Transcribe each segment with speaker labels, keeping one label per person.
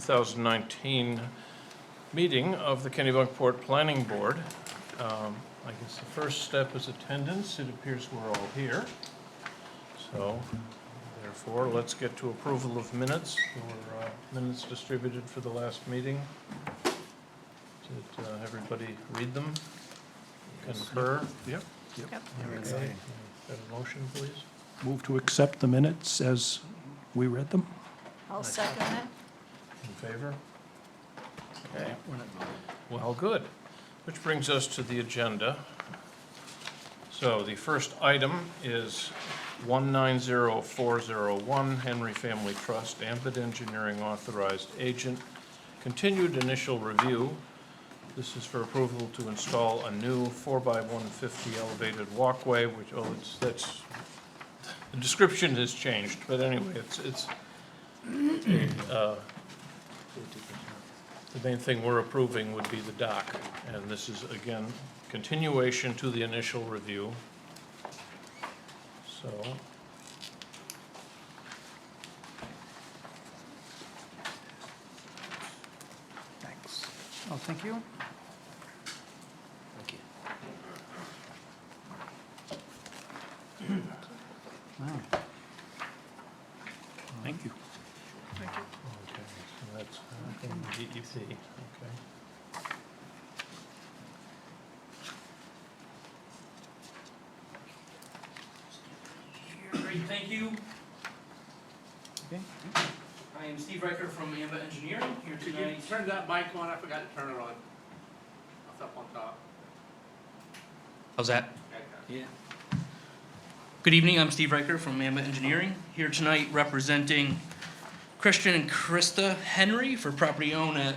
Speaker 1: 2019 meeting of the Kennebunkport Planning Board. I guess the first step is attendance. It appears we're all here. So, therefore, let's get to approval of minutes. There were minutes distributed for the last meeting. Did everybody read them? Concur? Yep. Okay. Got a motion, please?
Speaker 2: Move to accept the minutes as we read them.
Speaker 3: I'll second that.
Speaker 1: In favor? Okay. Well, good. Which brings us to the agenda. So the first item is 190401 Henry Family Trust, Ambit Engineering Authorized Agent, continued initial review. This is for approval to install a new 4x150 elevated walkway, which, the description has changed, but anyway, the main thing we're approving would be the dock, and this is, again, continuation to the initial review. So,
Speaker 4: Thanks. Oh, thank you.
Speaker 1: thank you.
Speaker 4: Wow.
Speaker 2: Thank you.
Speaker 1: Okay, so that's from the DEP, okay.
Speaker 5: Great, thank you.
Speaker 4: Okay.
Speaker 5: I am Steve Reicher from Ambit Engineering, here
Speaker 6: Could you
Speaker 5: tonight.
Speaker 6: turn that mic on? I forgot to turn it on. It's up on top.
Speaker 5: How's that?
Speaker 6: Okay.
Speaker 5: Yeah. Good evening, I'm Steve Reicher from Hammond Engineering, here tonight representing Christian and Krista Henry for property owned at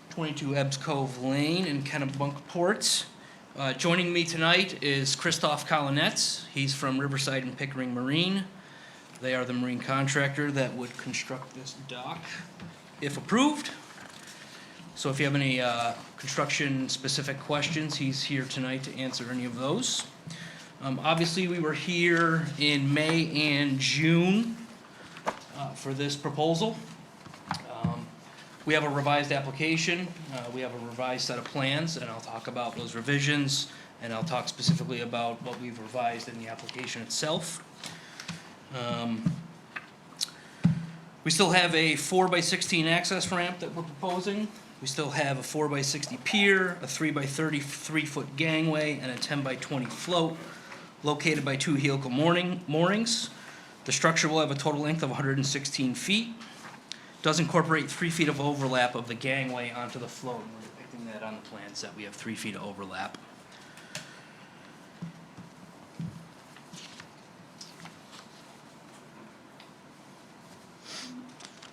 Speaker 5: 22 Ebbs Cove Lane in Kennebunkport. Joining me tonight is Christoph Collinetz. He's from Riverside and Pickering Marine. They are the marine contractor that would construct this dock if approved. So if you have any construction-specific questions, he's here tonight to answer any of those. Obviously, we were here in May and June for this proposal. We have a revised application, we have a revised set of plans, and I'll talk about those revisions, and I'll talk specifically about what we've revised in the application itself. We still have a 4x16 access ramp that we're proposing. We still have a 4x60 pier, a 3x33 foot gangway, and a 10x20 float located by two helical moorings. The structure will have a total length of 116 feet. Does incorporate 3 feet of overlap of the gangway onto the float. We're depicting that on the plans that we have 3 feet of overlap.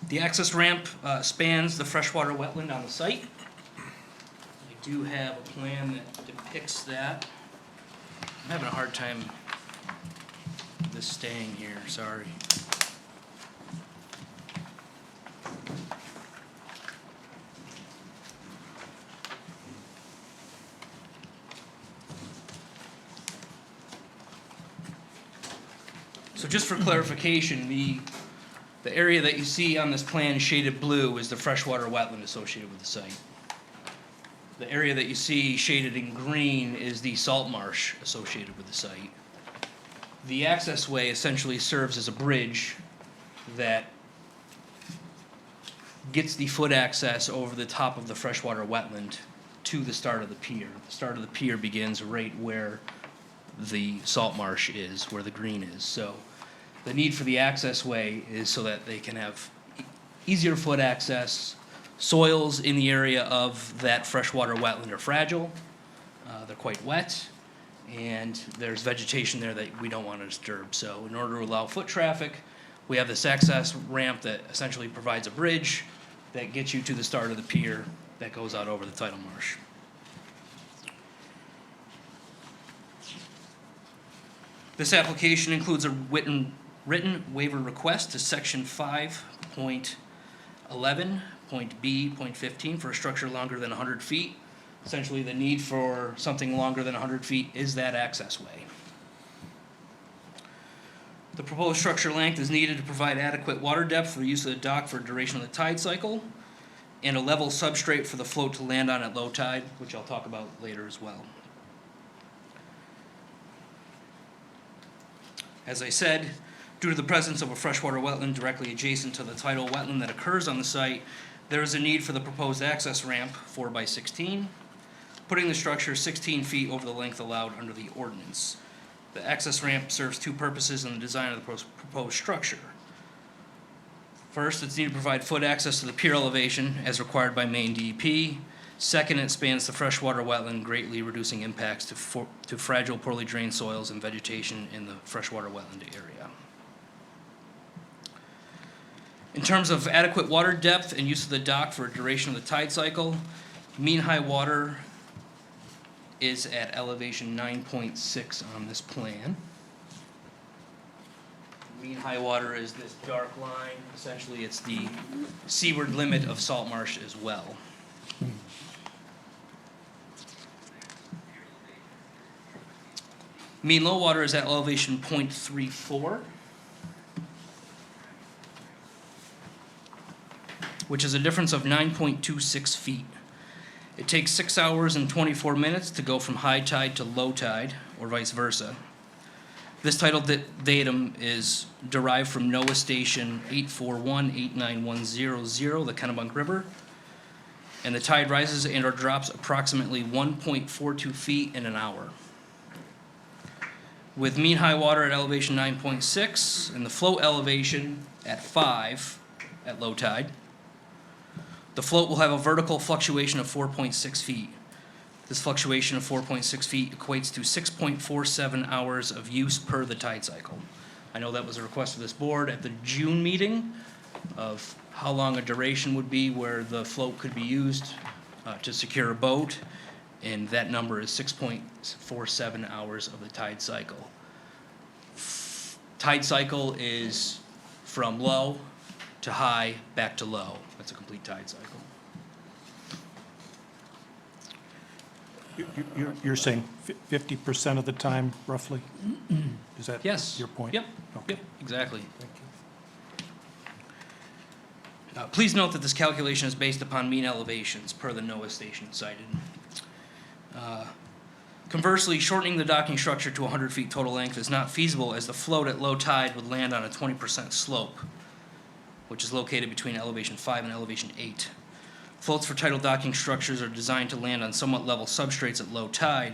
Speaker 5: The access ramp spans the freshwater wetland on the site. I do have a plan that depicts that. I'm having a hard time with this staying here, sorry. So just for clarification, the area that you see on this plan shaded blue is the freshwater wetland associated with the site. The area that you see shaded in green is the salt marsh associated with the site. The access way essentially serves as a bridge that gets the foot access over the top of the freshwater wetland to the start of the pier. The start of the pier begins right where the salt marsh is, where the green is. So the need for the access way is so that they can have easier foot access. Soils in the area of that freshwater wetland are fragile. They're quite wet, and there's vegetation there that we don't want to disturb. So in order to allow foot traffic, we have this access ramp that essentially provides a bridge that gets you to the start of the pier that goes out over the tidal marsh. This application includes a written waiver request to section 5.11.B.15 for a structure longer than 100 feet. Essentially, the need for something longer than 100 feet is that access way. The proposed structure length is needed to provide adequate water depth for the use of the dock for duration of the tide cycle, and a level substrate for the float to land on at low tide, which I'll talk about later as well. As I said, due to the presence of a freshwater wetland directly adjacent to the tidal wetland that occurs on the site, there is a need for the proposed access ramp, 4x16, putting the structure 16 feet over the length allowed under the ordinance. The access ramp serves two purposes in the design of the proposed structure. First, it's needed to provide foot access to the pier elevation as required by Maine DEP. Second, it spans the freshwater wetland, greatly reducing impacts to fragile, poorly drained soils and vegetation in the freshwater wetland area. In terms of adequate water depth and use of the dock for a duration of the tide cycle, mean high water is at elevation 9.6 on this plan. Mean high water is this dark line. Essentially, it's the seaward limit of salt marsh as well. Mean low water is at elevation 0.34, which is a difference of 9.26 feet. It takes 6 hours and 24 minutes to go from high tide to low tide, or vice versa. This tidal datum is derived from NOAA Station 841-89100, the Kennebunk River, and the tide rises and or drops approximately 1.42 feet in an hour. With mean high water at elevation 9.6 and the float elevation at 5 at low tide, the float will have a vertical fluctuation of 4.6 feet. This fluctuation of 4.6 feet equates to 6.47 hours of use per the tide cycle. I know that was a request of this board at the June meeting of how long a duration would be where the float could be used to secure a boat, and that number is 6.47 hours of the tide cycle. Tide cycle is from low to high, back to low. That's a complete tide cycle.
Speaker 2: You're saying 50% of the time, roughly? Is that
Speaker 5: Yes.
Speaker 2: your point?
Speaker 5: Yep,
Speaker 2: Okay.
Speaker 5: yep, exactly.
Speaker 2: Thank you.
Speaker 5: Please note that this calculation is based upon mean elevations per the NOAA station cited. Conversely, shortening the docking structure to 100 feet total length is not feasible, as the float at low tide would land on a 20% slope, which is located between elevation 5 and elevation 8. Floats for tidal docking structures are designed to land on somewhat level substrates at low tide.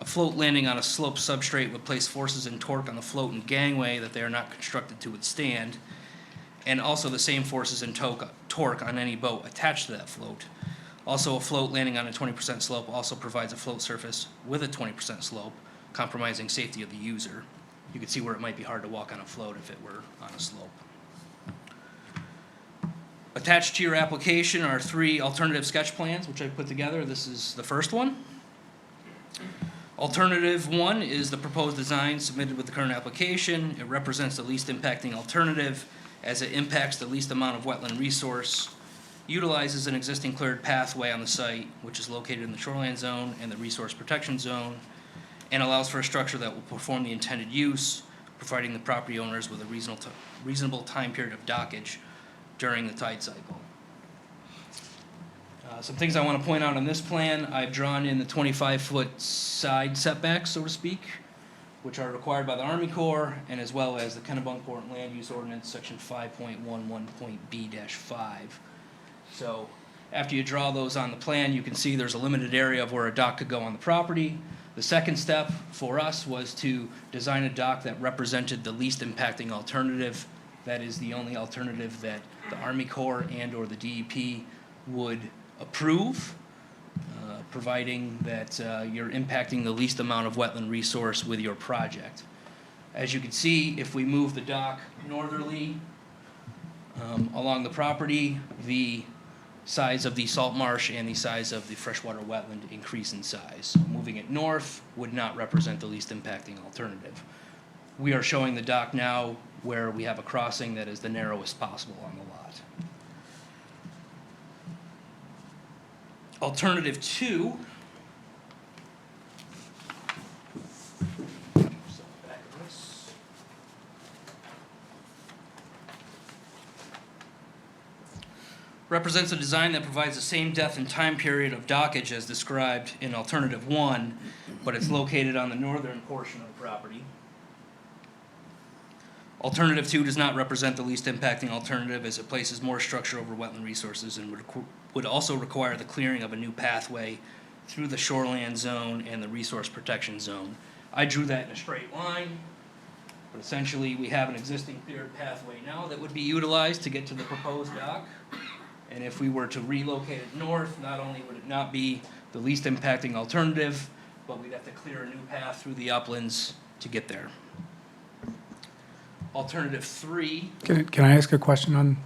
Speaker 5: A float landing on a sloped substrate would place forces and torque on the float and gangway that they are not constructed to withstand, and also the same forces and torque on any boat attached to that float. Also, a float landing on a 20% slope also provides a float surface with a 20% slope, compromising safety of the user. You can see where it might be hard to walk on a float if it were on a slope. Attached to your application are 3 alternative sketch plans, which I put together. This is the first one. Alternative 1 is the proposed design submitted with the current application. It represents the least impacting alternative, as it impacts the least amount of wetland resource, utilizes an existing cleared pathway on the site, which is located in the shoreline zone and the resource protection zone, and allows for a structure that will perform the intended use, providing the property owners with a reasonable time period of dockage during the tide cycle. Some things I want to point out on this plan: I've drawn in the 25-foot side setbacks, so to speak, which are required by the Army Corps, and as well as the Kennebunkport Land Use Ordinance, section 5.11.B-5. So after you draw those on the plan, you can see there's a limited area of where a dock could go on the property. The second step for us was to design a dock that represented the least impacting alternative. That is the only alternative that the Army Corps and or the DEP would approve, providing that you're impacting the least amount of wetland resource with your project. As you can see, if we move the dock northerly along the property, the size of the salt marsh and the size of the freshwater wetland increase in size. So moving it north would not represent the least impacting alternative. We are showing the dock now where we have a crossing that is the narrowest possible on the lot. Alternative 2. represents a design that provides the same depth and time period of dockage as described in alternative 1, but it's located on the northern portion of the property. Alternative 2 does not represent the least impacting alternative, as it places more structure over wetland resources and would also require the clearing of a new pathway through the shoreland zone and the resource protection zone. I drew that in a straight line, but essentially we have an existing cleared pathway now that would be utilized to get to the proposed dock. And if we were to relocate it north, not only would it not be the least impacting alternative, but we'd have to clear a new path through the uplands to get there. Alternative 3,
Speaker 3: Can I ask a question on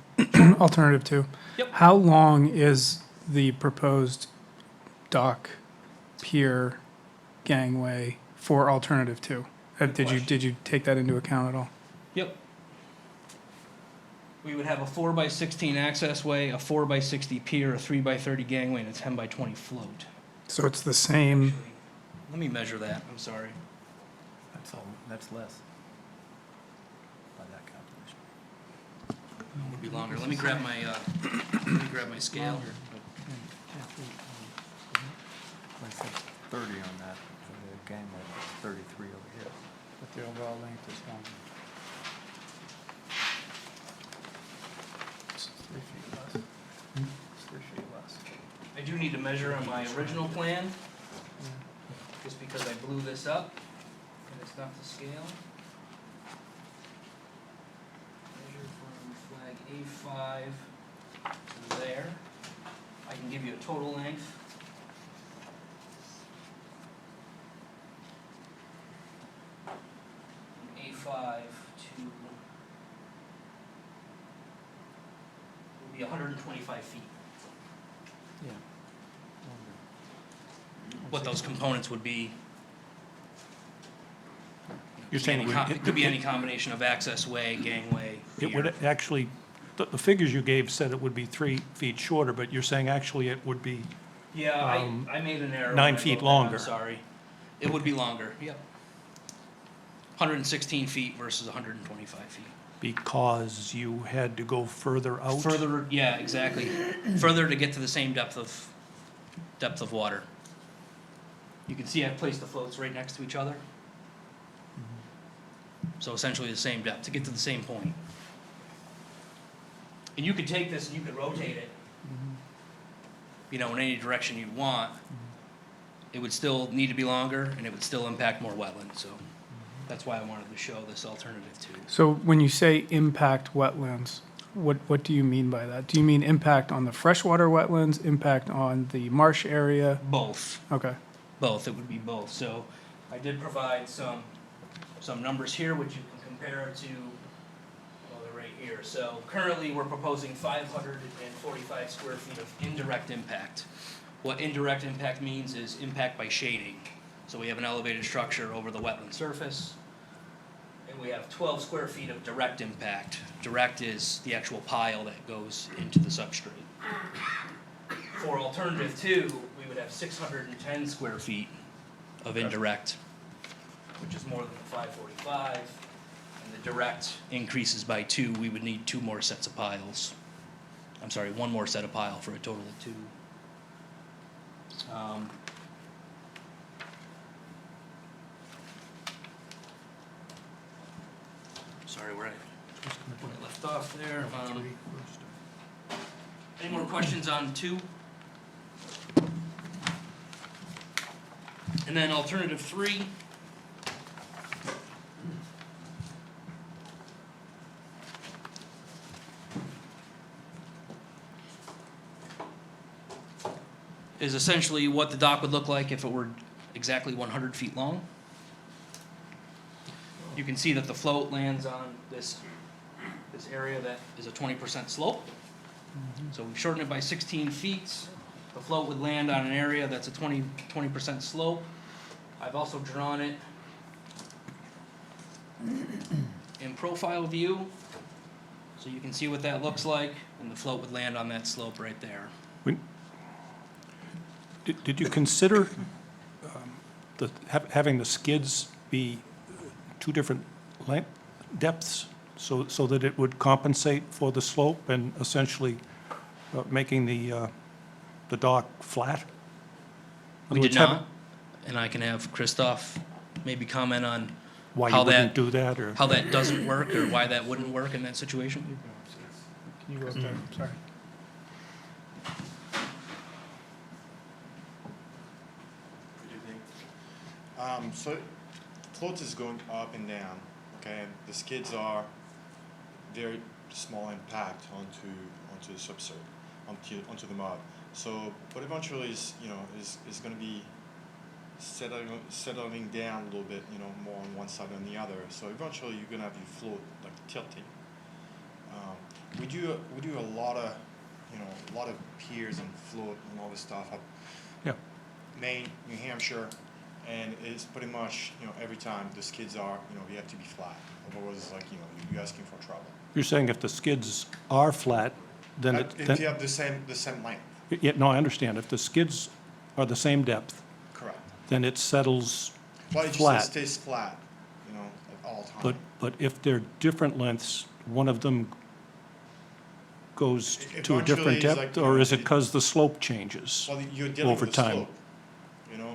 Speaker 3: alternative 2?
Speaker 5: Yep.
Speaker 3: How long is the proposed dock, pier, gangway for alternative 2? Did you take that into account at all?
Speaker 5: yep. We would have a 4x16 access way, a 4x60 pier, a 3x30 gangway, and a 10x20 float.
Speaker 3: So it's the same.
Speaker 5: Actually, let me measure that, I'm sorry.
Speaker 4: That's less. By that calculation.
Speaker 5: It would be longer. Let me grab my scale.
Speaker 4: I said 30 on that, for the gangway, 33 over here.
Speaker 2: But the overall length is longer.
Speaker 1: It's 3 feet less. It's 3 feet less.
Speaker 5: I do need to measure on my original plan, just because I blew this up, and it's not to scale. Measure from flag A5 to there. I can give you a total length. From A5 to, will be 125 feet.
Speaker 4: Yeah.
Speaker 5: What those components would be.
Speaker 2: You're saying
Speaker 5: It could be any combination of access way, gangway,
Speaker 2: it would
Speaker 5: pier.
Speaker 2: actually, the figures you gave said it would be 3 feet shorter, but you're saying actually it would be,
Speaker 5: Yeah, I made an error.
Speaker 2: 9
Speaker 5: when I
Speaker 2: feet
Speaker 5: wrote that,
Speaker 2: longer.
Speaker 5: I'm sorry. It would be longer, yep. 116 feet versus 125 feet.
Speaker 2: because you had to go further out?
Speaker 5: Further, yeah, exactly. Further to get to the same depth of water. You can see I've placed the floats right next to each other. So essentially the same depth, to get to the same point. And you could take this and you could rotate it, you know, in any direction you want. It would still need to be longer and it would still impact more wetland, so that's why I wanted to show this alternative too.
Speaker 3: So when you say impact wetlands, what do you mean by that? Do you mean impact on the freshwater wetlands, impact on the marsh area?
Speaker 5: Both.
Speaker 3: Okay.
Speaker 5: Both, it would be both. So I did provide some numbers here, which you can compare to, well, they're right here. So currently, we're proposing 545 square feet of indirect impact. What indirect impact means is impact by shading. So we have an elevated structure over the wetland surface, and we have 12 square feet of direct impact. Direct is the actual pile that goes into the substrate. For alternative 2, we would have 610 square feet of indirect, which is more than the 545, and the direct increases by 2. We would need 2 more sets of piles. I'm sorry, 1 more set of pile for a total of 2. Sorry, where I left off there. Any more questions on 2? And then alternative 3. Is essentially what the dock would look like if it were exactly 100 feet long. You can see that the float lands on this area that is a 20% slope. So we've shortened it by 16 feet. The float would land on an area that's a 20% slope. I've also drawn it in profile view, so you can see what that looks like, and the float would land on that slope right there.
Speaker 2: Did you consider having the skids be 2 different depths so that it would compensate for the slope and essentially making the dock flat?
Speaker 5: We did not, and I can have Christoph maybe comment on
Speaker 2: Why
Speaker 5: how
Speaker 2: you wouldn't
Speaker 5: that-
Speaker 2: do that, or?
Speaker 5: how that doesn't work or why that wouldn't work in that situation.
Speaker 3: Can you go up there? Sorry.
Speaker 7: Good evening. So the float is going up and down, okay? And the skids are very small impact onto the substrate, onto the mud. So, but eventually is going to be settling down a little bit, more on one side than the other. So eventually you're going to have your float like tilting. We do a lot of piers and float and all this stuff up
Speaker 2: Yeah.
Speaker 7: Maine, New Hampshire, and it's pretty much, every time the skids are, you have to be flat. Otherwise, you're asking for trouble.
Speaker 2: You're saying if the skids are flat, then it,
Speaker 7: If you have the same length,
Speaker 2: yeah, no, I understand. If the skids are the same depth,
Speaker 7: correct.
Speaker 2: then it settles
Speaker 7: Well, it
Speaker 2: flat.
Speaker 7: just stays flat, at all times.
Speaker 2: But if they're different lengths, one of them goes to a different
Speaker 7: Eventually, it's
Speaker 2: depth,
Speaker 7: like,
Speaker 2: or is it because the slope changes?
Speaker 7: Well, you're dealing
Speaker 2: over
Speaker 7: with the
Speaker 2: time.
Speaker 7: slope,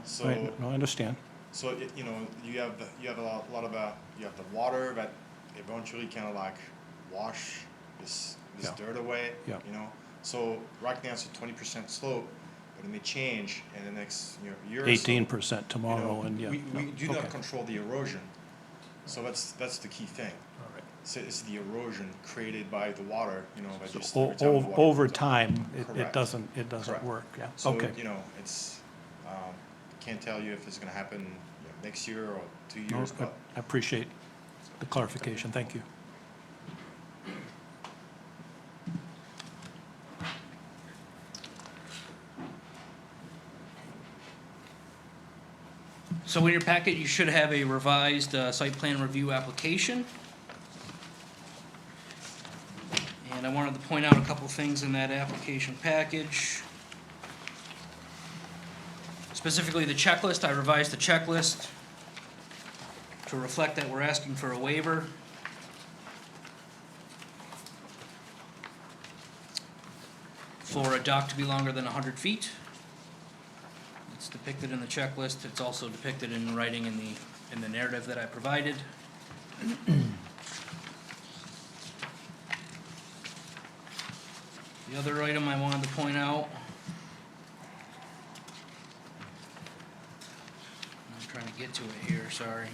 Speaker 7: so.
Speaker 2: Right, no, I understand.
Speaker 7: So you have a lot of you have the water that eventually kind of like wash this
Speaker 2: Yeah.
Speaker 7: dirt away.
Speaker 2: Yeah.
Speaker 7: So right now it's a 20% slope, but it may change in the next year or so.
Speaker 2: 18% tomorrow, and yeah.
Speaker 7: We do
Speaker 2: okay.
Speaker 7: not control the erosion, so that's the key thing.
Speaker 2: All right.
Speaker 7: So it's the erosion created by the water. That
Speaker 2: So
Speaker 7: just every time the water
Speaker 2: over
Speaker 7: comes up.
Speaker 2: time, it
Speaker 7: Correct.
Speaker 2: doesn't
Speaker 7: Correct.
Speaker 2: work, yeah.
Speaker 7: So,
Speaker 2: Okay.
Speaker 7: it's, can't tell you if it's gonna happen next year or 2
Speaker 2: No,
Speaker 7: years, but
Speaker 2: I appreciate the clarification, thank you.
Speaker 5: So in your packet, you should have a revised site plan review application. And I wanted to point out a couple things in that application package. Specifically, the checklist, I revised the checklist to reflect that we're asking for a waiver. For a dock to be longer than 100 feet. It's depicted in the checklist, it's also depicted in writing in the narrative that I provided. The other item I wanted to point out. I'm trying to get to it here, sorry.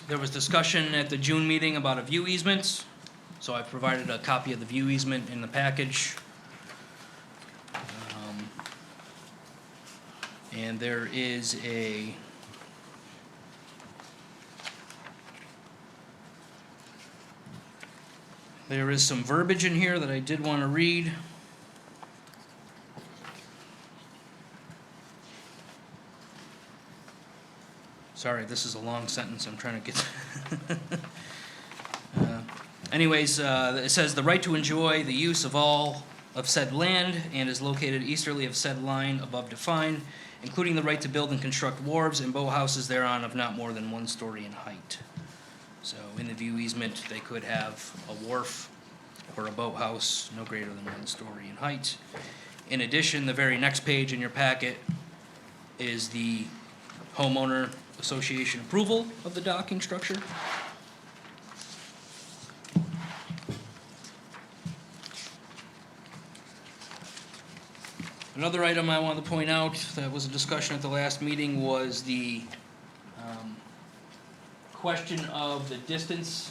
Speaker 5: There was discussion at the June meeting about a view easement, so I provided a copy of the view easement in the package. And there is some verbiage in here that I did want to read. Sorry, this is a long sentence, I'm trying to get. Anyways, it says, "The right to enjoy the use of all of said land and is located easterly of said line above defined, including the right to build and construct wharves and boathouses thereon of not more than 1 story in height." So in the view easement, they could have a wharf or a boathouse no greater than 1 story in height. In addition, the very next page in your packet is the homeowner association approval of the docking structure. Another item I wanted to point out that was a discussion at the last meeting was the question of the distance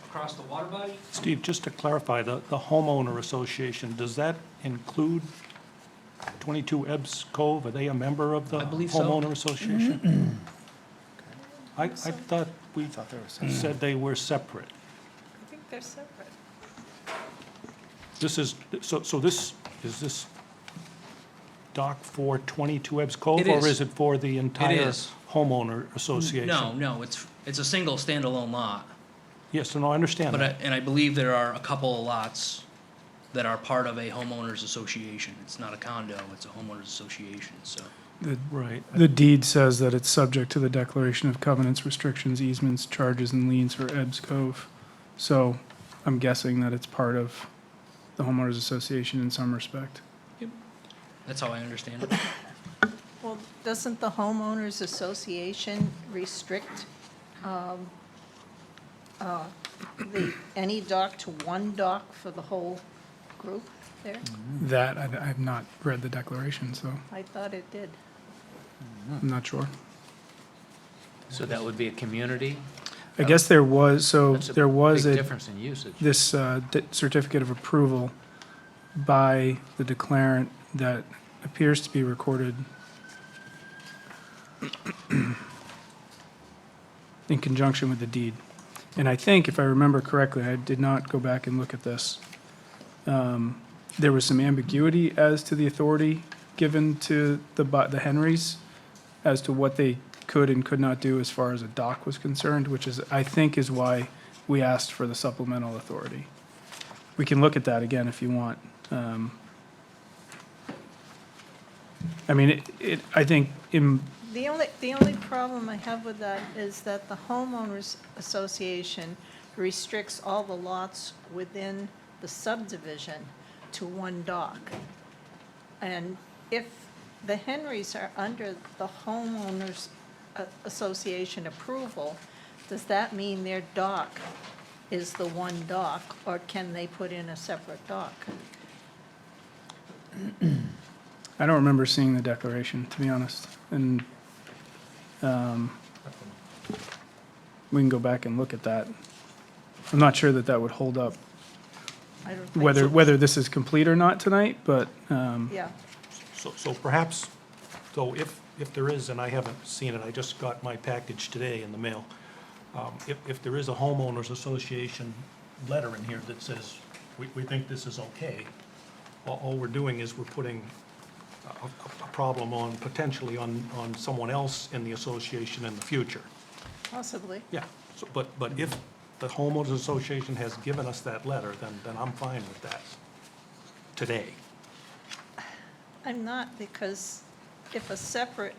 Speaker 5: across the water body.
Speaker 2: Steve, just to clarify, the homeowner association, does that include 22 Ebbs Cove? Are they a member of the
Speaker 5: I believe so.
Speaker 2: homeowner association? I thought we said they were separate.
Speaker 8: I think they're separate.
Speaker 2: This is, so this, is this dock for 22 Ebbs Cove?
Speaker 5: It
Speaker 2: Or
Speaker 5: is.
Speaker 2: is it for the entire
Speaker 5: is.
Speaker 2: homeowner association?
Speaker 5: No, it's a single standalone lot.
Speaker 2: Yes, no, I understand
Speaker 5: But,
Speaker 2: that.
Speaker 5: and I believe there are a couple of lots that are part of a homeowners association. It's not a condo, it's a homeowners association, so.
Speaker 2: Right.
Speaker 3: The deed says that it's subject to the declaration of covenants, restrictions, easements, charges, and liens for Ebbs Cove. So I'm guessing that it's part of the homeowners association in some respect.
Speaker 5: That's how I understand it.
Speaker 8: Well, doesn't the homeowners association restrict any dock to one dock for the whole group there?
Speaker 3: That, I've not read the declaration, so
Speaker 8: I thought it did.
Speaker 3: I'm not sure.
Speaker 9: So that would be a community?
Speaker 3: I guess there was,
Speaker 9: That's a
Speaker 3: there was
Speaker 9: big
Speaker 3: a,
Speaker 9: difference in usage.
Speaker 3: this certificate of approval by the declarant that appears to be recorded in conjunction with the deed. And I think, if I remember correctly, I did not go back and look at this, there was some ambiguity as to the authority given to the Henrys as to what they could and could not do as far as a dock was concerned, which is, I think, is why we asked for the supplemental authority. We can look at that again if you want. I mean, I think in,
Speaker 8: The only problem I have with that is that the homeowners association restricts all the lots within the subdivision to one dock. And if the Henrys are under the homeowners association approval, does that mean their dock is the one dock, or can they put in a separate dock?
Speaker 3: I don't remember seeing the declaration, to be honest. And we can go back and look at that. I'm not sure that that would hold up,
Speaker 8: I don't think so.
Speaker 3: whether this is complete or not tonight, but,
Speaker 8: Yeah,
Speaker 2: So perhaps, so if there is, and I haven't seen it, I just got my package today in the mail. If there is a homeowners association letter in here that says, we think this is okay, all we're doing is we're putting a problem on, potentially on someone else in the association in the future.
Speaker 8: possibly.
Speaker 2: Yeah, so, but if the homeowners association has given us that letter, then I'm fine with that today.
Speaker 8: I'm not, because if a separate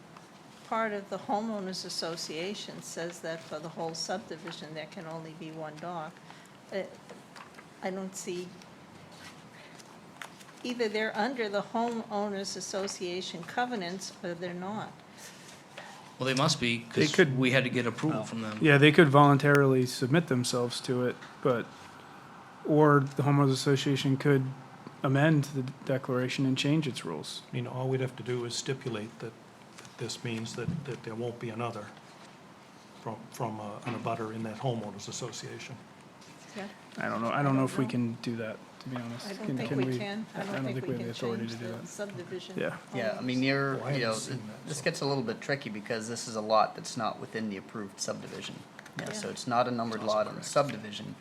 Speaker 8: part of the homeowners association says that for the whole subdivision, there can only be one dock, I don't see, either they're under the homeowners association covenants or they're not.
Speaker 5: Well, they must be, because
Speaker 3: could-
Speaker 5: we had to get approval from them.
Speaker 3: yeah, they could voluntarily submit themselves to it, but, or the homeowners association could amend the declaration and change its rules.
Speaker 2: I mean, all we'd have to do is stipulate that this means that there won't be another from an abutter in that homeowners association.
Speaker 8: Yeah,
Speaker 3: I don't know if we can do that, to be honest.
Speaker 8: I don't think we can. I don't think we
Speaker 3: have the
Speaker 8: can
Speaker 3: authority
Speaker 8: change
Speaker 3: to do
Speaker 8: the
Speaker 3: that.
Speaker 8: subdivision.
Speaker 3: Yeah.
Speaker 4: Yeah, I mean,
Speaker 8: homeowners.
Speaker 4: you're,
Speaker 2: Oh, I
Speaker 4: you know,
Speaker 2: haven't seen that,
Speaker 4: this
Speaker 2: so.
Speaker 4: gets a little bit tricky because this is a lot that's not within the approved subdivision. Yeah, so
Speaker 8: Yeah.
Speaker 4: it's not a numbered lot on the subdivision,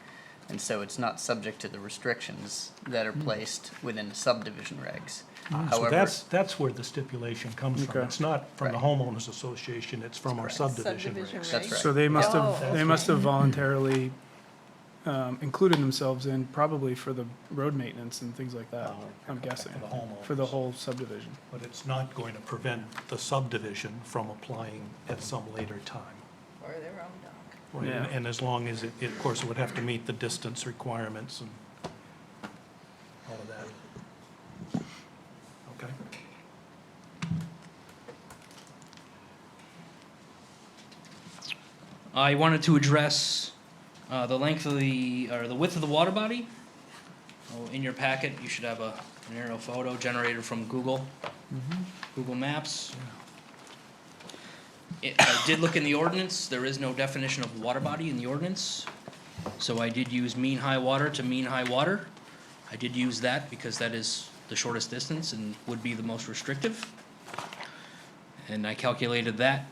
Speaker 4: and so it's not subject to the restrictions that are placed within the subdivision regs.
Speaker 2: So
Speaker 4: However,
Speaker 2: that's where the stipulation comes from.
Speaker 3: Okay.
Speaker 2: It's not from the
Speaker 4: Right.
Speaker 2: homeowners association, it's from our
Speaker 4: Correct.
Speaker 2: subdivision
Speaker 8: Subdivision
Speaker 2: regs.
Speaker 4: That's
Speaker 8: regs.
Speaker 4: right.
Speaker 3: So they must
Speaker 8: Oh,
Speaker 3: have, they must have voluntarily included themselves in, probably for the road maintenance and things like that, I'm guessing,
Speaker 2: For the homeowners.
Speaker 3: for the whole subdivision.
Speaker 2: But it's not going to prevent the subdivision from applying at some later time.
Speaker 8: Or their own dock.
Speaker 2: Right,
Speaker 3: Yeah.
Speaker 2: and as long as of course, it would have to meet the distance requirements and all of that. Okay?
Speaker 5: I wanted to address the length of or the width of the water body. Oh, in your packet, you should have an aerial photo generated from Google Maps. I did look in the ordinance. There is no definition of water body in the ordinance. So I did use mean high water to mean high water. I did use that because that is the shortest distance and would be the most restrictive. And I calculated that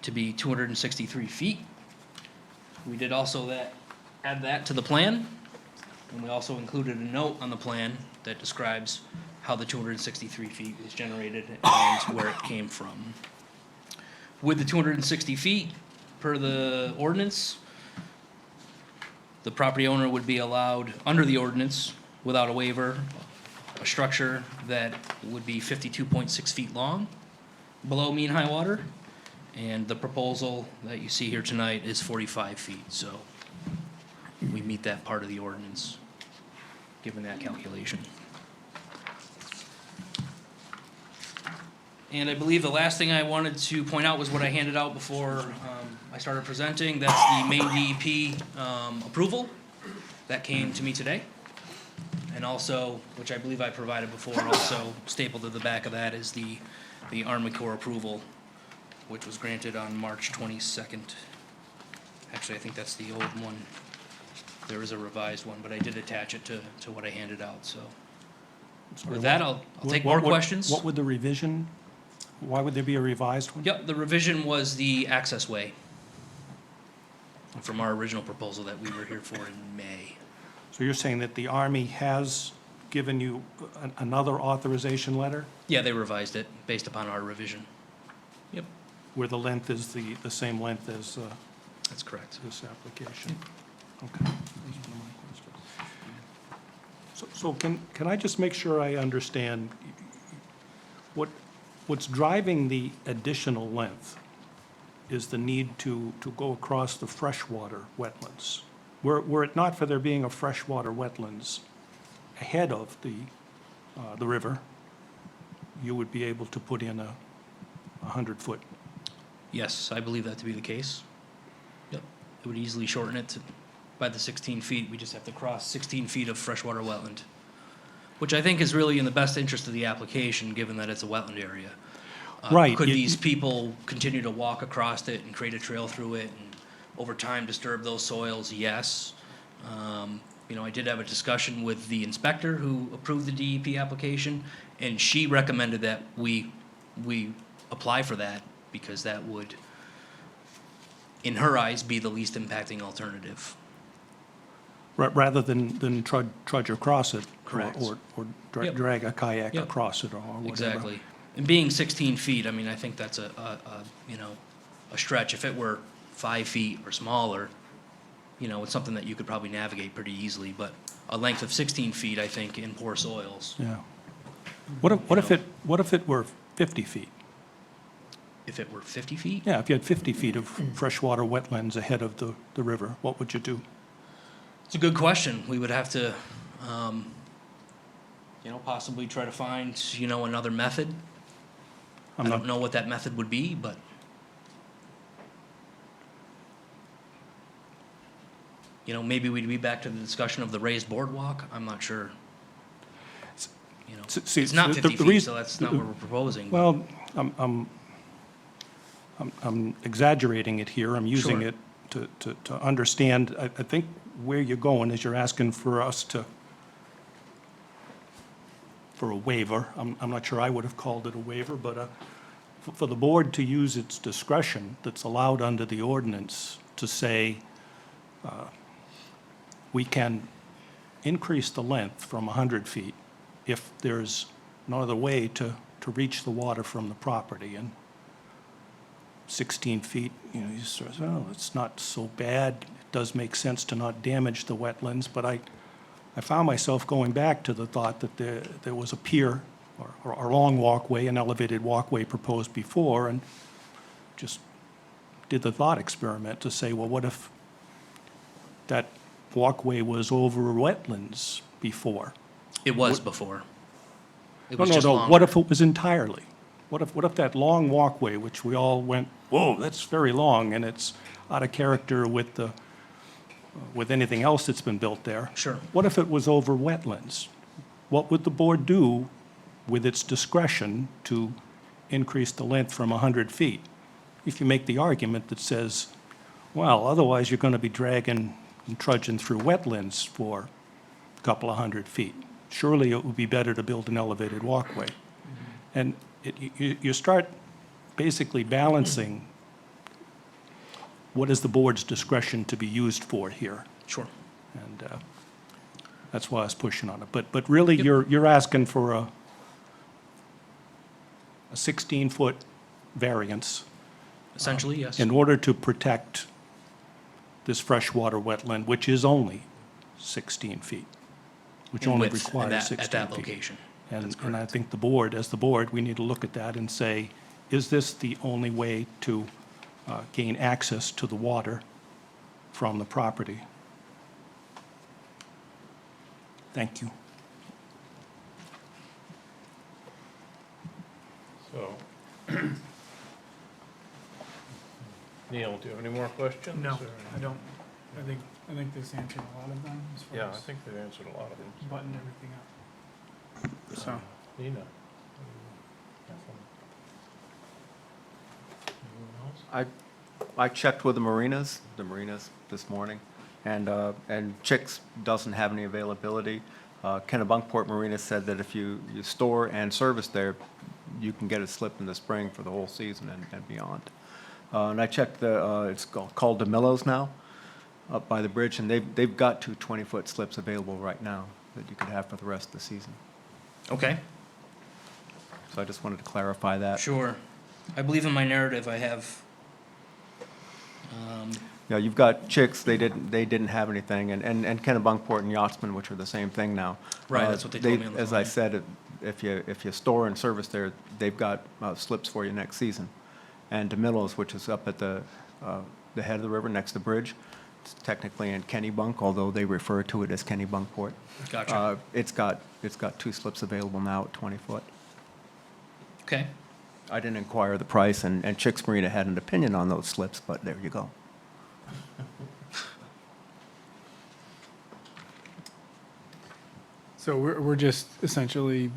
Speaker 5: to be 263 feet. We did also add that to the plan, and we also included a note on the plan that describes how the 263 feet is generated and where it came from. With the 260 feet per the ordinance, the property owner would be allowed, under the ordinance, without a waiver, a structure that would be 52.6 feet long, below mean high water, and the proposal that you see here tonight is 45 feet, so we meet that part of the ordinance, given that calculation. And I believe the last thing I wanted to point out was what I handed out before I started presenting. That's the main DEP approval that came to me today. And also, which I believe I provided before, also stapled to the back of that is the Army Corps approval, which was granted on March 22nd. Actually, I think that's the old one. There is a revised one, but I did attach it to what I handed out, so. With that, I'll take more questions.
Speaker 2: What would the revision, why would there be a revised one?
Speaker 5: Yep, the revision was the access way from our original proposal that we were here for in May.
Speaker 2: So you're saying that the Army has given you another authorization letter
Speaker 5: Yeah, they revised it based upon our revision. Yep,
Speaker 2: where the length is the same length as
Speaker 5: that's correct.
Speaker 2: this application? Okay. That's one of my questions. So can I just make sure I understand what's driving the additional length is the need to go across the freshwater wetlands? Were it not for there being a freshwater wetlands ahead of the river, you would be able to put in a 100-foot.
Speaker 5: Yes, I believe that to be the case. Yep, it would easily shorten it by the 16 feet. We just have to cross 16 feet of freshwater wetland, which I think is really in the best interest of the application, given that it's a wetland area.
Speaker 2: Right,
Speaker 5: Could
Speaker 2: you-
Speaker 5: these people continue to walk across it and create a trail through it and over time disturb those soils? Yes. You know, I did have a discussion with the inspector who approved the DEP application, and she recommended that we apply for that because that would, in her eyes, be the least impacting alternative.
Speaker 2: Rather than trudge across it.
Speaker 5: Correct.
Speaker 2: Or
Speaker 5: Yep.
Speaker 2: drag a kayak
Speaker 5: Yep.
Speaker 2: across it or whatever.
Speaker 5: Exactly. And being 16 feet, I mean, I think that's you know, a stretch. If it were 5 feet or smaller, you know, it's something that you could probably navigate pretty easily, but a length of 16 feet, I think, in poor soils.
Speaker 2: Yeah. What if it were 50 feet?
Speaker 5: If it were 50 feet,
Speaker 2: Yeah, if you had 50 feet of freshwater wetlands ahead of the river, what would you do?
Speaker 5: it's a good question. We would have to, you know, possibly try to find, you know, another method. I
Speaker 2: I'm
Speaker 5: don't
Speaker 2: not,
Speaker 5: know what that method would be, but you know, maybe we'd be back to the discussion of the raised boardwalk. I'm not sure. You know,
Speaker 2: see,
Speaker 5: it's not
Speaker 2: the
Speaker 5: 50 feet,
Speaker 2: reason-
Speaker 5: so that's not what we're proposing. but-
Speaker 2: well, I'm exaggerating it here. I'm using
Speaker 5: Sure.
Speaker 2: it to understand. I think where you're going is you're asking for us for a waiver. I'm not sure I would have called it a waiver, but for the board to use its discretion that's allowed under the ordinance to say, we can increase the length from 100 feet if there's no other way to reach the water from the property. And 16 feet, you know, you sort of say, oh, it's not so bad. It does make sense to not damage the wetlands, but I found myself going back to the thought that there was a pier or a long walkway, an elevated walkway proposed before, and just did the thought experiment to say, well, what if that walkway was over wetlands before?
Speaker 5: It was before. It
Speaker 2: No,
Speaker 5: was
Speaker 2: no,
Speaker 5: just
Speaker 2: no,
Speaker 5: longer.
Speaker 2: what if it was entirely? What if that long walkway, which we all went, whoa, that's very long, and it's out of character with anything else that's been built there?
Speaker 5: Sure.
Speaker 2: What if it was over wetlands? What would the board do with its discretion to increase the length from 100 feet? If you make the argument that says, well, otherwise you're going to be dragging and trudging through wetlands for a couple of 100 feet. Surely it would be better to build an elevated walkway. And you start basically balancing what is the board's discretion to be used for here.
Speaker 5: Sure.
Speaker 2: And that's why I was pushing on it. But really,
Speaker 5: Yep.
Speaker 2: you're asking for a 16-foot variance
Speaker 5: Essentially, yes.
Speaker 2: in order to protect this freshwater wetland, which is only 16 feet, which
Speaker 5: In
Speaker 2: only
Speaker 5: width, and
Speaker 2: requires
Speaker 5: that-
Speaker 2: 16 feet.
Speaker 5: At that location. That's
Speaker 2: And I
Speaker 5: correct.
Speaker 2: think the board, as the board, we need to look at that and say, is this the only way to gain access to the water from the property? Thank you.
Speaker 1: So, Neil, do you have any more questions?
Speaker 3: No,
Speaker 1: or-
Speaker 3: I don't. I think this answered a lot of them as far
Speaker 1: Yeah, I
Speaker 3: as
Speaker 1: think they answered a lot of them.
Speaker 3: buttoned everything up. So,
Speaker 1: Nina? Anyone else?
Speaker 10: I checked with the marinas this morning, and Chicks doesn't have any availability. Kennebunkport Marina said that if you store and service there, you can get a slip in the spring for the whole season and beyond. And I checked it's called DeMillo's now, up by the bridge, and they've got 2 20-foot slips available right now that you could have for the rest of the season.
Speaker 5: Okay,
Speaker 10: So I just wanted to clarify that.
Speaker 5: sure. I believe in my narrative I have,
Speaker 10: Yeah, you've got Chicks, they didn't have anything, and Kennebunkport and Yachtsman, which are the same thing now.
Speaker 5: Right, that's what they told me on the
Speaker 10: As I
Speaker 5: flyer.
Speaker 10: said, if you store and service there, they've got slips for you next season. And DeMillo's, which is up at the head of the river next to the bridge, it's technically in Kennebunk, although they refer to it as Kennebunkport.
Speaker 5: gotcha.
Speaker 10: It's got 2 slips available now at 20 foot.
Speaker 5: Okay,
Speaker 10: I didn't inquire the price, and Chicks Marina had an opinion on those slips, but there you go.
Speaker 3: so we're just essentially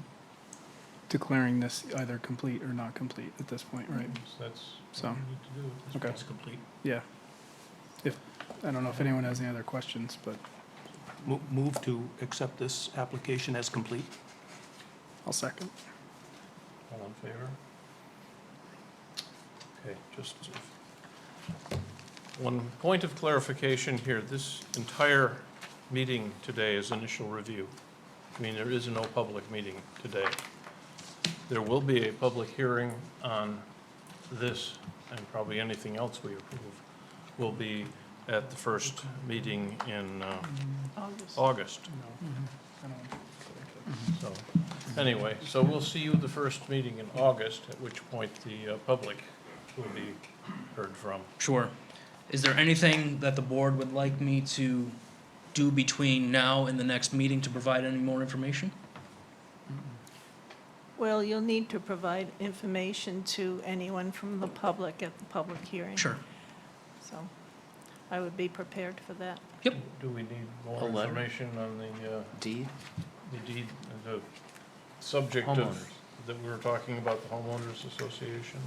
Speaker 3: declaring this either complete or not complete at this point, right?
Speaker 1: That's
Speaker 3: So,
Speaker 1: what we need to do at this
Speaker 3: okay.
Speaker 2: It's complete.
Speaker 3: Yeah. If, I don't know if anyone has any other questions, but
Speaker 2: Move to accept this application as complete.
Speaker 3: I'll second.
Speaker 1: All in favor? Okay, just one point of clarification here. This entire meeting today is initial review. I mean, there is no public meeting today. There will be a public hearing on this, and probably anything else we approve will be at the first meeting in August. So, anyway, so we'll see you the first meeting in August, at which point the public will be heard from.
Speaker 5: sure. Is there anything that the board would like me to do between now and the next meeting to provide any more information?
Speaker 8: Well, you'll need to provide information to anyone from the public at the public hearing.
Speaker 5: Sure.
Speaker 8: So I would be prepared for that.
Speaker 5: Yep.
Speaker 1: Do we need more
Speaker 9: A letter?
Speaker 1: information on
Speaker 9: Deed?
Speaker 1: the deed, the subject
Speaker 9: Homeowners.
Speaker 1: of, that we were talking about, the homeowners association?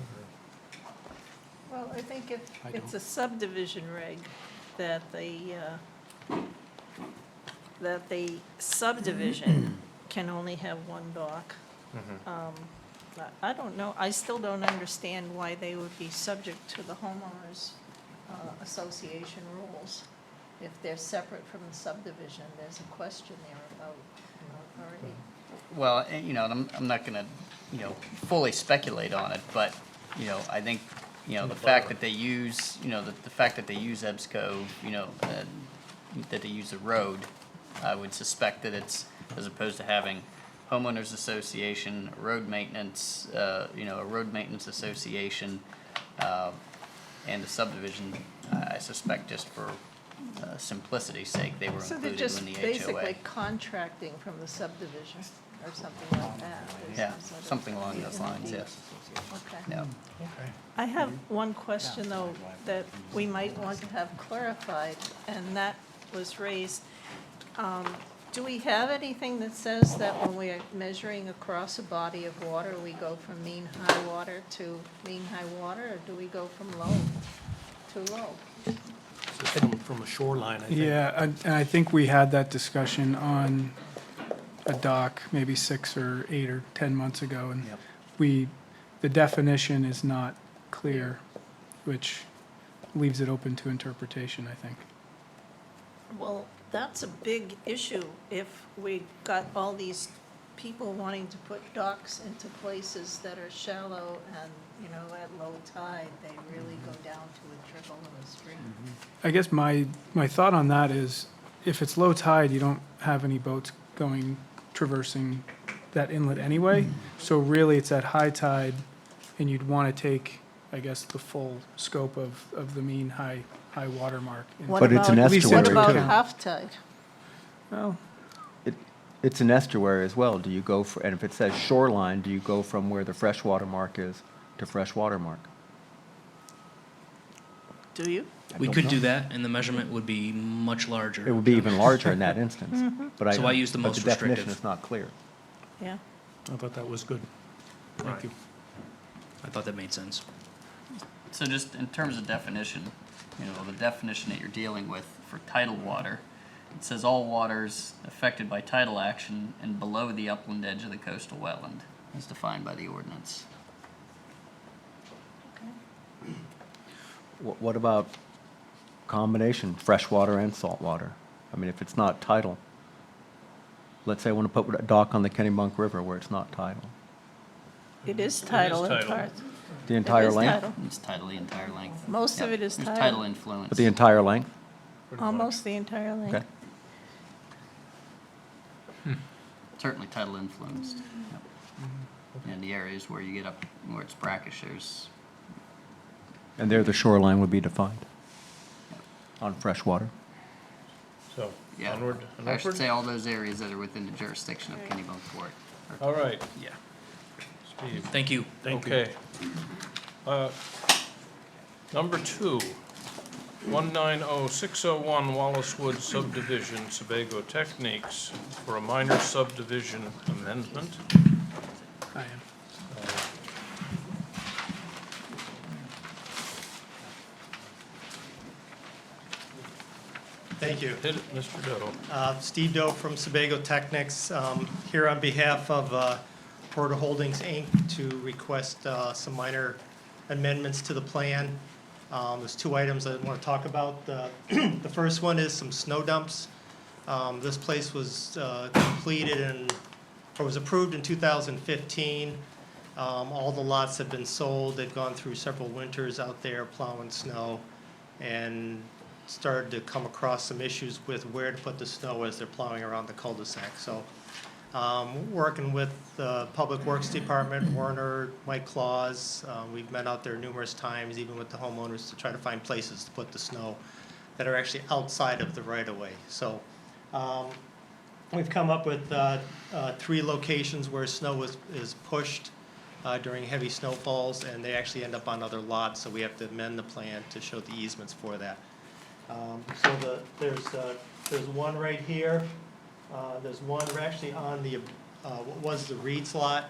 Speaker 8: Well, I think if
Speaker 2: I
Speaker 8: it's a subdivision reg, that the subdivision can only have one dock. I don't know, I still don't understand why they would be subject to the homeowners association rules. If they're separate from the subdivision, there's a question there about authority.
Speaker 4: Well, and I'm not gonna, fully speculate on it, but, I think, the fact that they use, the fact that they use EBSCO, that they use the road, I would suspect that it's, as opposed to having homeowners association, road maintenance, a road maintenance association, and a subdivision, I suspect just for simplicity's sake, they were
Speaker 8: So they're
Speaker 4: included
Speaker 8: just
Speaker 4: in the HOA.
Speaker 8: basically contracting from the subdivision or something like that.
Speaker 4: Yeah,
Speaker 8: Sort of-
Speaker 4: something along those lines, yes.
Speaker 8: Okay.
Speaker 4: Yeah.
Speaker 1: Okay.
Speaker 8: I have one question, though, that we might want to have clarified, and that was raised. Do we have anything that says that when we're measuring across a body of water, we go from mean high water to mean high water, or do we go from low to low?
Speaker 2: From a shoreline, I think.
Speaker 3: Yeah, and I think we had that discussion on a dock maybe 6 or 8 or 10 months ago, and the definition is not clear, which leaves it open to interpretation, I think.
Speaker 8: Well, that's a big issue if we got all these people wanting to put docks into places that are shallow and, at low tide, they really go down to a trickle of a stream.
Speaker 3: I guess my thought on that is, if it's low tide, you don't have any boats traversing that inlet anyway. So really, it's at high tide, and you'd want to take, I guess, the full scope of the mean high water mark.
Speaker 8: What
Speaker 10: But it's an
Speaker 8: about-
Speaker 3: At least
Speaker 10: estuary,
Speaker 8: What about
Speaker 10: too.
Speaker 8: half tide?
Speaker 3: Well,
Speaker 10: It's an estuary as well. Do you go for, and if it says shoreline, do you go from where the freshwater mark is to freshwater mark?
Speaker 8: Do you?
Speaker 5: We could do that, and the measurement would be much larger.
Speaker 10: It would be even larger in that instance. But
Speaker 5: So I use the most
Speaker 10: But the definition
Speaker 5: restrictive.
Speaker 10: is not clear.
Speaker 8: Yeah.
Speaker 2: I thought that was good. Thank
Speaker 1: Right.
Speaker 2: you.
Speaker 5: I thought that made sense.
Speaker 4: So just in terms of definition, the definition that you're dealing with for tidal water, it says all waters affected by tidal action and below the upland edge of the coastal wetland, as defined by the ordinance.
Speaker 10: What about combination, freshwater and saltwater? I mean, if it's not tidal, let's say I want to put a dock on the Kennebunk River where it's not tidal.
Speaker 8: It is tidal in
Speaker 1: tidal.
Speaker 8: parts.
Speaker 10: The entire
Speaker 8: It is
Speaker 10: length?
Speaker 8: tidal.
Speaker 4: It's tidal the entire length.
Speaker 8: Most of
Speaker 4: Yep,
Speaker 8: it is
Speaker 4: there's
Speaker 8: tidal.
Speaker 4: tidal influence.
Speaker 10: But the entire length?
Speaker 1: Pretty much.
Speaker 8: Almost the entire length.
Speaker 10: Okay.
Speaker 4: Certainly tidal influenced. Yep. And the areas where you get up, where it's brackish, there's,
Speaker 10: And there the shoreline would be defined on freshwater.
Speaker 1: So,
Speaker 4: yeah,
Speaker 1: onward and
Speaker 4: I should
Speaker 1: upward?
Speaker 4: say all those areas that are within the jurisdiction of Kennebunkport.
Speaker 1: All right,
Speaker 5: Yeah.
Speaker 1: Steve.
Speaker 5: Thank you.
Speaker 2: Thank you.
Speaker 1: Okay. Number 2, 190601 Wallace Wood subdivision, Sebago Techniques, for a minor subdivision amendment.
Speaker 3: I am.
Speaker 11: Thank you.
Speaker 1: Hit it, Mr. Doe.
Speaker 11: Steve Doe from Sebago Technics, here on behalf of Porter Holdings, Inc., to request some minor amendments to the plan. There's 2 items I want to talk about. The first one is some snow dumps. This place was completed or was approved in 2015. All the lots have been sold. They've gone through several winters out there plowing snow, and started to come across some issues with where to put the snow as they're plowing around the cul-de-sac. So, working with the Public Works Department, Warner, Mike Claus, we've met out there numerous times, even with the homeowners, to try to find places to put the snow that are actually outside of the right-of-way. So, we've come up with 3 locations where snow is pushed during heavy snowfalls, and they actually end up on other lots, so we have to amend the plan to show the easements for that. So there's one right here. There's one actually on the, what was the Reed's lot.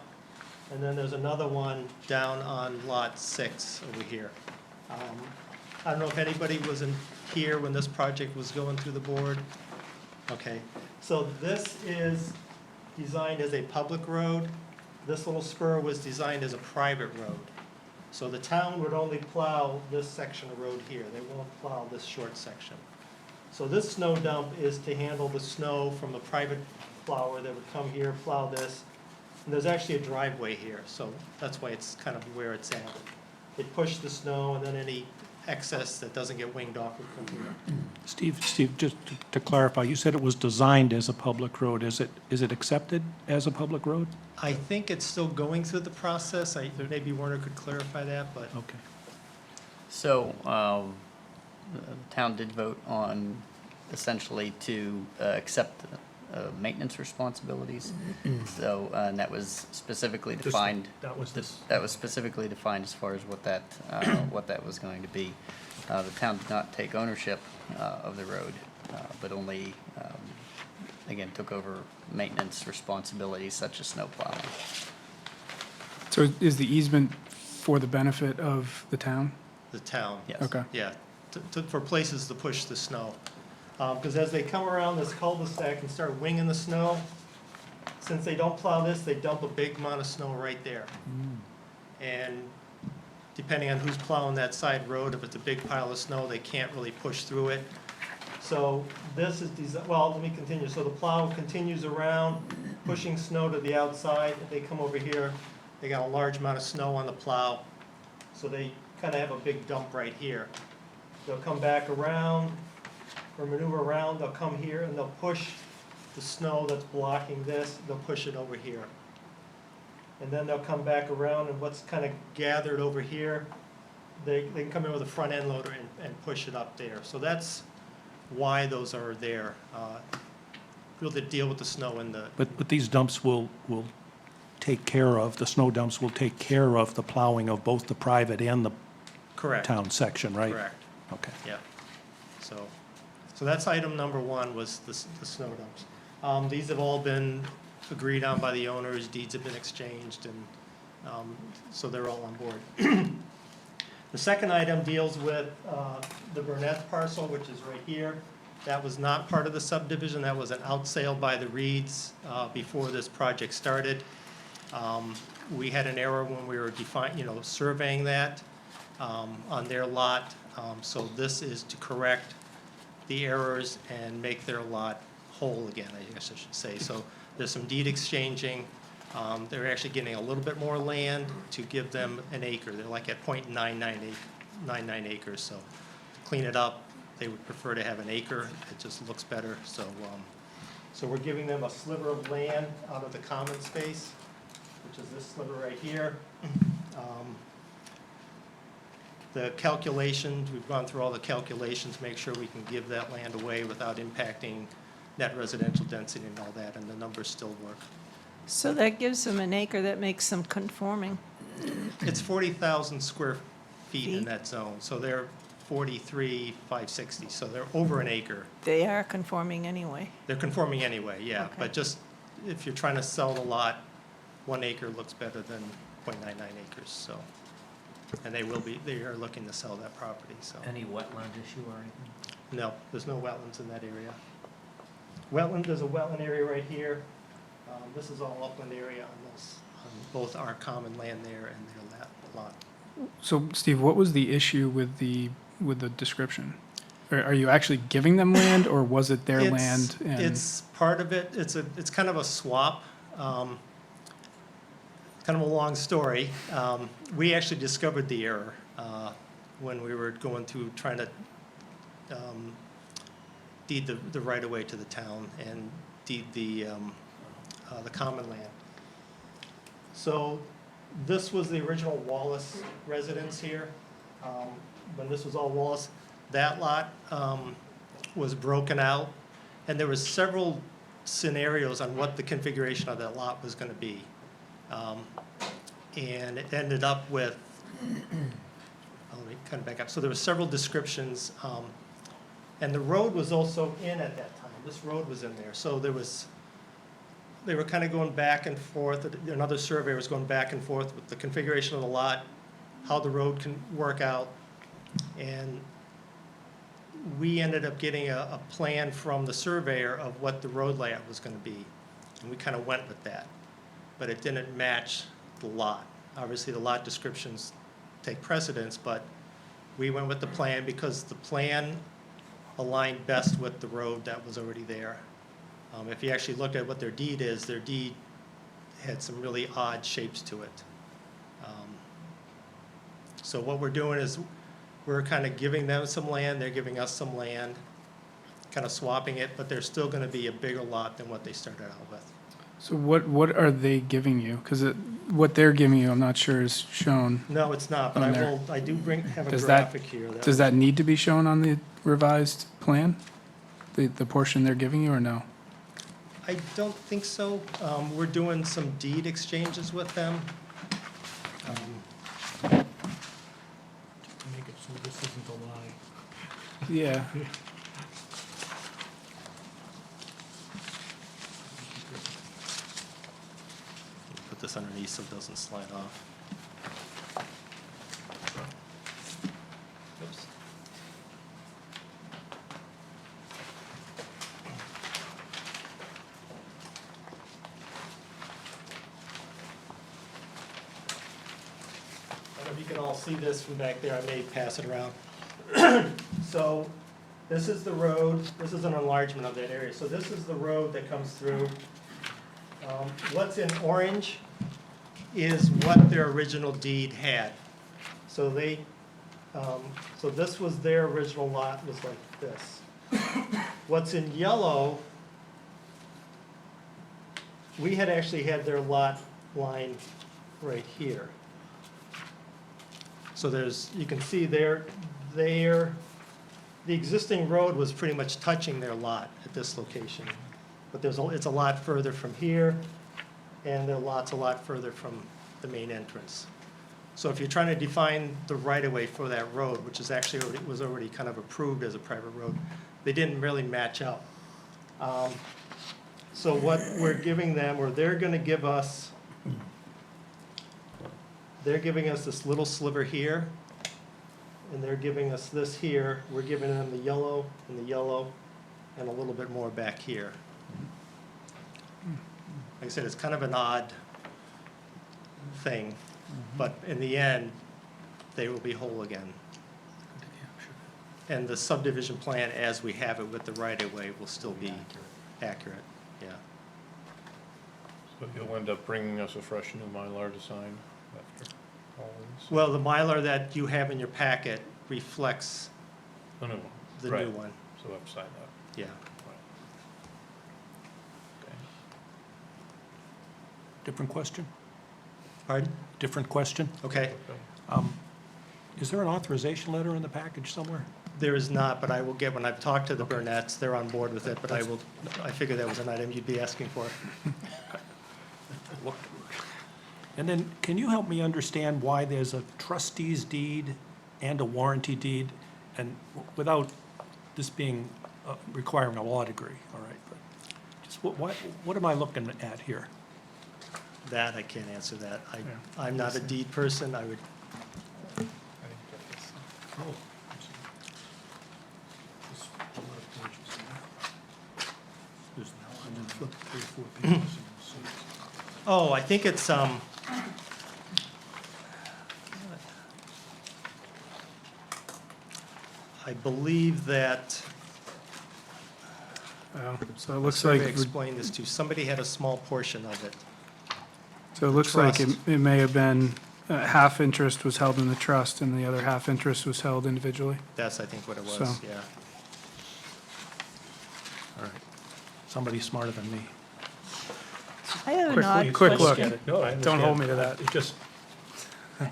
Speaker 11: And then there's another one down on lot 6 over here. I don't know if anybody was in here when this project was going through the board. Okay, so this is designed as a public road. This little spur was designed as a private road. So the town would only plow this section of road here. They won't plow this short section. So this snow dump is to handle the snow from a private plower that would come here, plow this. And there's actually a driveway here, so that's why it's kind of where it's at. They push the snow, and then any excess that doesn't get winged off would come here.
Speaker 2: Steve, just to clarify, you said it was designed as a public road. Is it accepted as a public road?
Speaker 11: I think it's still going through the process. Maybe Warner could clarify that, but
Speaker 2: Okay.
Speaker 4: So, the town did vote on essentially to accept maintenance responsibilities. So, and that was specifically defined.
Speaker 2: That was this.
Speaker 4: That was specifically defined as far as what that was going to be. The town did not take ownership of the road, but only, again, took over maintenance responsibilities such as snow plowing.
Speaker 3: So is the easement for the benefit of the town?
Speaker 11: the town.
Speaker 4: Yes.
Speaker 3: Okay.
Speaker 11: Yeah, for places to push the snow. Because as they come around this cul-de-sac and start winging the snow, since they don't plow this, they dump a big amount of snow right there. And depending on who's plowing that side road, if it's a big pile of snow, they can't really push through it. So this is well, let me continue. So the plow continues around, pushing snow to the outside. If they come over here, they got a large amount of snow on the plow. So they kind of have a big dump right here. They'll come back around, or maneuver around, they'll come here and they'll push the snow that's blocking this, they'll push it over here. And then they'll come back around, and what's kind of gathered over here, they can come in with a front end loader and push it up there. So that's why those are there. really deal with the snow and the,
Speaker 2: But these dumps will take care of, the snow dumps will take care of the plowing of both the private and the
Speaker 11: correct.
Speaker 2: town section, right?
Speaker 11: Correct,
Speaker 2: Okay.
Speaker 11: yeah. So that's item number one, was the snow dumps. These have all been agreed on by the owners, deeds have been exchanged, and so they're all on board. The second item deals with the Burnett parcel, which is right here. That was not part of the subdivision, that was an out sale by the Reeds before this project started. We had an error when we were surveying that on their lot. So this is to correct the errors and make their lot whole again, I guess I should say. So there's some deed exchanging. They're actually getting a little bit more land to give them an acre. They're like at .99 acres. So to clean it up, they would prefer to have an acre. It just looks better. So we're giving them a sliver of land out of the common space, which is this sliver right here. The calculations, we've gone through all the calculations, make sure we can give that land away without impacting net residential density and all that, and the numbers still work.
Speaker 8: So that gives them an acre, that makes them conforming.
Speaker 11: It's 40,000 square feet in
Speaker 8: Feet?
Speaker 11: that zone, so they're 43,560, so they're over an acre.
Speaker 8: They are conforming anyway.
Speaker 11: They're conforming anyway, yeah,
Speaker 8: Okay.
Speaker 11: but just if you're trying to sell the lot, 1 acre looks better than .99 acres, so. And they are looking to sell that property, so.
Speaker 9: Any wetland issue or anything?
Speaker 11: No, there's no wetlands in that area. There's a wetland area right here. This is all upland area on both our common land there and their lot.
Speaker 3: So, Steve, what was the issue with the description? Are you actually giving them land, or was it their land? And
Speaker 11: It's part of it, it's kind of a swap. Kind of a long story. We actually discovered the error when we were going through trying to deed the right-of-way to the town and deed the common land. So this was the original Wallace residence here. When this was all Wallace, that lot was broken out, and there was several scenarios on what the configuration of that lot was going to be. And it ended up with, let me kind of back up. So there were several descriptions, and the road was also in at that time. This road was in there. So they were kind of going back and forth. Another surveyor was going back and forth with the configuration of the lot, how the road can work out. And we ended up getting a plan from the surveyor of what the road layout was going to be. And we kind of went with that. But it didn't match the lot. Obviously, the lot descriptions take precedence, but we went with the plan because the plan aligned best with the road that was already there. If you actually look at what their deed is, their deed had some really odd shapes to it. So what we're doing is we're kind of giving them some land, they're giving us some land, kind of swapping it, but there's still going to be a bigger lot than what they started out with.
Speaker 3: so what are they giving you? Because what they're giving you, I'm not sure is shown.
Speaker 11: No, it's not, but
Speaker 3: On there.
Speaker 11: I do have a
Speaker 3: Does that-
Speaker 11: graphic here.
Speaker 3: Does that need to be shown on the revised plan? The portion they're giving you, or no?
Speaker 11: I don't think so. We're doing some deed exchanges with them.
Speaker 2: Just to make it so this isn't a lie.
Speaker 3: Yeah.
Speaker 11: Put this underneath so it doesn't slide off. Oops. I don't know if you can all see this from back there. I may pass it around. So this is the road. This is an enlargement of that area. So this is the road that comes through. What's in orange is what their original deed had. So so this was their original lot, was like this. What's in yellow, we had actually had their lot line right here. So you can see the existing road was pretty much touching their lot at this location. But it's a lot further from here, and the lot's a lot further from the main entrance. So if you're trying to define the right-of-way for that road, which is actually was already kind of approved as a private road, they didn't really match up. So what we're giving them, or they're gonna give us, they're giving us this little sliver here, and they're giving us this here. We're giving them the yellow, and a little bit more back here. Like I said, it's kind of an odd thing, but in the end, they will be whole again. And the subdivision plan, as we have it with the right-of-way, will still be accurate, yeah.
Speaker 1: So you'll end up bringing us a fresh new Mylar to sign after all these?
Speaker 11: Well, the Mylar that you have in your packet reflects
Speaker 1: The new one.
Speaker 11: the
Speaker 1: Right.
Speaker 11: new one,
Speaker 1: So upside up.
Speaker 11: yeah.
Speaker 1: Okay.
Speaker 2: Different question?
Speaker 11: Pardon?
Speaker 2: Different question?
Speaker 11: Okay.
Speaker 2: Is there an authorization letter in the package somewhere?
Speaker 11: There is not, but I will get, when I've talked to the Burnetts, they're on board with it, but I figured that was an item you'd be asking for.
Speaker 2: And then, can you help me understand why there's a trustee's deed and a warranty deed? And without this being, requiring a law degree, all right? But just what am I looking at here?
Speaker 11: That, I can't answer that.
Speaker 2: Yeah.
Speaker 11: I'm not a deed person, I would, oh, I think it's, I believe that,
Speaker 3: So it looks
Speaker 11: survey
Speaker 3: like,
Speaker 11: explained this to, somebody had a small portion of it.
Speaker 3: so it looks like
Speaker 11: trust.
Speaker 3: it may have been, half interest was held in the trust and the other half interest was held individually.
Speaker 11: That's, I think, what it was,
Speaker 3: So-
Speaker 11: yeah.
Speaker 2: All right. Somebody smarter than me.
Speaker 8: I have an
Speaker 3: Quick-
Speaker 8: odd
Speaker 3: quick look.
Speaker 8: question.
Speaker 2: No, I
Speaker 3: Don't hold
Speaker 2: understand.
Speaker 3: me to that.
Speaker 2: It just, I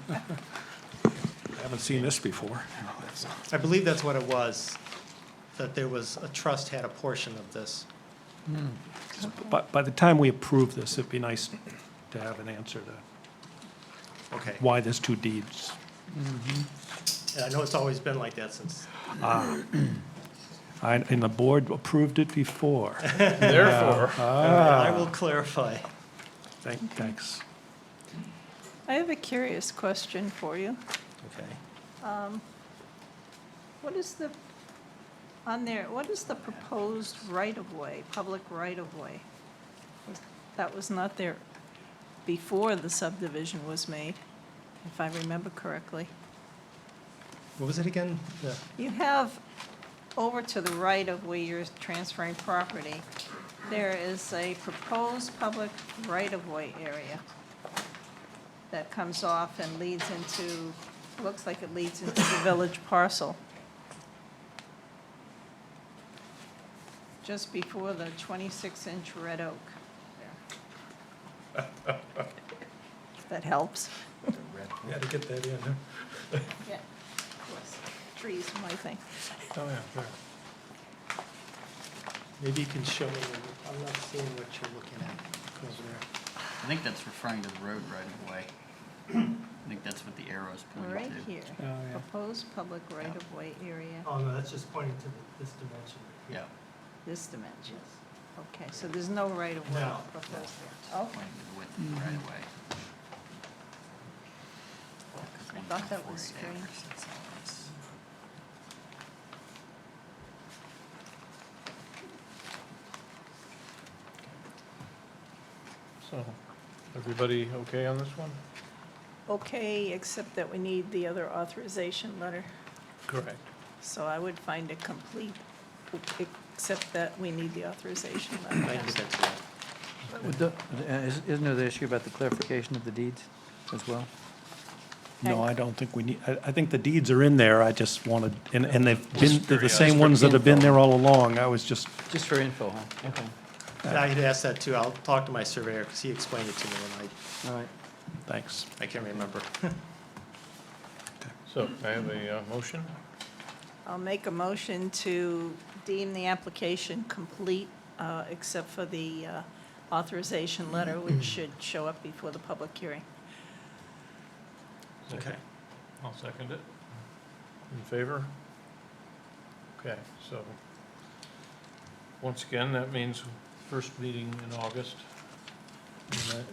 Speaker 2: haven't seen this before.
Speaker 11: I believe that's what it was, that there was, a trust had a portion of this.
Speaker 2: But by the time we approve this, it'd be nice to have an answer to
Speaker 11: Okay.
Speaker 2: why there's two deeds.
Speaker 11: And I know it's always been like that since,
Speaker 2: And the board approved it before.
Speaker 1: Therefore,
Speaker 11: I will clarify.
Speaker 2: Thanks.
Speaker 8: I have a curious question for you.
Speaker 11: Okay.
Speaker 8: What is the, on there, what is the proposed right-of-way, public right-of-way? That was not there before the subdivision was made, if I remember correctly.
Speaker 11: What was it again?
Speaker 8: You have over to the right of where you're transferring property, there is a proposed public right-of-way area that comes off and leads into, looks like it leads into the village parcel. Just before the 26-inch red oak. There. If that helps.
Speaker 2: You had to get that in, huh?
Speaker 8: Yeah, of course. Trees are my thing.
Speaker 1: oh yeah, sure.
Speaker 11: Maybe you can show me, I'm not seeing what you're looking at over there.
Speaker 4: I think that's referring to the road right of way. I think that's what the arrow's pointing to.
Speaker 8: Right here,
Speaker 3: Oh, yeah.
Speaker 8: proposed public right-of-way area,
Speaker 11: Oh, no, that's just pointing to this dimension.
Speaker 4: Yeah,
Speaker 8: this dimension. Okay, so there's no right-of-way
Speaker 11: No.
Speaker 8: proposed there. Okay,
Speaker 4: pointing to the width of the right of way.
Speaker 8: I thought that was strange.
Speaker 1: So, everybody okay on this one?
Speaker 8: Okay, except that we need the other authorization letter.
Speaker 1: Correct.
Speaker 8: So I would find it complete, except that we need the authorization letter.
Speaker 11: I think that's right.
Speaker 9: Isn't there the issue about the clarification of the deeds as well?
Speaker 2: No, I don't think we need, I think the deeds are in there, I just wanted, and they've been, they're the same ones that have been there all along, I was just,
Speaker 9: Just for info, huh? Okay.
Speaker 11: I had asked that too. I'll talk to my surveyor because he explained it to me and
Speaker 9: All right.
Speaker 2: thanks.
Speaker 11: I can't remember.
Speaker 1: So, I have a motion.
Speaker 8: I'll make a motion to deem the application complete except for the authorization letter, which should show up before the public hearing.
Speaker 2: Okay.
Speaker 1: I'll second it. In favor? Okay, so, once again, that means first meeting in August. And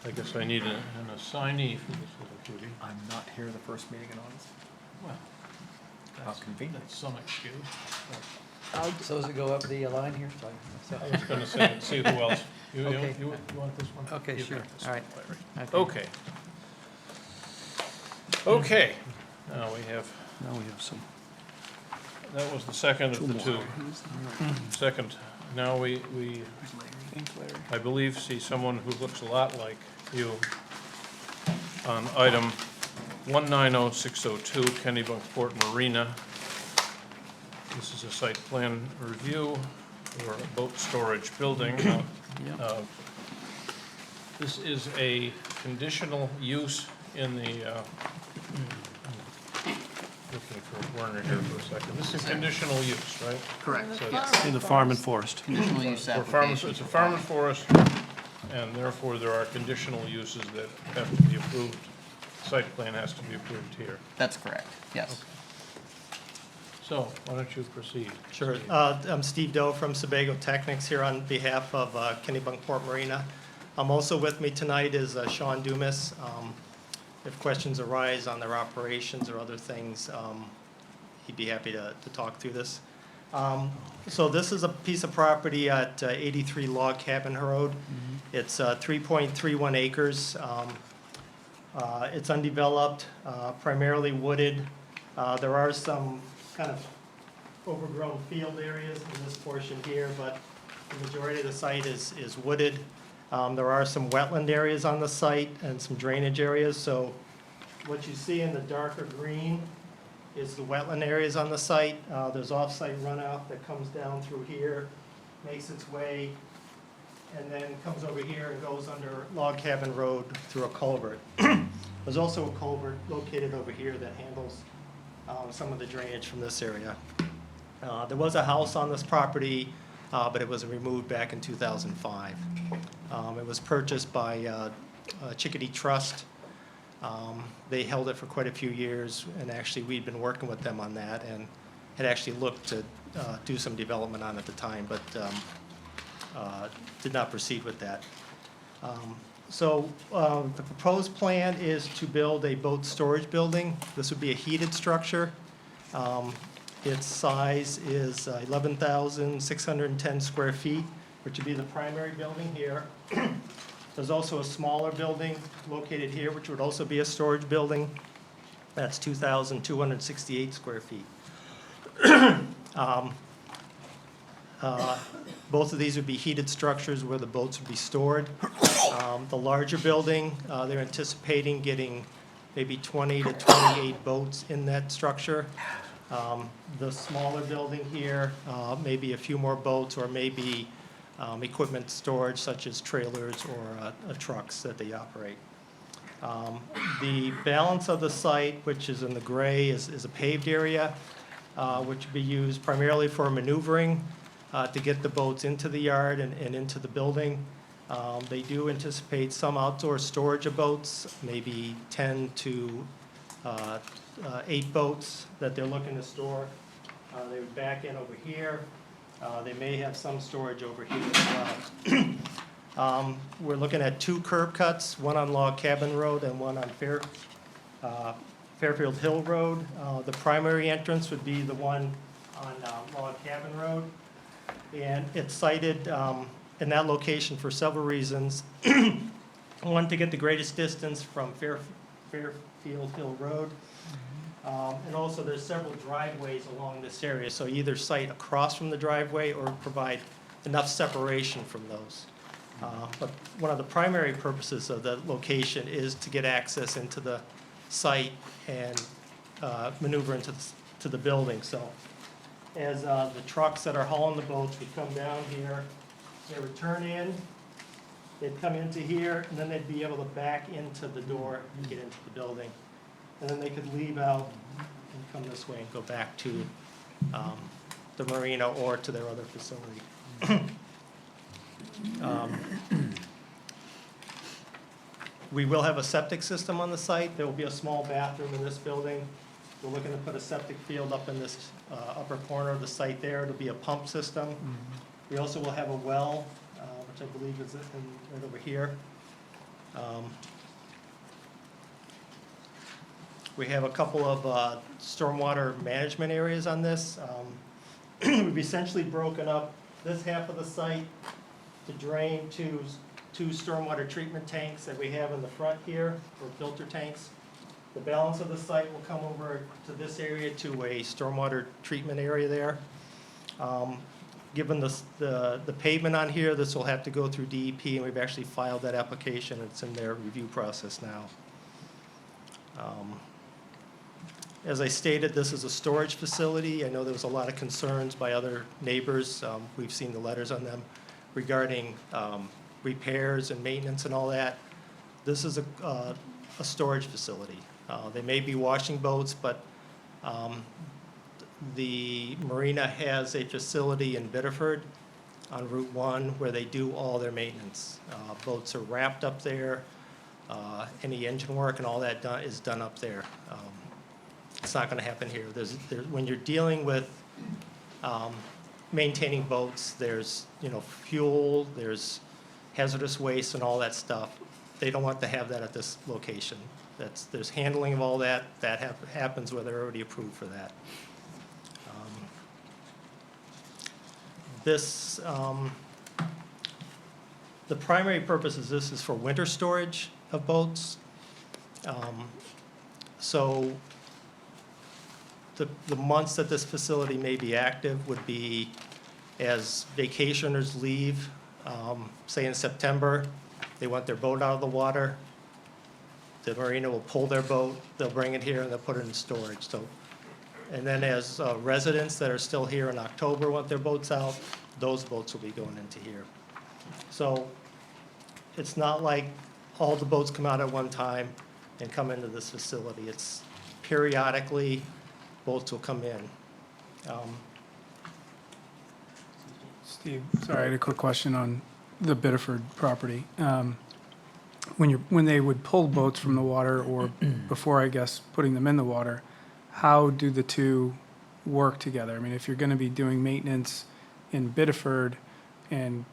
Speaker 1: I guess I need an assignee for this little cutie.
Speaker 10: I'm not here the first meeting in August.
Speaker 1: Well,
Speaker 10: How convenient.
Speaker 1: that's some excuse.
Speaker 9: So does it go up the line here?
Speaker 1: I was gonna say, see who else. You
Speaker 9: Okay.
Speaker 1: want this one?
Speaker 9: Okay,
Speaker 1: You
Speaker 9: sure.
Speaker 1: got this
Speaker 9: All
Speaker 1: one,
Speaker 9: right.
Speaker 1: Larry. Okay. Okay, now we have,
Speaker 3: Now we have some.
Speaker 1: that was the second of the two. Second, now we, I believe, see someone who looks a lot like you on item 190602, Kennebunkport Marina. This is a site plan review for a boat storage building. This is a conditional use in the, looking for Werner here for a second. This is conditional use, right?
Speaker 4: Correct.
Speaker 1: So
Speaker 4: Yes.
Speaker 2: In the farm and forest.
Speaker 4: Conditional use
Speaker 1: for farm,
Speaker 4: application.
Speaker 1: it's a farm and forest, and therefore there are conditional uses that have to be approved. Site plan has to be approved here.
Speaker 4: That's correct, yes.
Speaker 1: So, why don't you proceed?
Speaker 11: Sure.
Speaker 1: Steve?
Speaker 11: I'm Steve Doe from Sebago Technics here on behalf of Kennebunkport Marina. Also with me tonight is Sean Dumas. If questions arise on their operations or other things, he'd be happy to talk through this. So this is a piece of property at 83 Log Cabin Road. It's 3.31 acres. It's undeveloped, primarily wooded. There are some kind of overgrown field areas in this portion here, but the majority of the site is wooded. There are some wetland areas on the site and some drainage areas, so what you see in the darker green is the wetland areas on the site. There's off-site runoff that comes down through here, makes its way, and then comes over here and goes under Log Cabin Road through a culvert. There's also a culvert located over here that handles some of the drainage from this area. There was a house on this property, but it was removed back in 2005. It was purchased by Chickadee Trust. They held it for quite a few years, and actually we'd been working with them on that and had actually looked to do some development on it at the time, but did not proceed with that. So the proposed plan is to build a boat storage building. This would be a heated structure. Its size is 11,610 square feet, which would be the primary building here. There's also a smaller building located here, which would also be a storage building. That's 2,268 square feet. Both of these would be heated structures where the boats would be stored. The larger building, they're anticipating getting maybe 20 to 28 boats in that structure. The smaller building here, maybe a few more boats or maybe equipment storage such as trailers or trucks that they operate. The balance of the site, which is in the gray, is a paved area, which would be used primarily for maneuvering to get the boats into the yard and into the building. They do anticipate some outdoor storage of boats, maybe 10 to 8 boats that they're looking to store. They would back in over here. They may have some storage over here as well. We're looking at 2 curb cuts, one on Log Cabin Road and one on Fairfield Hill Road. The primary entrance would be the one on Log Cabin Road. And it's sited in that location for several reasons. One, to get the greatest distance from Fairfield Hill Road. And also there's several driveways along this area, so either site across from the driveway or provide enough separation from those. But one of the primary purposes of the location is to get access into the site and maneuver into the building. So as the trucks that are hauling the boats would come down here, they would turn in, they'd come into here, and then they'd be able to back into the door and get into the building. And then they could leave out and come this way and go back to the marina or to their other facility. We will have a septic system on the site. There will be a small bathroom in this building. We're looking to put a septic field up in this upper corner of the site there. It'll be a pump system. We also will have a well, which I believe is right over here. We have a couple of stormwater management areas on this. We've essentially broken up this half of the site to drain to two stormwater treatment tanks that we have in the front here, or filter tanks. The balance of the site will come over to this area to a stormwater treatment area there. Given the pavement on here, this will have to go through DEP, and we've actually filed that application. It's in their review process now. As I stated, this is a storage facility. I know there was a lot of concerns by other neighbors. We've seen the letters on them regarding repairs and maintenance and all that. This is a storage facility. They may be washing boats, but the marina has a facility in Biddeford on Route 1 where they do all their maintenance. Boats are wrapped up there. Any engine work and all that is done up there. It's not going to happen here. When you're dealing with maintaining boats, there's fuel, there's hazardous waste and all that stuff. They don't want to have that at this location. There's handling of all that. That happens where they're already approved for that. The primary purpose of this is for winter storage of boats. So the months that this facility may be active would be as vacationers leave, say in September, they want their boat out of the water. The marina will pull their boat, they'll bring it here, and they'll put it in storage. So, and then as residents that are still here in October want their boats out, those boats will be going into here. So it's not like all the boats come out at one time and come into this facility. It's periodically boats will come in.
Speaker 3: Steve, sorry, I had a quick question on the Biddeford property. When they would pull boats from the water, or before, I guess, putting them in the water, how do the two work together? I mean, if you're going to be doing maintenance in Biddeford and,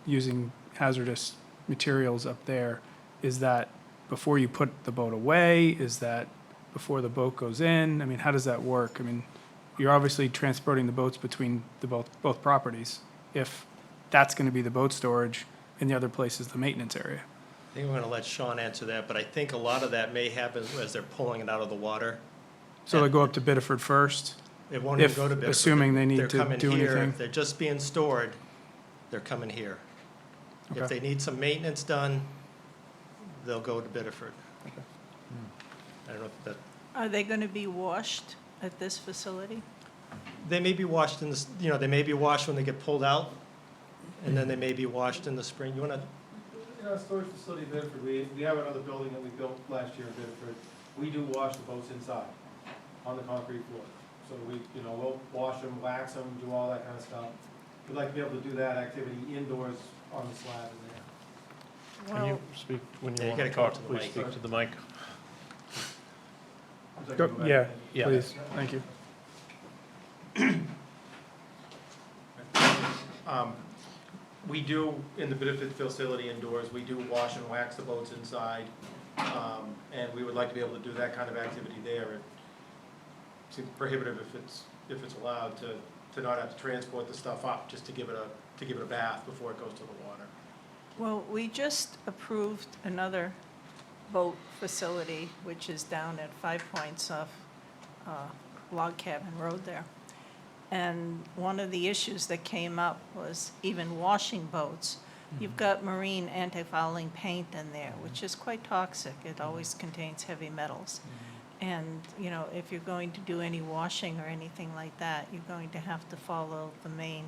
Speaker 3: using hazardous materials up there, is that before you put the boat away? Is that before the boat goes in? I mean, how does that work? I mean, you're obviously transporting the boats between both properties. If that's going to be the boat storage and the other place is the maintenance area.
Speaker 11: I think we're going to let Sean answer that, but I think a lot of that may happen as they're pulling it out of the water.
Speaker 3: So they go up to Biddeford first?
Speaker 11: It won't even
Speaker 3: If,
Speaker 11: go to Biddeford.
Speaker 3: assuming they need
Speaker 11: They're
Speaker 3: to
Speaker 11: coming
Speaker 3: do
Speaker 11: here.
Speaker 3: anything?
Speaker 11: If they're just being stored, they're coming here. If
Speaker 3: Okay.
Speaker 11: they need some maintenance done, they'll go to Biddeford. I don't know if that,
Speaker 8: Are they going to be washed at this facility?
Speaker 11: they may be washed in this, they may be washed when they get pulled out, and then they may be washed in the spring. You want to,
Speaker 12: In our storage facility in Bedford, we have another building that we built last year in Bedford. We do wash the boats inside, on the concrete floor. So we'll wash them, wax them, do all that kind of stuff. We'd like to be able to do that activity indoors on the slab in there.
Speaker 1: Can you
Speaker 8: Well,
Speaker 1: speak, when
Speaker 11: Yeah,
Speaker 1: you
Speaker 11: you
Speaker 1: want to
Speaker 11: gotta come
Speaker 1: talk,
Speaker 11: to the
Speaker 1: please
Speaker 11: mic.
Speaker 1: speak to the mic.
Speaker 12: Would you like to
Speaker 3: Go-
Speaker 12: go back?
Speaker 3: Yeah,
Speaker 1: Yeah.
Speaker 3: please, thank you.
Speaker 12: We do, in the Bedford facility indoors, we do wash and wax the boats inside. And we would like to be able to do that kind of activity there. It's prohibitive if it's allowed to not have to transport the stuff up, just to give it a bath before it goes to the water.
Speaker 8: well, we just approved another boat facility, which is down at 5 Points off Log Cabin Road there. And one of the issues that came up was even washing boats. You've got marine anti-fouling paint in there, which is quite toxic. It always contains heavy metals. And, if you're going to do any washing or anything like that, you're going to have to follow the main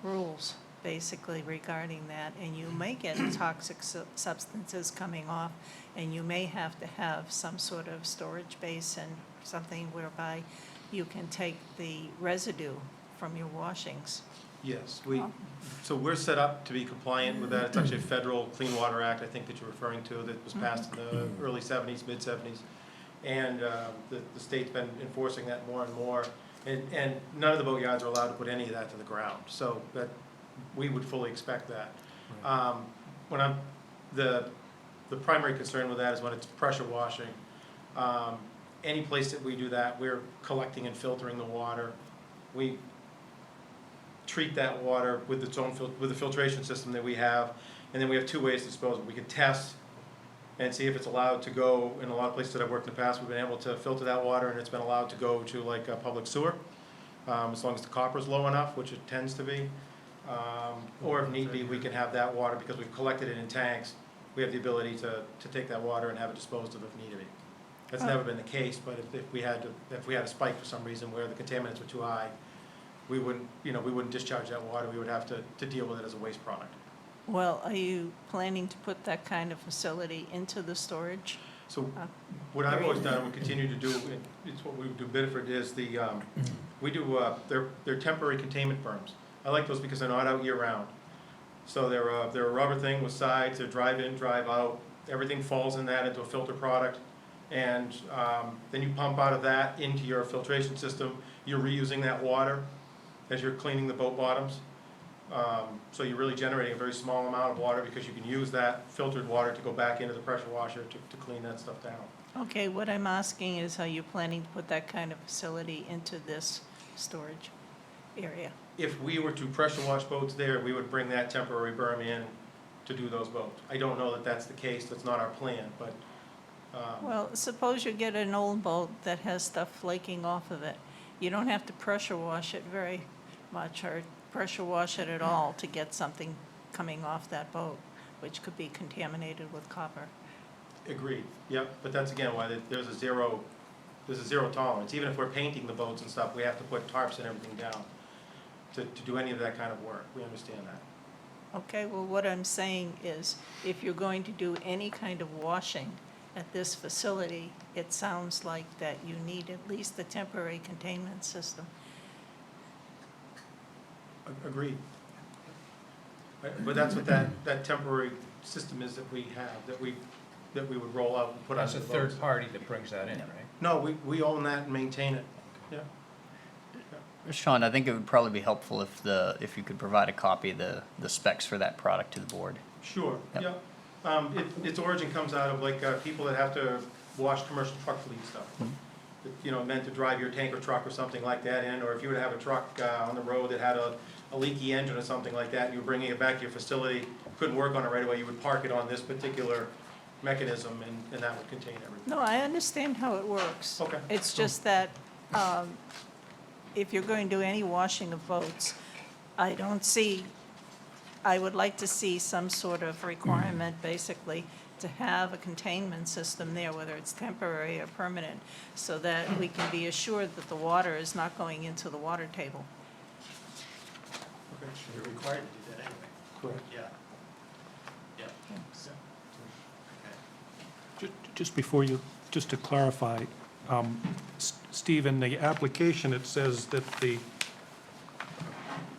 Speaker 8: rules, basically, regarding that. And you may get toxic substances coming off, and you may have to have some sort of storage basin, something whereby you can take the residue from your washings
Speaker 12: Yes, so we're set up to be compliant with that. It's actually a federal Clean Water Act, I think, that you're referring to, that was passed in the early 70s, mid-70s. And the state's been enforcing that more and more. And none of the boatyards are allowed to put any of that to the ground. So that, we would fully expect that. The primary concern with that is when it's pressure washing. Any place that we do that, we're collecting and filtering the water. We treat that water with its own, with the filtration system that we have, and then we have two ways to dispose of it. We can test and see if it's allowed to go. In a lot of places that I've worked in the past, we've been able to filter that water, and it's been allowed to go to like a public sewer, as long as the copper's low enough, which it tends to be. Or if need be, we can have that water, because we've collected it in tanks, we have the ability to take that water and have it disposed of if need be. That's never been the case, but if we had a spike for some reason where the contaminants were too high, we wouldn't discharge that water. We would have to deal with it as a waste product.
Speaker 8: Well, are you planning to put that kind of facility into the storage?
Speaker 12: So what I've always done and we continue to do, it's what we do Biddeford, is we do, they're temporary containment berms. I like those because they're not out year round. So they're a rubber thing with sides, they're drive in, drive out. Everything falls in that into a filter product. And then you pump out of that into your filtration system. You're reusing that water as you're cleaning the boat bottoms. So you're really generating a very small amount of water, because you can use that filtered water to go back into the pressure washer to clean that stuff down.
Speaker 8: Okay, what I'm asking is, are you planning to put that kind of facility into this storage area?
Speaker 12: If we were to pressure wash boats there, we would bring that temporary berm in to do those boats. I don't know that that's the case, that's not our plan, but.
Speaker 8: Well, suppose you get an old boat that has stuff flaking off of it. You don't have to pressure wash it very much, or pressure wash it at all, to get something coming off that boat, which could be contaminated with copper.
Speaker 12: Agreed, yep, but that's again why there's a zero tolerance. Even if we're painting the boats and stuff, we have to put tarps and everything down to do any of that kind of work. We understand that.
Speaker 8: Okay, well, what I'm saying is, if you're going to do any kind of washing at this facility, it sounds like that you need at least a temporary containment system.
Speaker 12: Agreed. But that's what that temporary system is that we have, that we would roll out and put on
Speaker 13: That's
Speaker 12: the
Speaker 13: a
Speaker 12: boats.
Speaker 13: third party that brings that in, right?
Speaker 12: No, we own that and maintain it, yeah.
Speaker 4: Sean, I think it would probably be helpful if you could provide a copy of the specs for that product to the board.
Speaker 12: Sure,
Speaker 4: Yep.
Speaker 12: yeah. Its origin comes out of like people that have to wash commercial truck fleet stuff. Meant to drive your tanker truck or something like that in, or if you were to have a truck on the road that had a leaky engine or something like that, and you were bringing it back to your facility, couldn't work on it right away, you would park it on this particular mechanism, and that would contain everything.
Speaker 8: No, I understand how it works.
Speaker 12: Okay.
Speaker 8: It's just that if you're going to do any washing of boats, I would like to see some sort of requirement, basically, to have a containment system there, whether it's temporary or permanent, so that we can be assured that the water is not going into the water table.
Speaker 12: Okay.
Speaker 11: You're required to do that anyway.
Speaker 12: Correct.
Speaker 11: Yeah. Yeah.
Speaker 2: Just before you, just to clarify, Steve, in the application, it says that the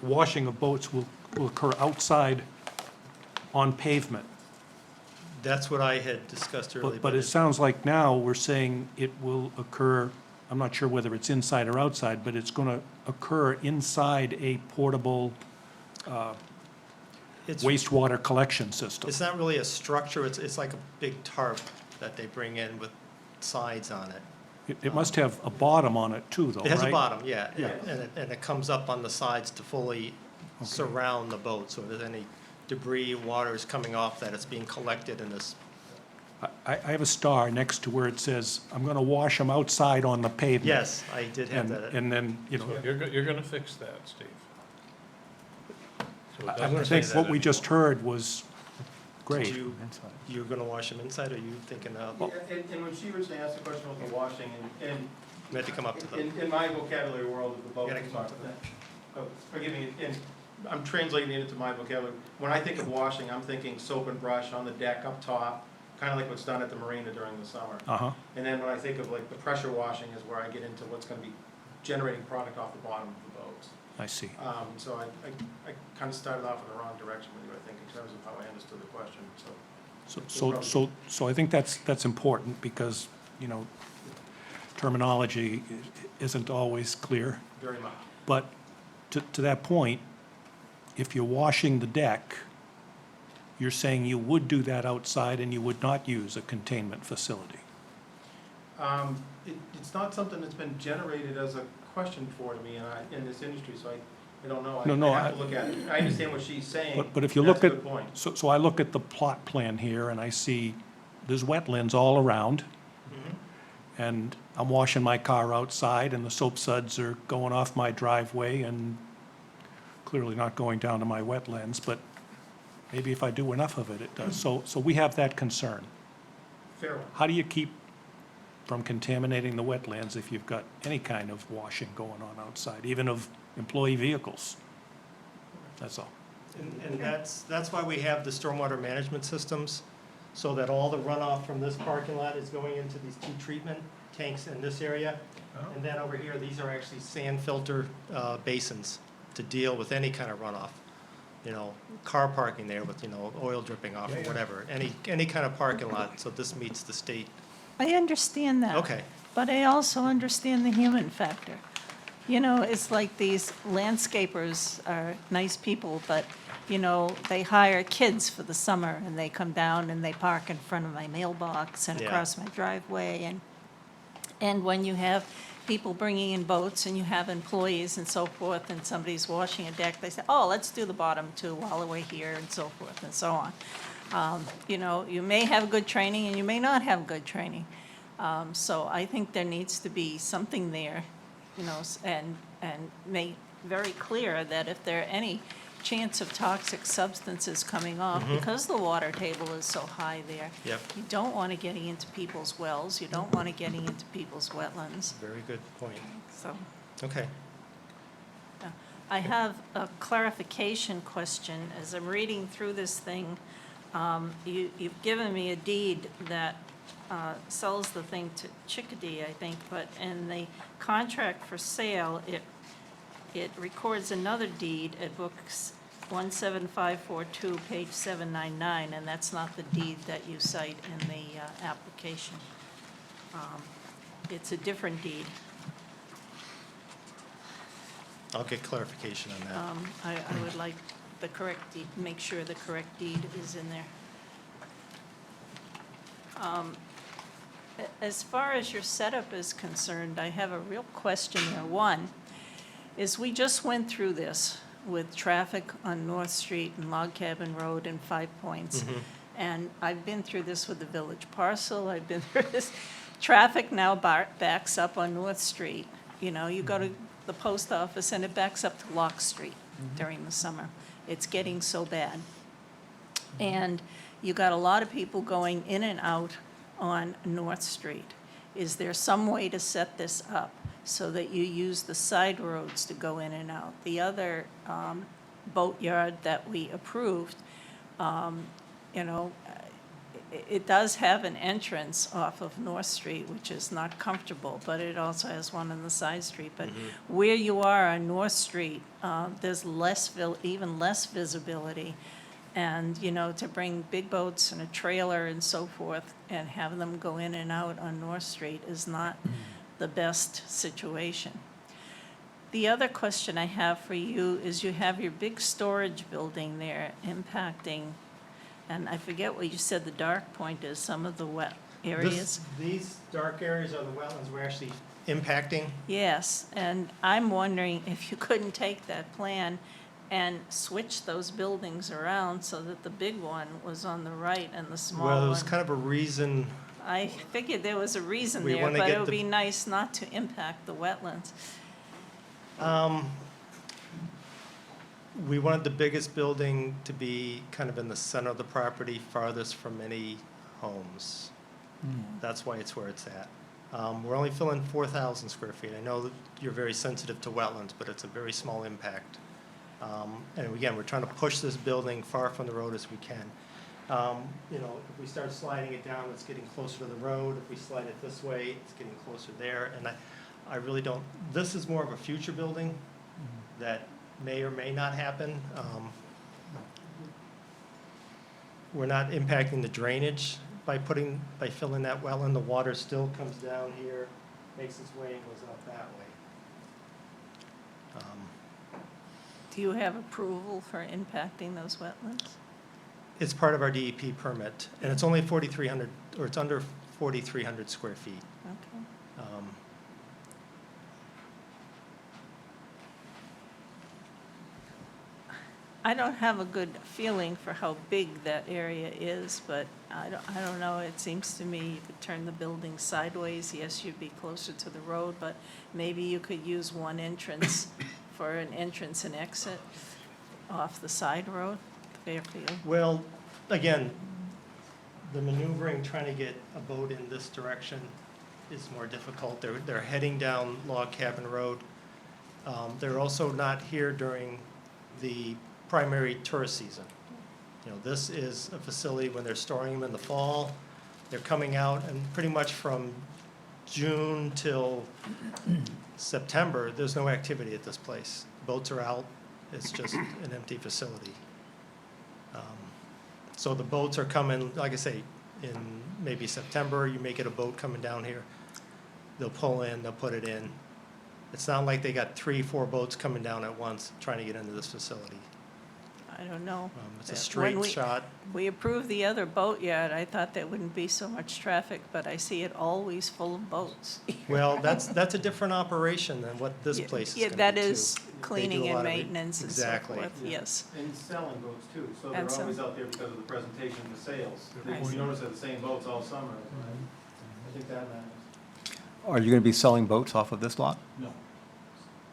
Speaker 2: washing of boats will occur outside on pavement.
Speaker 11: That's what I had discussed earlier.
Speaker 2: But it sounds like now we're saying it will occur, I'm not sure whether it's inside or outside, but it's going to occur inside a portable
Speaker 11: It's-
Speaker 2: wastewater collection system.
Speaker 11: It's not really a structure, it's like a big tarp that they bring in with sides on it.
Speaker 2: It must have a bottom on it too, though, right?
Speaker 11: It has a bottom, yeah,
Speaker 2: Yeah.
Speaker 11: and it comes up on the sides to fully surround the boat, so if there's any debris, water is coming off that, it's being collected in this.
Speaker 2: I have a star next to where it says, I'm going to wash them outside on the pavement.
Speaker 11: Yes, I did have that.
Speaker 2: And then,
Speaker 1: You're gonna fix that, Steve. So it
Speaker 2: I
Speaker 1: doesn't
Speaker 2: think
Speaker 1: say
Speaker 2: what
Speaker 1: that
Speaker 2: we just heard was great.
Speaker 11: You're gonna wash them inside, or are you thinking of,
Speaker 12: And when she originally asked the question about the washing, and
Speaker 11: you had to come up to the,
Speaker 12: in my vocabulary world of the boat.
Speaker 11: You gotta come up to that.
Speaker 12: Oh, forgive me, and I'm translating it into my vocabulary. When I think of washing, I'm thinking soap and brush on the deck up top, kind of like what's done at the marina during the summer.
Speaker 2: Uh-huh.
Speaker 12: And then when I think of like the pressure washing is where I get into what's gonna be generating product off the bottom of the boats.
Speaker 2: I see.
Speaker 12: So I kind of started off in the wrong direction with you, I think, in terms of how I understood the question, so.
Speaker 2: So I think that's important because, you know, terminology isn't always clear.
Speaker 12: Very much.
Speaker 2: But to that point, if you're washing the deck, you're saying you would do that outside and you would not use a containment facility.
Speaker 12: It's not something that's been generated as a question for me in this industry, so I don't know.
Speaker 2: No,
Speaker 12: I have to look at it. I understand what she's saying.
Speaker 2: But if you
Speaker 12: That's
Speaker 2: look
Speaker 12: a
Speaker 2: at,
Speaker 12: good point.
Speaker 2: so I look at the plot plan here and I see there's wetlands all around.
Speaker 12: Mhm.
Speaker 2: And I'm washing my car outside and the soap suds are going off my driveway and clearly not going down to my wetlands, but maybe if I do enough of it, it does. So we have that concern.
Speaker 12: Fair one.
Speaker 2: How do you keep from contaminating the wetlands if you've got any kind of washing going on outside, even of employee vehicles? That's all.
Speaker 11: And that's why we have the stormwater management systems, so that all the runoff from this parking lot is going into these two treatment tanks in this area. And then over here, these are actually sand filter basins to deal with any kind of runoff. You know, car parking there with, you know, oil dripping off or whatever, any kind of parking lot, so this meets the state.
Speaker 8: I understand that.
Speaker 11: Okay.
Speaker 8: But I also understand the human factor. You know, it's like these landscapers are nice people, but, you know, they hire kids for the summer, and they come down and they park in front of my mailbox and
Speaker 11: Yeah.
Speaker 8: across my driveway, and when you have people bringing in boats and you have employees and so forth, and somebody's washing a deck, they say, oh, let's do the bottom too while we're here, and so forth and so on. You know, you may have good training and you may not have good training. So I think there needs to be something there, you know, and make very clear that if there are any chance of toxic substances coming off, because the water table is so high there,
Speaker 11: Yep.
Speaker 8: you don't want it getting into people's wells, you don't want it getting into people's wetlands,
Speaker 11: Very good point.
Speaker 8: so.
Speaker 11: Okay.
Speaker 8: I have a clarification question. As I'm reading through this thing, you've given me a deed that sells the thing to Chickadee, I think, but in the contract for sale, it records another deed at books 17542, page 799, and that's not the deed that you cite in the application. It's a different deed.
Speaker 11: I'll get clarification on that.
Speaker 8: I would like the correct deed, make sure the correct deed is in there. As far as your setup is concerned, I have a real question there. One, is we just went through this with traffic on North Street and Log Cabin Road and 5 Points. And I've been through this with the Village Parcel, I've been through this. Traffic now backs up on North Street. You know, you go to the post office and it backs up to Lock Street during the summer. It's getting so bad. And you got a lot of people going in and out on North Street. Is there some way to set this up so that you use the side roads to go in and out? The other boatyard that we approved, you know, it does have an entrance off of North Street, which is not comfortable, but it also has one on the side street. But where you are on North Street, there's even less visibility. And, you know, to bring big boats and a trailer and so forth and have them go in and out on North Street is not the best situation. The other question I have for you is you have your big storage building there impacting, and I forget what you said the dark point is, some of the wet areas.
Speaker 11: These dark areas are the wetlands we're actually impacting.
Speaker 8: Yes, and I'm wondering if you couldn't take that plan and switch those buildings around so that the big one was on the right and the small one.
Speaker 11: Well, there's kind of a reason,
Speaker 8: I figured there was a reason
Speaker 11: We
Speaker 8: there,
Speaker 11: wanna
Speaker 8: but
Speaker 11: get
Speaker 8: it would
Speaker 11: the-
Speaker 8: be nice not to impact the wetlands.
Speaker 11: we wanted the biggest building to be kind of in the center of the property, farthest from any homes. That's why it's where it's at. We're only filling 4,000 square feet. I know that you're very sensitive to wetlands, but it's a very small impact. And again, we're trying to push this building far from the road as we can. You know, if we start sliding it down, it's getting closer to the road. If we slide it this way, it's getting closer there. And I really don't, this is more of a future building that may or may not happen. We're not impacting the drainage by filling that well in. The water still comes down here, makes its way and goes up that way.
Speaker 8: Do you have approval for impacting those wetlands?
Speaker 11: It's part of our DEP permit, and it's only 4,300, or it's under 4,300 square feet.
Speaker 8: Okay. I don't have a good feeling for how big that area is, but I don't know. It seems to me you could turn the building sideways. Yes, you'd be closer to the road, but maybe you could use one entrance for an entrance and exit off the side road, Fairfield.
Speaker 11: Well, again, the maneuvering, trying to get a boat in this direction is more difficult. They're heading down Log Cabin Road. They're also not here during the primary tourist season. You know, this is a facility when they're storing them in the fall. They're coming out, and pretty much from June till September, there's no activity at this place. Boats are out. It's just an empty facility. So the boats are coming, like I say, in maybe September, you may get a boat coming down here. They'll pull in, they'll put it in. It's not like they got 3, 4 boats coming down at once trying to get into this facility.
Speaker 8: I don't know.
Speaker 11: It's a
Speaker 8: When
Speaker 11: straight
Speaker 8: we-
Speaker 11: shot.
Speaker 8: We approved the other boatyard. I thought there wouldn't be so much traffic, but I see it always full of boats.
Speaker 11: Well, that's a different operation than what this
Speaker 8: Yeah,
Speaker 11: place is
Speaker 8: yeah,
Speaker 11: gonna
Speaker 8: that
Speaker 11: be, too.
Speaker 8: is
Speaker 11: They do
Speaker 8: cleaning
Speaker 11: a
Speaker 8: and
Speaker 11: lot of it.
Speaker 8: maintenance and so
Speaker 11: Exactly.
Speaker 8: forth, yes.
Speaker 12: And selling boats too, so they're
Speaker 8: And some-
Speaker 12: always out there because of the presentation for sales.
Speaker 8: I
Speaker 12: You
Speaker 8: see.
Speaker 12: notice they're the same boats all summer. I think that matters.
Speaker 10: Are you going to be selling boats off of this lot?
Speaker 12: No.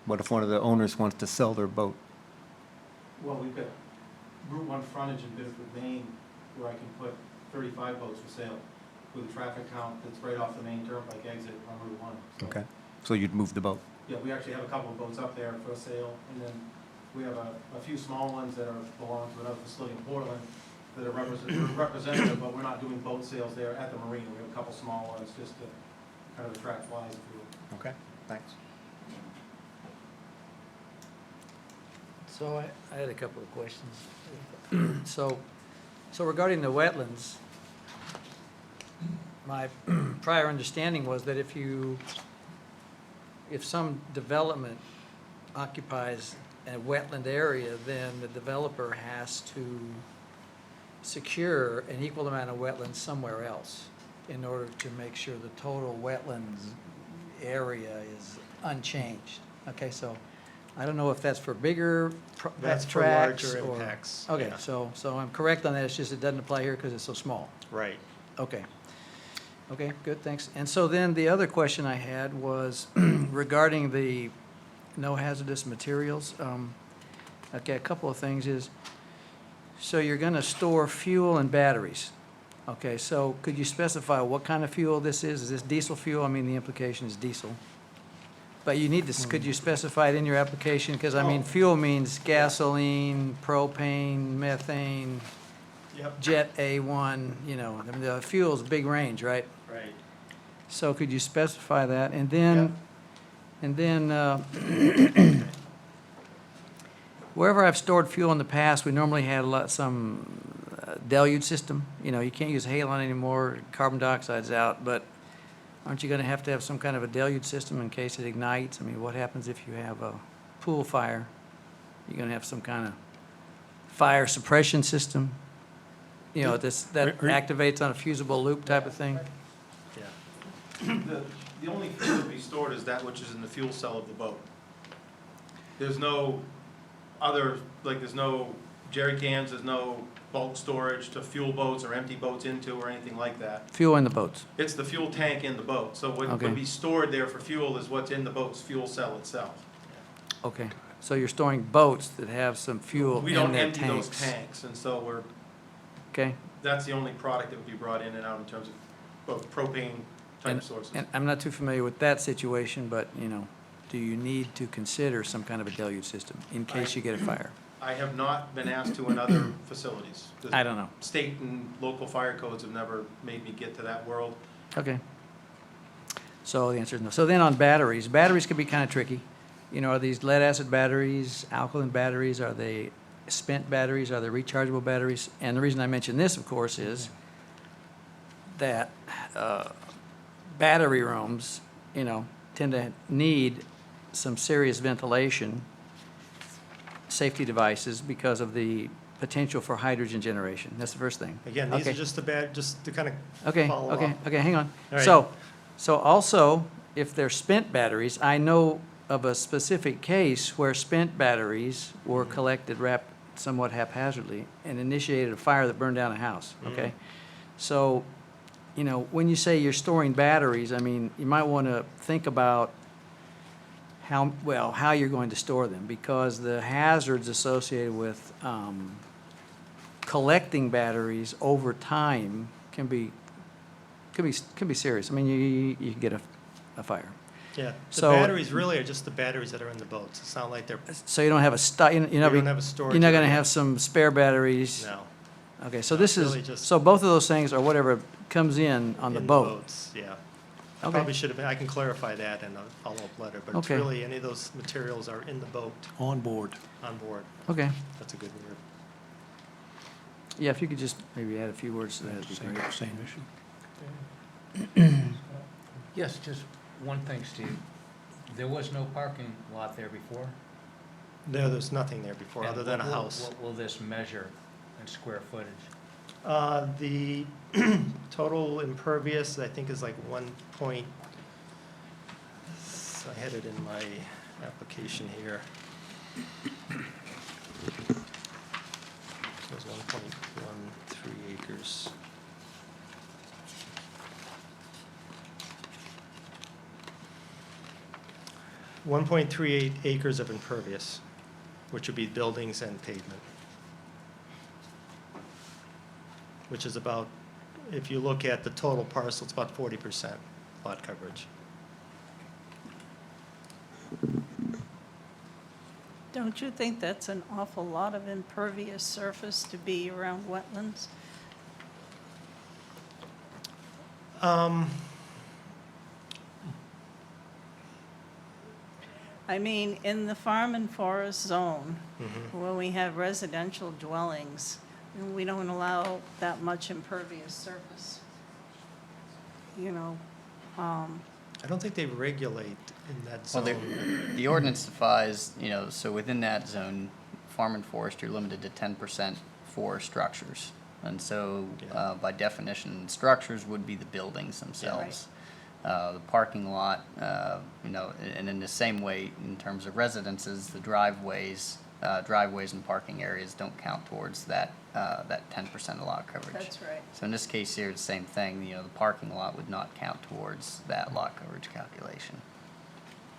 Speaker 10: What if one of the owners wants to sell their boat?
Speaker 12: Well, we've got Route 1 frontage in Biddeford, Maine, where I can put 35 boats for sale with a traffic count that's right off the main turnpike exit on Route 1. So,
Speaker 10: Okay, so you'd move the boat?
Speaker 12: Yeah, we actually have a couple of boats up there for sale, and then we have a few small ones that belong to another facility in Portland that are representative, but we're not doing boat sales there at the marina. We have a couple small ones just to kind of attract flies, if you will.
Speaker 10: Okay, thanks.
Speaker 9: So I had a couple of questions. So regarding the wetlands, my prior understanding was that if some development occupies a wetland area, then the developer has to secure an equal amount of wetlands somewhere else in order to make sure the total wetlands area is unchanged. Okay, so I don't know if that's for bigger
Speaker 11: That's for
Speaker 9: tracts
Speaker 11: larger
Speaker 9: or-
Speaker 11: impacts.
Speaker 9: Okay,
Speaker 11: yeah.
Speaker 9: so I'm correct on that, it's just it doesn't apply here because it's so small.
Speaker 11: Right.
Speaker 9: Okay. Okay, good, thanks. And so then the other question I had was regarding the no hazardous materials. Okay, a couple of things is, so you're going to store fuel and batteries. Okay, so could you specify what kind of fuel this is? Is this diesel fuel? I mean, the implication is diesel. But you need to, could you specify it in your application? Because I mean, fuel means gasoline, propane, methane,
Speaker 11: Yep.
Speaker 9: Jet A1, you know, I mean, the fuel's a big range, right?
Speaker 11: Right.
Speaker 9: So could you specify that? And then, wherever I've stored fuel in the past, we normally had some deluge system. You know, you can't use halon anymore, carbon dioxide's out, but aren't you gonna have to have some kind of a deluge system in case it ignites? I mean, what happens if you have a pool fire? You're gonna have some kind of fire suppression system? You know, that activates on a fusible loop type of thing?
Speaker 11: Yeah.
Speaker 12: The only fuel to be stored is that which is in the fuel cell of the boat. There's no other, like, there's no jerry cans, there's no bulk storage to fuel boats or empty boats into or anything like that.
Speaker 9: Fuel in the boats?
Speaker 12: It's the fuel tank in the boat. So what
Speaker 9: Okay.
Speaker 12: would be stored there for fuel is what's in the boat's fuel cell itself.
Speaker 9: Okay, so you're storing boats that have some fuel
Speaker 12: We
Speaker 9: in
Speaker 12: don't
Speaker 9: their
Speaker 12: empty those
Speaker 9: tanks?
Speaker 12: tanks, and so
Speaker 9: Okay,
Speaker 12: that's the only product that would be brought in and out in terms of both propane type sources.
Speaker 9: and I'm not too familiar with that situation, but, you know, do you need to consider some kind of a deluge system in case you get a fire?
Speaker 12: I have not been asked to in other facilities. The
Speaker 9: I don't know.
Speaker 12: State and local fire codes have never made me get to that world.
Speaker 9: Okay. So the answer is no. So then on batteries can be kind of tricky. You know, are these lead acid batteries, alkaline batteries, are they spent batteries, are they rechargeable batteries? And the reason I mention this, of course, is that battery rooms, you know, tend to need some serious ventilation, safety devices because of the potential for hydrogen generation. That's the first thing.
Speaker 11: Again, these
Speaker 9: Okay.
Speaker 11: are just to kind of
Speaker 9: Okay,
Speaker 11: follow
Speaker 9: okay,
Speaker 11: up.
Speaker 9: okay, hang on.
Speaker 11: All right.
Speaker 9: So also, if they're spent batteries, I know of a specific case where spent batteries were collected somewhat haphazardly and initiated a fire that burned down a house, okay? So, you know, when you say you're storing batteries, I mean, you might want to think about how you're going to store them, because the hazards associated with collecting batteries over time can be serious. I mean, you can get a fire.
Speaker 11: Yeah, the
Speaker 9: So-
Speaker 11: batteries really are just the batteries that are in the boats. It's not like they're,
Speaker 9: So you don't have you're
Speaker 11: we
Speaker 9: not,
Speaker 11: don't have a storage.
Speaker 9: you're not going to
Speaker 11: area.
Speaker 9: have some spare batteries?
Speaker 11: No.
Speaker 9: Okay, so
Speaker 11: No,
Speaker 9: this
Speaker 11: it's really
Speaker 9: is,
Speaker 11: just-
Speaker 9: so both of those things are whatever comes in on the
Speaker 11: In
Speaker 9: boat?
Speaker 11: boats, yeah. I
Speaker 9: Okay.
Speaker 11: probably should have, I can clarify that in a follow-up letter, but it's
Speaker 9: Okay.
Speaker 11: really, any of those materials are in the boat,
Speaker 2: On board.
Speaker 11: on board.
Speaker 9: Okay.
Speaker 11: That's a good word.
Speaker 9: Yeah, if you could just maybe add a few words to that, it'd be
Speaker 2: Same,
Speaker 9: great.
Speaker 2: same issue.
Speaker 13: Yes, just one thing, Steve. There was no parking lot there before?
Speaker 11: No, there's nothing there before,
Speaker 13: And
Speaker 11: other than a
Speaker 13: what will-
Speaker 11: house.
Speaker 13: What will this measure in square footage?
Speaker 11: The total impervious, I think, is like 1 point, I had it in my application here. It was 1.13 acres. .38 acres of impervious, which would be buildings and pavement. Which is about, if you look at the total parcel, it's about 40% lot coverage.
Speaker 8: Don't you think that's an awful lot of impervious surface to be around wetlands? I mean, in the farm and forest zone, when we have residential dwellings, we don't allow that much impervious surface. You know,
Speaker 11: I don't think they regulate in that
Speaker 4: Well,
Speaker 11: zone.
Speaker 4: the ordinance defines, you know, so within that zone, farm and forest, you're limited to 10% for structures. And so,
Speaker 11: Yeah.
Speaker 4: by definition, structures would be the buildings themselves. The parking lot, you know, and in the same way, in terms of residences, the driveways and parking areas don't count towards that 10% of lot coverage.
Speaker 8: that's right.
Speaker 4: So in this case here, it's the same thing, you know, the parking lot would not count towards that lot coverage calculation.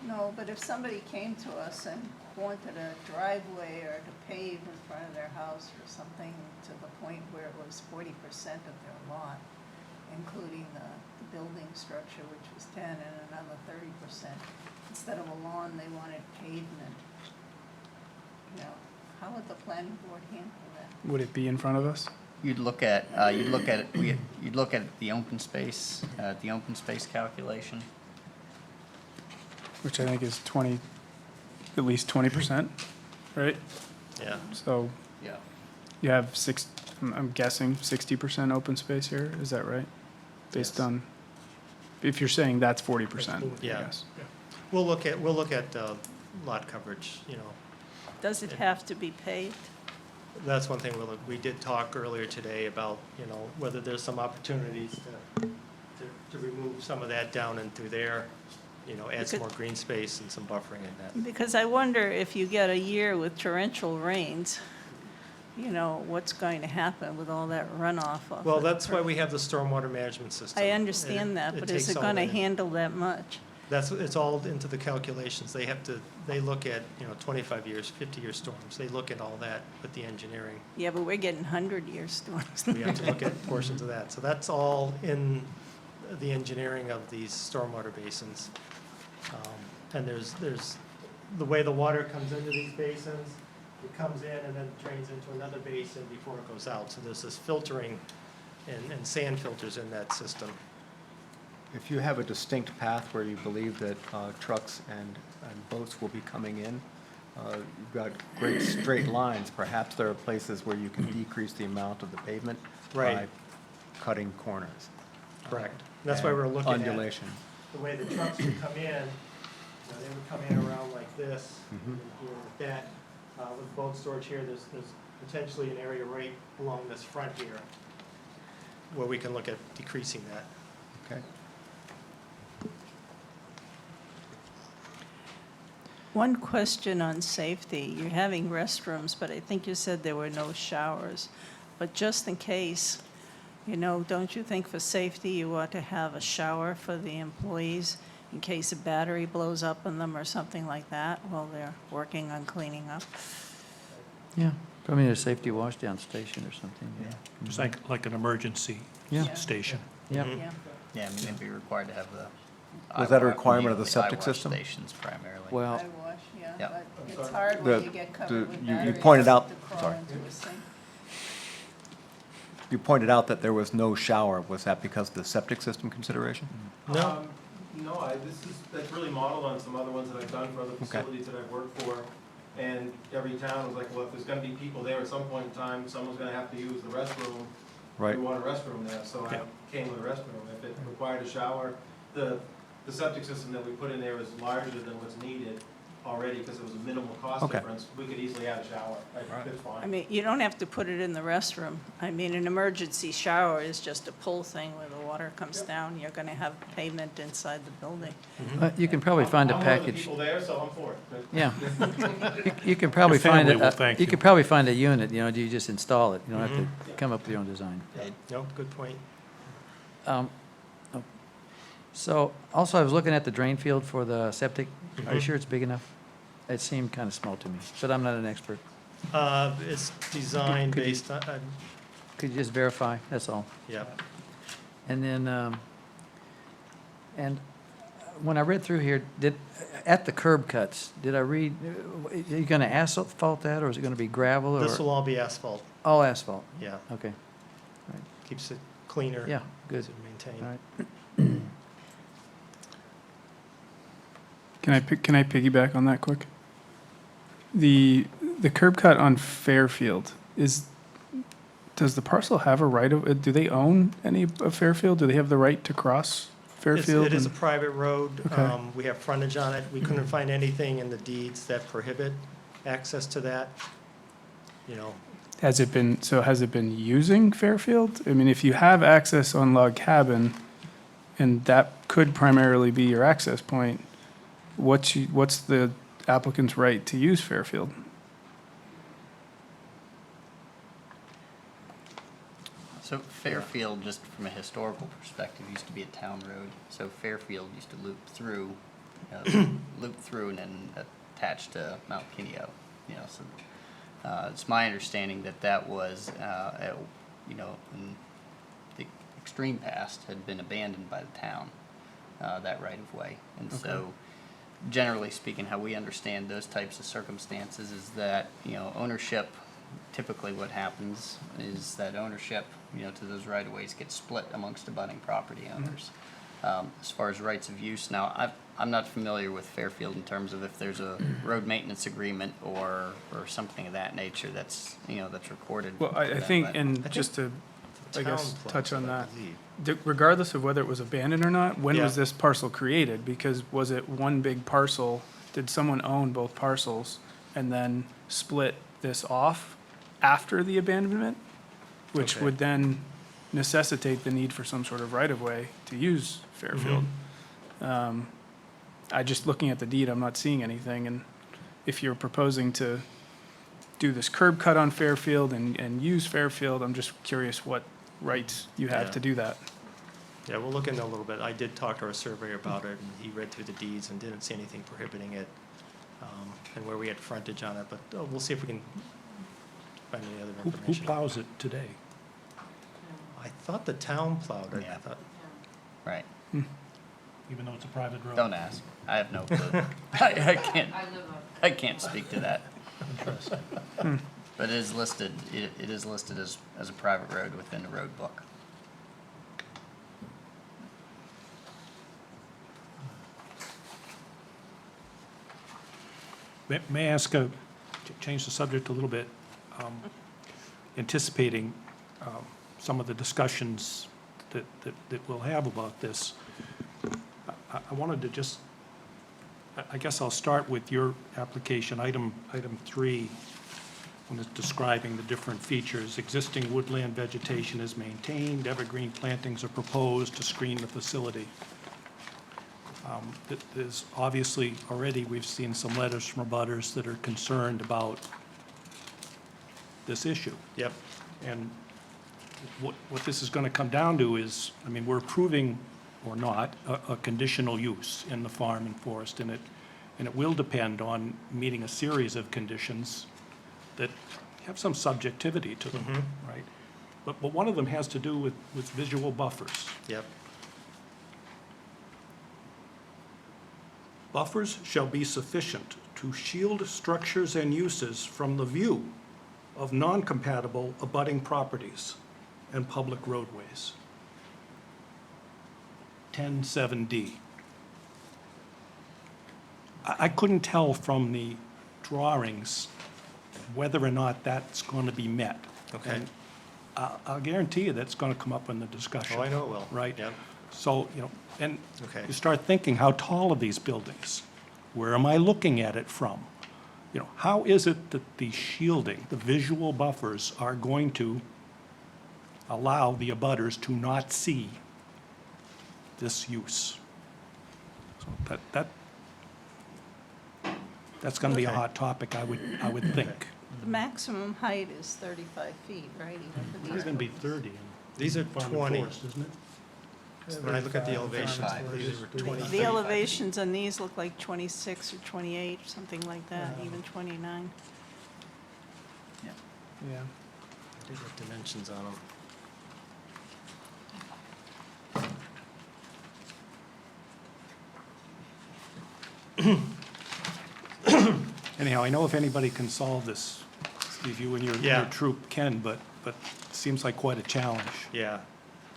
Speaker 8: No, but if somebody came to us and wanted a driveway or to pave in front of their house or something to the point where it was 40% of their lot, including the building structure, which was 10, and another 30%, instead of a lawn, they wanted pavement. You know, how would the planning board handle that?
Speaker 3: Would it be in front of us?
Speaker 4: You'd look at the open space, calculation.
Speaker 3: Which I think is at least 20%, right?
Speaker 11: Yeah.
Speaker 3: So
Speaker 4: Yeah.
Speaker 3: you have I'm guessing 60% open space here, is that right? Based
Speaker 11: Yes.
Speaker 3: on, if you're saying that's 40%, I
Speaker 11: Yeah.
Speaker 3: guess.
Speaker 11: We'll look at lot coverage, you know.
Speaker 8: Does it have to be paved?
Speaker 11: That's one thing we did talk earlier today about, you know, whether there's some opportunities to remove some of that down and through there, you know, add some more green space and some buffering in that.
Speaker 8: Because I wonder if you get a year with torrential rains, you know, what's going to happen with all that runoff off
Speaker 11: Well,
Speaker 8: of the
Speaker 11: that's why we have the stormwater management system.
Speaker 8: I understand that, but is
Speaker 11: takes
Speaker 8: it
Speaker 11: all
Speaker 8: going to
Speaker 11: that in.
Speaker 8: handle that much?
Speaker 11: It's all into the calculations. They look at, you know, 25 years, 50-year storms. They look at all that with the engineering.
Speaker 8: Yeah, but we're getting 100-year storms.
Speaker 11: We have to look at portions of that. So that's all in the engineering of these stormwater basins. And there's, the way the water comes into these basins, it comes in and then drains into another basin before it goes out. So there's this filtering and sand filters in that system.
Speaker 10: if you have a distinct path where you believe that trucks and boats will be coming in, you've got great straight lines, perhaps there are places where you can decrease the amount of the pavement by
Speaker 11: Right.
Speaker 10: cutting corners.
Speaker 11: Correct. That's why
Speaker 10: and
Speaker 11: we're looking at
Speaker 10: Undulation.
Speaker 11: the way the trucks would come in. They would come in around like this,
Speaker 10: Mhm.
Speaker 11: and here like that. With boat storage here, there's potentially an area right along this front here where we can look at decreasing that.
Speaker 10: Okay.
Speaker 8: One question on safety. You're having restrooms, but I think you said there were no showers. But just in case, don't you think for safety you ought to have a shower for the employees in case a battery blows up on them or something like that while they're working on cleaning up?
Speaker 9: Yeah, probably need a safety washdown station or something, yeah.
Speaker 2: Just like an emergency
Speaker 9: Yeah.
Speaker 2: station.
Speaker 9: Yeah.
Speaker 11: Mhm.
Speaker 8: Yeah.
Speaker 4: Yeah, I mean, they'd be required to have the.
Speaker 10: Was that a
Speaker 4: eye wa-
Speaker 10: requirement of the
Speaker 4: eye
Speaker 10: septic
Speaker 4: wash
Speaker 10: system?
Speaker 4: Stations primarily.
Speaker 9: Well,
Speaker 8: Eye wash,
Speaker 4: Yeah.
Speaker 8: but it's hard when
Speaker 10: The-
Speaker 8: you get covered with
Speaker 10: you
Speaker 8: batteries
Speaker 10: pointed out-
Speaker 8: to crawl
Speaker 10: sorry.
Speaker 8: into a sink.
Speaker 10: You pointed out that there was no shower. Was that because of the septic system consideration?
Speaker 11: No.
Speaker 12: No, that's really modeled on some other ones that I've done for other facilities that I've worked for. And every town was like, well, if there's gonna be people there at some point in time, someone's gonna have to use the restroom.
Speaker 10: Right.
Speaker 12: We want a restroom there, so I
Speaker 2: Yeah.
Speaker 12: came with a restroom. If it required a shower, the septic system that we put in there is larger than what's needed already, because it was a minimal cost
Speaker 10: Okay.
Speaker 12: difference. We could easily add a shower. It's
Speaker 8: I
Speaker 12: fine.
Speaker 8: mean, you don't have to put it in the restroom. I mean, an emergency shower is just a pull thing where the water comes down. You're gonna have pavement inside the building.
Speaker 9: you can probably find a
Speaker 12: I'm one of the
Speaker 9: package.
Speaker 12: people there, so I'm for it. But-
Speaker 9: Yeah. You can probably
Speaker 2: Your family
Speaker 9: find
Speaker 2: will
Speaker 9: it,
Speaker 2: thank
Speaker 9: you
Speaker 2: you.
Speaker 9: could probably find a unit, you just install it. You don't have to come up with your own design.
Speaker 11: No, good point.
Speaker 9: Oh. So, also, I was looking at the drain field for the septic. Are you
Speaker 11: Mhm.
Speaker 9: sure it's big enough? It seemed kind of small to me, but I'm not an expert.
Speaker 11: It's designed
Speaker 9: Could you-
Speaker 11: based on,
Speaker 9: Could you just verify? That's all.
Speaker 11: yeah.
Speaker 9: And then, and when I read through here, at the curb cuts, did I read, are you gonna asphalt that, or is it gonna be gravel,
Speaker 11: This
Speaker 9: or
Speaker 11: will all be asphalt,
Speaker 9: all asphalt?
Speaker 11: yeah.
Speaker 9: Okay,
Speaker 11: Keeps it cleaner.
Speaker 9: yeah, good,
Speaker 11: Keeps it maintained.
Speaker 9: all right.
Speaker 3: Can I piggyback on that quick? The curb cut on Fairfield does the parcel have a right of, do they own any of Fairfield? Do they have the right to cross Fairfield?
Speaker 11: It is a
Speaker 3: and-
Speaker 11: private road.
Speaker 3: Okay.
Speaker 11: We have frontage on it. We couldn't find anything in the deeds that prohibit access to that.
Speaker 3: Has it been using Fairfield? I mean, if you have access on Log Cabin, and that could primarily be your access point, what's the applicant's right to use Fairfield?
Speaker 4: So Fairfield, just from a historical perspective, used to be a town road. So Fairfield used to loop through and then attach to Mount Kineo. So it's my understanding that was, in the extreme past, had been abandoned by the town, that right of way. And so, generally speaking, how we understand those types of circumstances is that, ownership, typically what happens is that ownership, to those right-of-ways gets split amongst abutting property owners. As far as rights of use, now, I'm not familiar with Fairfield in terms of if there's a road maintenance agreement or something of that nature that's recorded.
Speaker 3: Well,
Speaker 4: for
Speaker 3: I
Speaker 4: them,
Speaker 3: think,
Speaker 4: but-
Speaker 3: and just to, I guess,
Speaker 11: Town
Speaker 3: touch on
Speaker 11: plaza,
Speaker 3: that.
Speaker 11: believe.
Speaker 3: Regardless of whether it was abandoned or not, when was
Speaker 11: Yeah.
Speaker 3: this parcel created? Because was it one big parcel? Did someone own both parcels and then split this off after the abandonment? Which
Speaker 11: Okay.
Speaker 3: would then necessitate the need for some sort of right-of-way to use Fairfield. I just, looking at the deed, I'm not seeing anything, and if you're proposing to do this curb cut on Fairfield and use Fairfield, I'm just curious what rights you have
Speaker 11: Yeah.
Speaker 3: to do that.
Speaker 11: Yeah, we'll look into it a little bit. I did talk to our surveyor about it, and he read through the deeds and didn't see anything prohibiting it, and where we had frontage on it, but we'll see if we can find any other
Speaker 2: Who
Speaker 11: information.
Speaker 2: plows it today?
Speaker 11: I thought the town plowed it.
Speaker 4: Yeah.
Speaker 11: I thought,
Speaker 4: Right.
Speaker 2: Even though it's a private road?
Speaker 4: Don't ask. I have no clue. I can't speak to that. But it is listed, it is listed as a private road within the road book.
Speaker 2: May I ask, change the subject a little bit, anticipating some of the discussions that we'll have about this. I wanted to just, I guess I'll start with your application, item 3, when it's describing the different features. Existing woodland vegetation is maintained, evergreen plantings are proposed to screen the facility. There's obviously, already, we've seen some letters from abutters that are concerned about this issue.
Speaker 12: Yep.
Speaker 2: And what this is going to come down to is, I mean, we're approving or not a conditional use in the farm and forest, and it will depend on meeting a series of conditions that have some subjectivity to them, right? But one of them has to do with visual buffers.
Speaker 12: Yep.
Speaker 2: Buffers shall be sufficient to shield structures and uses from the view of non-compatible abutting properties and public roadways. 10(7)D. I couldn't tell from the drawings whether or not that's going to be met.
Speaker 12: Okay.
Speaker 2: And I'll guarantee you that's going to come up in the discussion.
Speaker 12: Oh, I know it will.
Speaker 2: Right?
Speaker 12: Yep.
Speaker 2: So, and
Speaker 12: Okay.
Speaker 2: you start thinking, how tall are these buildings? Where am I looking at it from? How is it that the shielding, the visual buffers are going to allow the abutters to not see this use? So that's going to be a
Speaker 12: Okay.
Speaker 2: hot topic, I would think.
Speaker 8: The maximum height is 35 feet, right, even for these
Speaker 2: It's going to be
Speaker 8: buildings?
Speaker 2: 30 in
Speaker 12: These are
Speaker 2: farm and
Speaker 12: 20.
Speaker 2: forest, isn't it?
Speaker 12: When I look at the elevations,
Speaker 4: 35.
Speaker 12: these are 20.
Speaker 8: The elevations on these look like 26 or 28, something like that, even 29.
Speaker 3: Yeah.
Speaker 12: These have dimensions on them.
Speaker 2: Anyhow, I know if anybody can solve this, Steve, you and your
Speaker 12: Yeah.
Speaker 2: troop can, but it seems like quite a challenge.
Speaker 12: Yeah.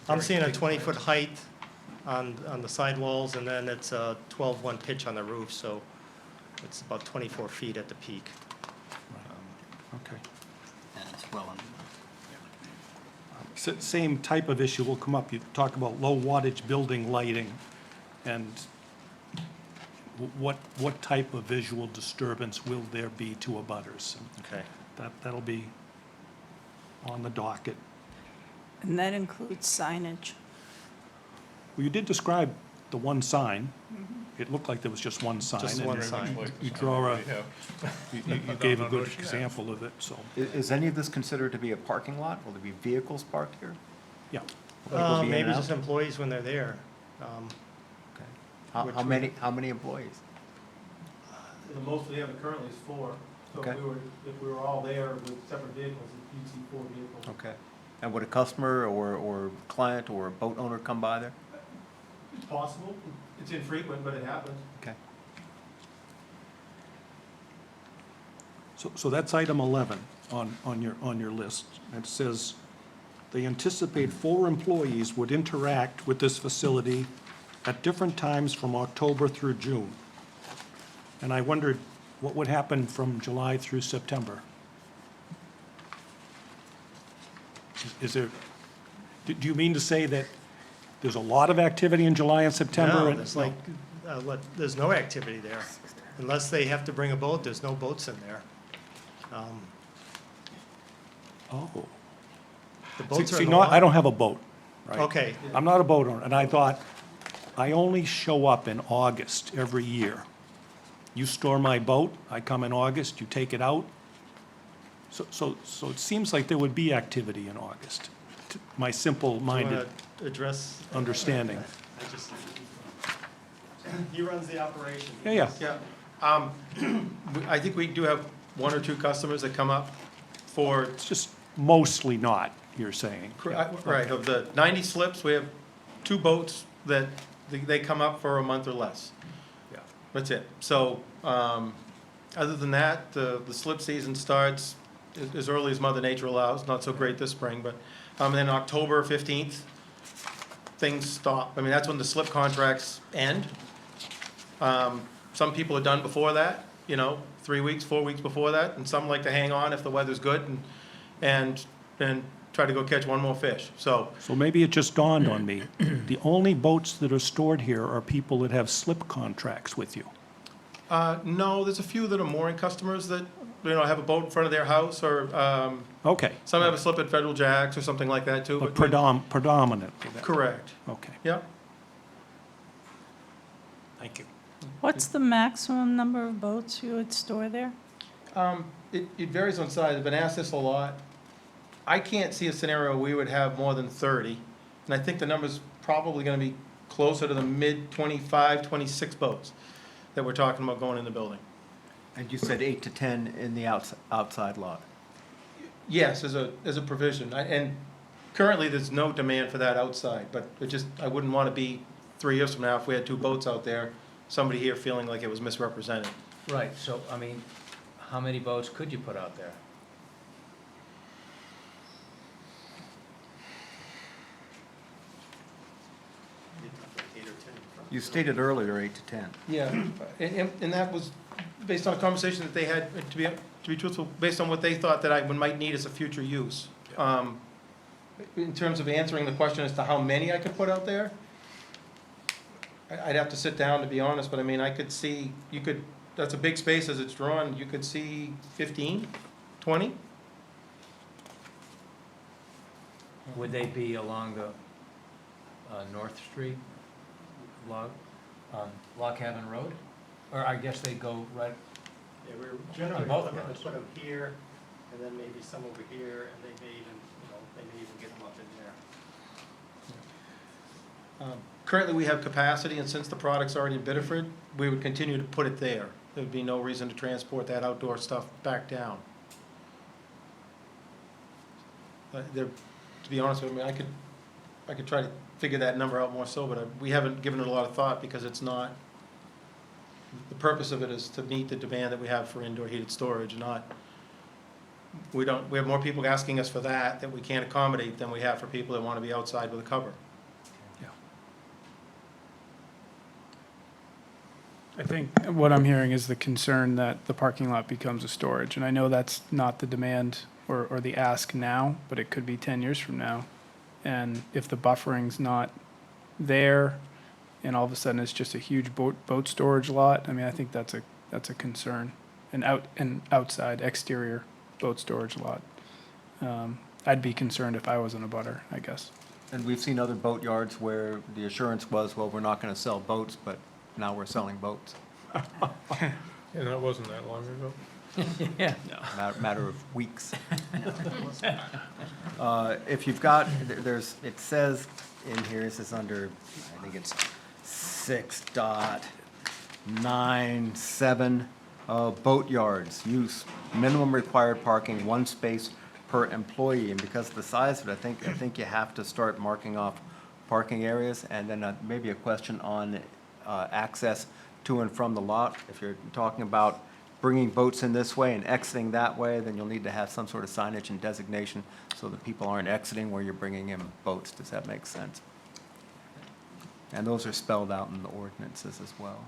Speaker 12: I'm seeing a 20-foot height on the sidewalls, and then it's a 12-1 pitch on the roof, so it's about 24 feet at the peak.
Speaker 2: Okay.
Speaker 4: And it's well under.
Speaker 2: Same type of issue will come up. You talk about low wattage building lighting, and what type of visual disturbance will there be to abutters? And
Speaker 12: Okay.
Speaker 2: that'll be on the docket.
Speaker 8: And that includes signage.
Speaker 2: Well, you did describe the one sign. It looked like there was just one sign.
Speaker 12: Just
Speaker 2: and
Speaker 12: one sign.
Speaker 2: You draw you gave a good example of it, so,
Speaker 10: Is any of this considered to be a parking lot? Will there be vehicles parked here?
Speaker 2: yeah.
Speaker 10: Will people be in
Speaker 12: Maybe
Speaker 10: and
Speaker 12: just
Speaker 10: out?
Speaker 12: employees when they're there.
Speaker 10: Okay. How
Speaker 12: which
Speaker 10: how many employees?
Speaker 12: The most we have currently is 4. So
Speaker 10: Okay.
Speaker 12: if we were all there with separate vehicles, you'd see 4 vehicles.
Speaker 10: Okay. And would a customer or client or a boat owner come by there?
Speaker 12: It's possible. It's infrequent, but it happens.
Speaker 10: Okay.
Speaker 2: So that's item 11 on your list. It says, they anticipate 4 employees would interact with this facility at different times from October through June. And I wondered what would happen from July through September? Is there, do you mean to say that there's a lot of activity in July and September?
Speaker 12: No,
Speaker 2: and-
Speaker 12: there's like, there's no activity there. Unless they have to bring a boat, there's no boats in there.
Speaker 2: Oh.
Speaker 12: The boats are
Speaker 2: See,
Speaker 12: in the
Speaker 2: no, I
Speaker 12: water.
Speaker 2: don't have a boat, right?
Speaker 12: Okay,
Speaker 2: I'm not a boat owner, and I thought, I only show up in August every year. You store my boat, I come in August, you take it out. So it seems like there would be activity in August, my
Speaker 12: you
Speaker 2: simple-minded
Speaker 12: want to address?
Speaker 2: understanding.
Speaker 12: I just, he runs the operation.
Speaker 2: Yeah.
Speaker 12: Yeah. I think we do have 1 or 2 customers that come up for,
Speaker 2: It's just mostly not, you're saying.
Speaker 12: right, of the 90 slips, we have 2 boats that they come up for a month or less.
Speaker 2: Yeah.
Speaker 12: That's it. So, other than that, the slip season starts as early as Mother Nature allows, not so great this spring, but, and then October 15th, things stop. I mean, that's when the slip contracts end. Some people are done before that, you know, 3 weeks, 4 weeks before that, and some like to hang on if the weather's good and try to go catch one more fish. So,
Speaker 2: So maybe it just dawned on me, the only boats that are stored here are people that have slip contracts with you.
Speaker 12: no, there's a few that are mooring customers that, you know, have a boat in front of their house, or
Speaker 2: Okay,
Speaker 12: some have a slip at Federal Jacks or something like that too.
Speaker 2: but predominantly that.
Speaker 12: Correct.
Speaker 2: Okay,
Speaker 12: Yeah.
Speaker 2: thank you.
Speaker 8: What's the maximum number of boats you would store there?
Speaker 12: It varies on size. I've been asked this a lot. I can't see a scenario where we would have more than 30, and I think the number's probably gonna be closer to the mid 25, 26 boats that we're talking about going in the building.
Speaker 10: And you said 8 to 10 in the outside lot.
Speaker 12: Yes, as a provision, and currently, there's no demand for that outside, but I wouldn't wanna be 3 years from now, if we had 2 boats out there, somebody here feeling like it was misrepresented.
Speaker 13: Right, so, I mean, how many boats could you put out there?
Speaker 10: You stated earlier 8 to 10.
Speaker 12: Yeah, and that was based on a conversation that they had, to be truthful, based on what they thought that I might need as a future use. In terms of answering the question as to how many I could put out there, I'd have to sit down, to be honest, but I mean, I could see, that's a big space as it's drawn, you could see 15, 20?
Speaker 13: Would they be along the North Street, Log Cabin Road? Or I guess they go right,
Speaker 11: Yeah, we're generally
Speaker 13: both
Speaker 11: looking to
Speaker 13: roads.
Speaker 11: put them here, and then maybe some over here, and they may even, they may even get them up in there.
Speaker 12: Currently, we have capacity, and since the product's already in Biddeford, we would continue to put it there. There'd be no reason to transport that outdoor stuff back down. To be honest with you, I could try to figure that number out more so, but we haven't given it a lot of thought because it's not, the purpose of it is to meet the demand that we have for indoor heated storage, not, we have more people asking us for that we can't accommodate than we have for people that want to be outside with a cover.
Speaker 3: I think what I'm hearing is the concern that the parking lot becomes a storage, and I know that's not the demand or the ask now, but it could be 10 years from now. And if the buffering's not there, and all of a sudden it's just a huge boat storage lot, I mean, I think that's a concern. An outside exterior boat storage lot. I'd be concerned if I wasn't a butter, I guess.
Speaker 10: And we've seen other boat yards where the assurance was, well, we're not going to sell boats, but now we're selling boats.
Speaker 1: And that wasn't that long ago.
Speaker 13: yeah.
Speaker 10: Matter of weeks. If you've got, it says in here, this is under, I think it's 6.97, boat yards, use, minimum required parking, 1 space per employee. And because of the size of it, I think you have to start marking off parking areas. And then maybe a question on access to and from the lot. If you're talking about bringing boats in this way and exiting that way, then you'll need to have some sort of signage and designation so that people aren't exiting where you're bringing in boats. Does that make sense? And those are spelled out in the ordinances as well.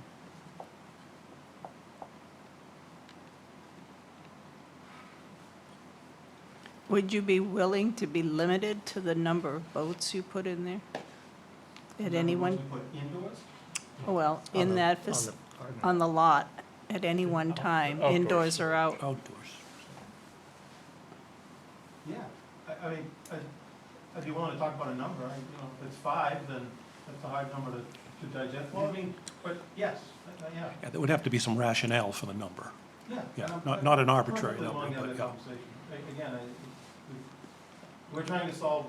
Speaker 8: Would you be willing to be limited to the number of boats you put in there? At any one,
Speaker 12: Put indoors?
Speaker 8: well, in that, on the lot, at any one time,
Speaker 1: Outdoors.
Speaker 8: indoors or out?
Speaker 2: Outdoors.
Speaker 12: Yeah, I mean, I'd be willing to talk about a number, if it's 5, then that's a hard number to digest. Well, I mean, but yes, yeah.
Speaker 2: Yeah, there would have to be some rationale for the number.
Speaker 12: Yeah.
Speaker 2: Yeah,
Speaker 12: and I'm
Speaker 2: not an arbitrary
Speaker 12: perfectly willing to
Speaker 2: number,
Speaker 12: have
Speaker 2: but
Speaker 12: that
Speaker 2: yeah.
Speaker 12: conversation. Again, we're trying to solve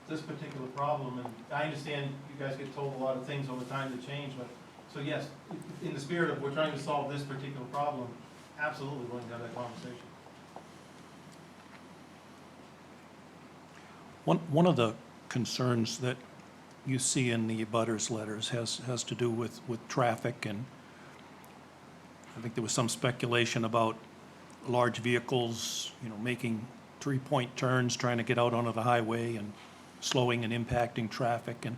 Speaker 12: this particular problem, and I understand you guys get told a lot of things over time to change, but, so yes, in the spirit of we're trying to solve this particular problem, absolutely willing to have that conversation.
Speaker 2: One of the concerns that you see in the abutters letters has to do with traffic, and I think there was some speculation about large vehicles, making 3-point turns, trying to get out onto the highway and slowing and impacting traffic. And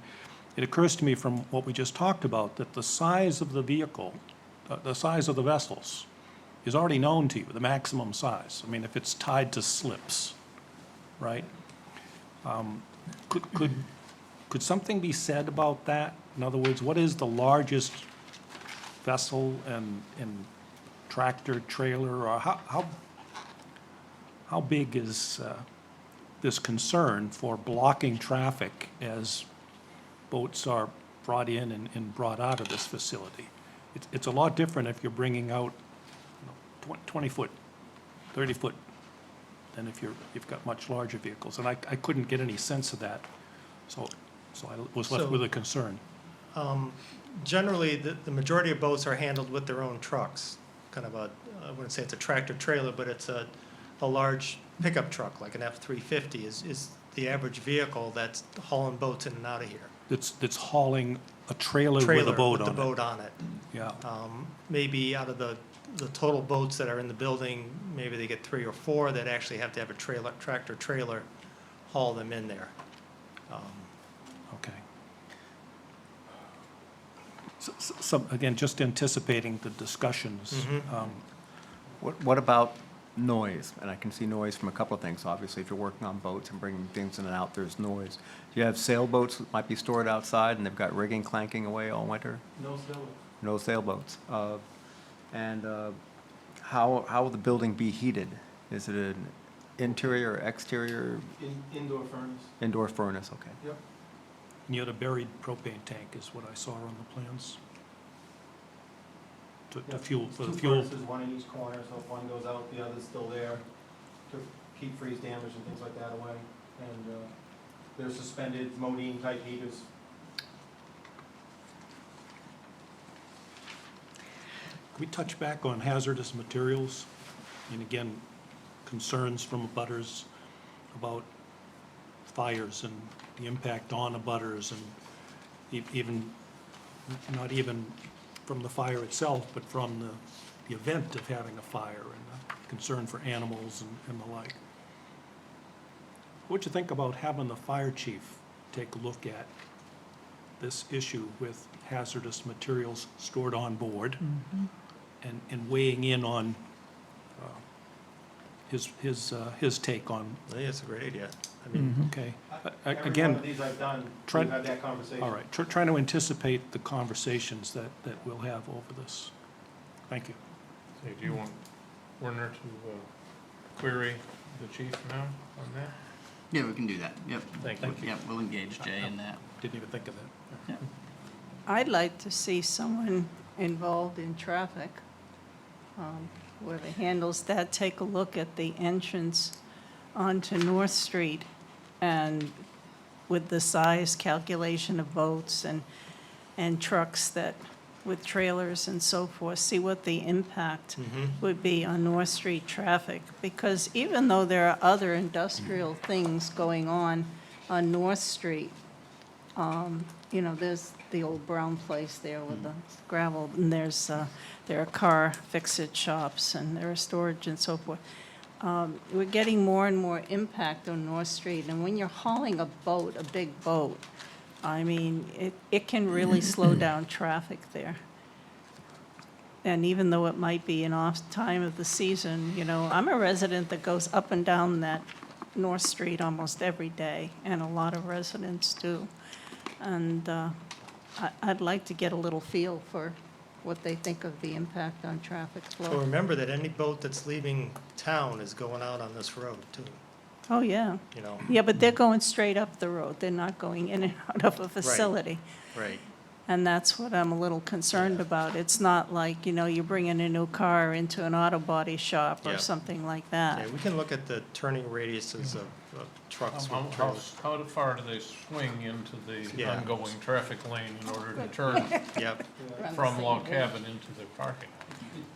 Speaker 2: it occurs to me from what we just talked about that the size of the vehicle, the size of the vessels, is already known to you, the maximum size. I mean, if it's tied to slips, right? Could something be said about that? In other words, what is the largest vessel and tractor, trailer, or how big is this concern for blocking traffic as boats are brought in and brought out of this facility? It's a lot different if you're bringing out 20-foot, 30-foot, than if you've got much larger vehicles. And I couldn't get any sense of that, so I was left with a concern.
Speaker 11: Generally, the majority of boats are handled with their own trucks, kind of I wouldn't say it's a tractor trailer, but it's a large pickup truck, like an F-350 is the average vehicle that's hauling boats in and out of here.
Speaker 2: That's hauling a trailer with a boat on it.
Speaker 11: With the boat on it.
Speaker 2: Yeah,
Speaker 11: Maybe out of the total boats that are in the building, maybe they get 3 or 4 that actually have to have a tractor trailer haul them in there.
Speaker 2: okay. So, again, just anticipating the discussions.
Speaker 10: What about noise? And I can see noise from a couple of things. Obviously, if you're working on boats and bringing things in and out, there's noise. Do you have sailboats that might be stored outside and they've got rigging clanking away all winter?
Speaker 12: No sailboat.
Speaker 10: No sailboats. And how will the building be heated? Is it an interior or exterior?
Speaker 12: Indoor furnace.
Speaker 10: Indoor furnace, okay.
Speaker 12: Yep.
Speaker 2: And you had a buried propane tank is what I saw on the plans. To fuel, for the
Speaker 12: Two
Speaker 2: fuel.
Speaker 12: furnaces, one in each corner, so if one goes out, the other's still there to keep freeze damage and things like that away. And they're suspended modine type heaters.
Speaker 2: Can we touch back on hazardous materials? And again, concerns from abutters about fires and the impact on abutters and even, not even from the fire itself, but from the event of having a fire and concern for animals and the like. What'd you think about having the fire chief take a look at this issue with hazardous materials stored on board and weighing in on his take on,
Speaker 11: I think it's a great idea. I mean,
Speaker 2: okay?
Speaker 12: Every one
Speaker 2: Again,
Speaker 12: of these I've done,
Speaker 2: try-
Speaker 12: we've had that conversation.
Speaker 2: all right, trying to anticipate the conversations that we'll have over this. Thank you.
Speaker 1: Say, do you want Werner to query the chief now on that?
Speaker 4: Yeah, we can do that. Yep.
Speaker 1: Thank you.
Speaker 4: Yep, we'll engage Jay in that.
Speaker 2: Didn't even think of that.
Speaker 8: I'd like to see someone involved in traffic, whoever handles that, take a look at the entrance onto North Street and with the size calculation of boats and trucks that, with trailers and so forth, see what the impact would be on North Street traffic. Because even though there are other industrial things going on North Street, you know, there's the old brown place there with the gravel, and there are car fix-it shops, and there are storage and so forth. We're getting more and more impact on North Street, and when you're hauling a boat, a big boat, I mean, it can really slow down traffic there. And even though it might be an off time of the season, you know, I'm a resident that goes up and down that North Street almost every day, and a lot of residents do. And I'd like to get a little feel for what they think of the impact on traffic
Speaker 11: so
Speaker 8: flow.
Speaker 11: remember that any boat that's leaving town is going out on this road too,
Speaker 8: Oh, yeah.
Speaker 11: you know?
Speaker 8: Yeah, but they're going straight up the road. They're not going in and out of a facility.
Speaker 11: Right.
Speaker 8: And that's what I'm a little concerned about. It's not like, you know, you're bringing a new car into an auto body shop or
Speaker 11: Yeah.
Speaker 8: something like
Speaker 11: Yeah,
Speaker 8: that.
Speaker 11: we can look at the turning radiuses of trucks with trailers.
Speaker 1: How far do they swing into the
Speaker 11: Yeah.
Speaker 1: ongoing traffic lane in order to turn
Speaker 11: Yep,
Speaker 1: from log cabin into the parking?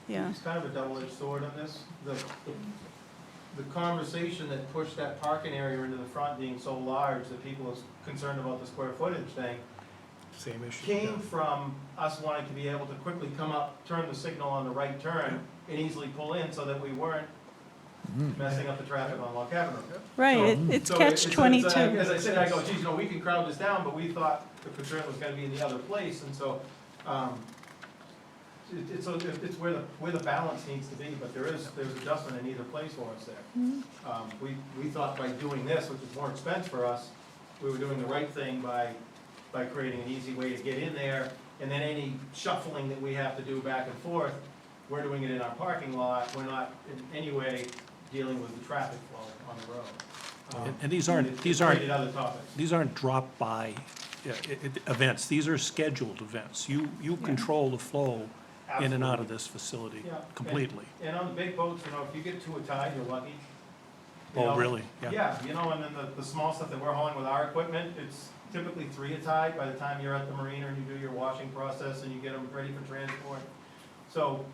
Speaker 8: Yeah.
Speaker 12: It's kind of a double-edged sword on this. The conversation that pushed that parking area into the front being so large that people are concerned about the square footage thing
Speaker 2: Same issue.
Speaker 12: came from us wanting to be able to quickly come up, turn the signal on the right turn, and easily pull in so that we weren't messing up the traffic on Log Cabin Road.
Speaker 8: Right, it's catch 22.
Speaker 12: As I said, I go, geez, you know, we can crowd this down, but we thought the concern was gonna be in the other place, and so It's where the balance needs to be, but there's adjustment in either place for us there. We thought by doing this, which is more expense for us, we were doing the right thing by creating an easy way to get in there, and then any shuffling that we have to do back and forth, we're doing it in our parking lot, we're not in any way dealing with the traffic flow on the road.
Speaker 2: And these
Speaker 12: It created other topics.
Speaker 2: these aren't drop-by events, these are scheduled events. You control the flow in and out of this facility
Speaker 12: Yeah.
Speaker 2: completely.
Speaker 12: And on the big boats, if you get two a tide, you're lucky. You
Speaker 2: Oh,
Speaker 12: know?
Speaker 2: really? Yeah.
Speaker 12: Yeah, and then the small stuff that we're hauling with our equipment, it's typically 3 a tide by the time you're at the marina and you do your washing process and you get them ready for transport. So,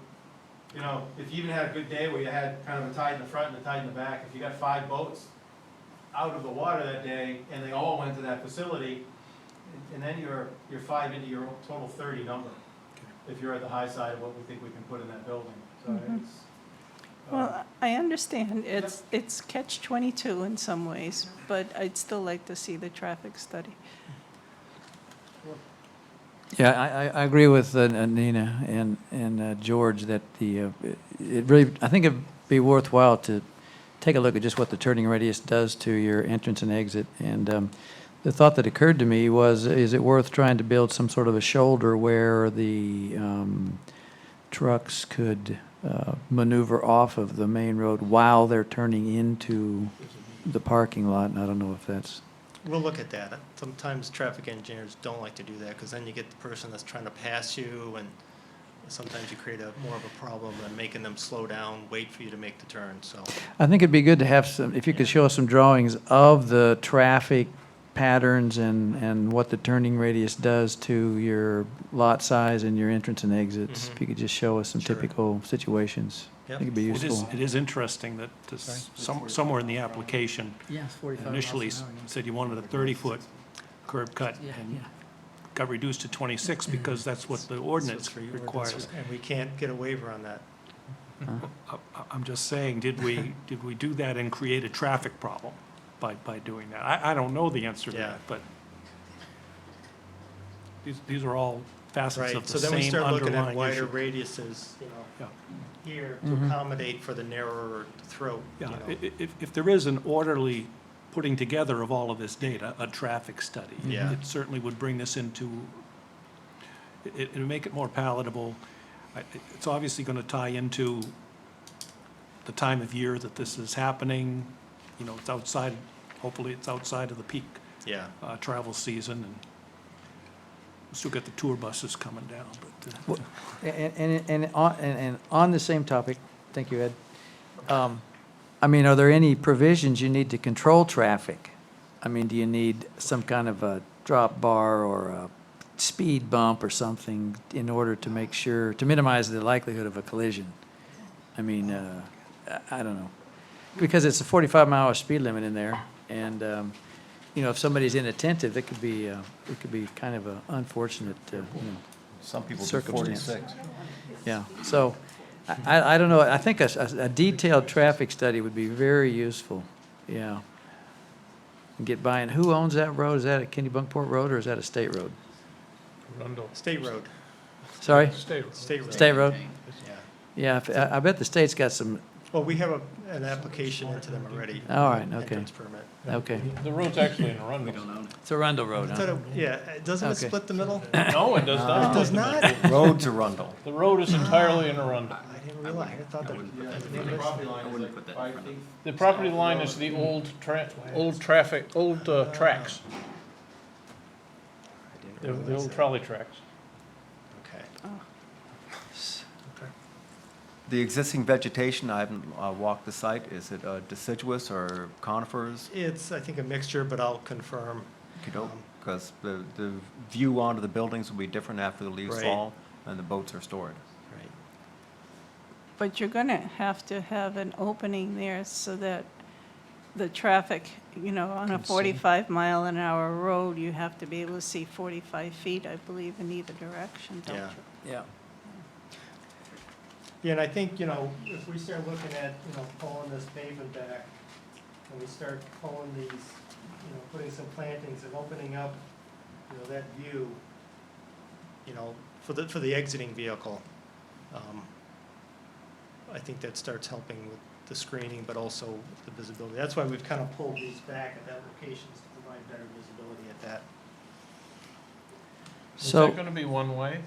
Speaker 12: if you even had a good day where you had kind of a tide in the front and a tide in the back, if you got 5 boats out of the water that day and they all went to that facility, and then you're 5 into your total 30 number, if you're at the high side of what we think we can put in that building. So it's.
Speaker 8: Well, I understand, it's catch-22 in some ways, but I'd still like to see the traffic study.
Speaker 9: Yeah, I agree with Nina and George that I think it'd be worthwhile to take a look at just what the turning radius does to your entrance and exit. And the thought that occurred to me was, is it worth trying to build some sort of a shoulder where the trucks could maneuver off of the main road while they're turning into the parking lot? And I don't know if that's...
Speaker 11: We'll look at that. Sometimes traffic engineers don't like to do that, because then you get the person that's trying to pass you, and sometimes you create more of a problem than making them slow down, wait for you to make the turn, so.
Speaker 9: I think it'd be good to have if you could show us some drawings of the traffic patterns and what the turning radius does to your lot size and your entrance and exits. If you could just show us some
Speaker 11: Sure.
Speaker 9: typical situations, I think it'd be useful.
Speaker 2: It is interesting that somewhere in the application,
Speaker 9: Yeah, it's 45
Speaker 2: initially said you wanted a 30-foot curb cut, and got reduced to 26 because that's what the ordinance requires.
Speaker 11: And we can't get a waiver on that.
Speaker 2: I'm just saying, did we do that and create a traffic problem by doing that? I don't know the answer to
Speaker 11: Yeah.
Speaker 2: that, but these are all facets
Speaker 11: Right,
Speaker 2: of
Speaker 11: so
Speaker 2: the
Speaker 11: then we
Speaker 2: same
Speaker 11: start looking at
Speaker 2: underlying
Speaker 11: wider
Speaker 2: issue.
Speaker 11: radiuses,
Speaker 2: Yeah.
Speaker 11: here to accommodate for the narrower throat,
Speaker 2: Yeah, if there is an orderly putting together of all of this data, a traffic study,
Speaker 11: Yeah.
Speaker 2: it certainly would bring this into, it would make it more palatable. It's obviously going to tie into the time of year that this is happening. It's outside, hopefully it's outside of the peak
Speaker 11: Yeah.
Speaker 2: travel season, and we'll still get the tour buses coming down, but.
Speaker 9: And on the same topic, thank you, Ed. Are there any provisions you need to control traffic? Do you need some kind of a drop bar or a speed bump or something in order to make sure, to minimize the likelihood of a collision? I don't know. Because it's a 45-mile speed limit in there, and, if somebody's inattentive, it could be kind of an unfortunate,
Speaker 10: Some people do
Speaker 9: circumstance.
Speaker 10: 46.
Speaker 9: Yeah, so, I don't know, I think a detailed traffic study would be very useful, yeah. And get by, and who owns that road? Is that a Kennebunkport road, or is that a state road?
Speaker 1: Rundle.
Speaker 11: State road.
Speaker 9: Sorry?
Speaker 1: State road.
Speaker 11: State road.
Speaker 9: State road?
Speaker 11: Yeah.
Speaker 9: Yeah, I bet the state's got some,
Speaker 11: Well, we have an application into them already.
Speaker 9: All right, okay.
Speaker 11: Entrance permit.
Speaker 9: okay.
Speaker 1: The road's actually in Arundel.
Speaker 9: It's a Rundle Road,
Speaker 11: I thought
Speaker 9: huh?
Speaker 11: Yeah, doesn't it
Speaker 9: Okay.
Speaker 11: split the middle?
Speaker 1: No, it does not.
Speaker 11: It does not?
Speaker 10: Road to Rundle.
Speaker 1: The road is entirely in Arundel.
Speaker 11: I didn't realize, I thought that.
Speaker 7: The property line is like 5 feet.
Speaker 1: The property line is the old tracks, the old trolley tracks.
Speaker 11: Okay.
Speaker 10: The existing vegetation, I haven't walked the site, is it deciduous or conifers?
Speaker 11: It's, I think, a mixture, but I'll confirm.
Speaker 10: Because the view onto the buildings will be different after the leaves
Speaker 11: Right.
Speaker 10: fall and the boats are stored.
Speaker 11: Right.
Speaker 8: But you're going to have an opening there so that the traffic, on a
Speaker 2: Can see.
Speaker 8: 45-mile-an-hour road, you have to be able to see 45 feet, I believe, in either direction, don't
Speaker 11: Yeah.
Speaker 8: you?
Speaker 9: Yeah.
Speaker 11: Yeah, and I think, if we start looking at, pulling this pavement back, and we start pulling these, putting some plantings and opening up, that view, for the exiting vehicle, I think that starts helping with the screening, but also the visibility. That's why we've kind of pulled these back at that location to provide better visibility at that.
Speaker 1: Is
Speaker 9: So,
Speaker 1: that gonna be one way?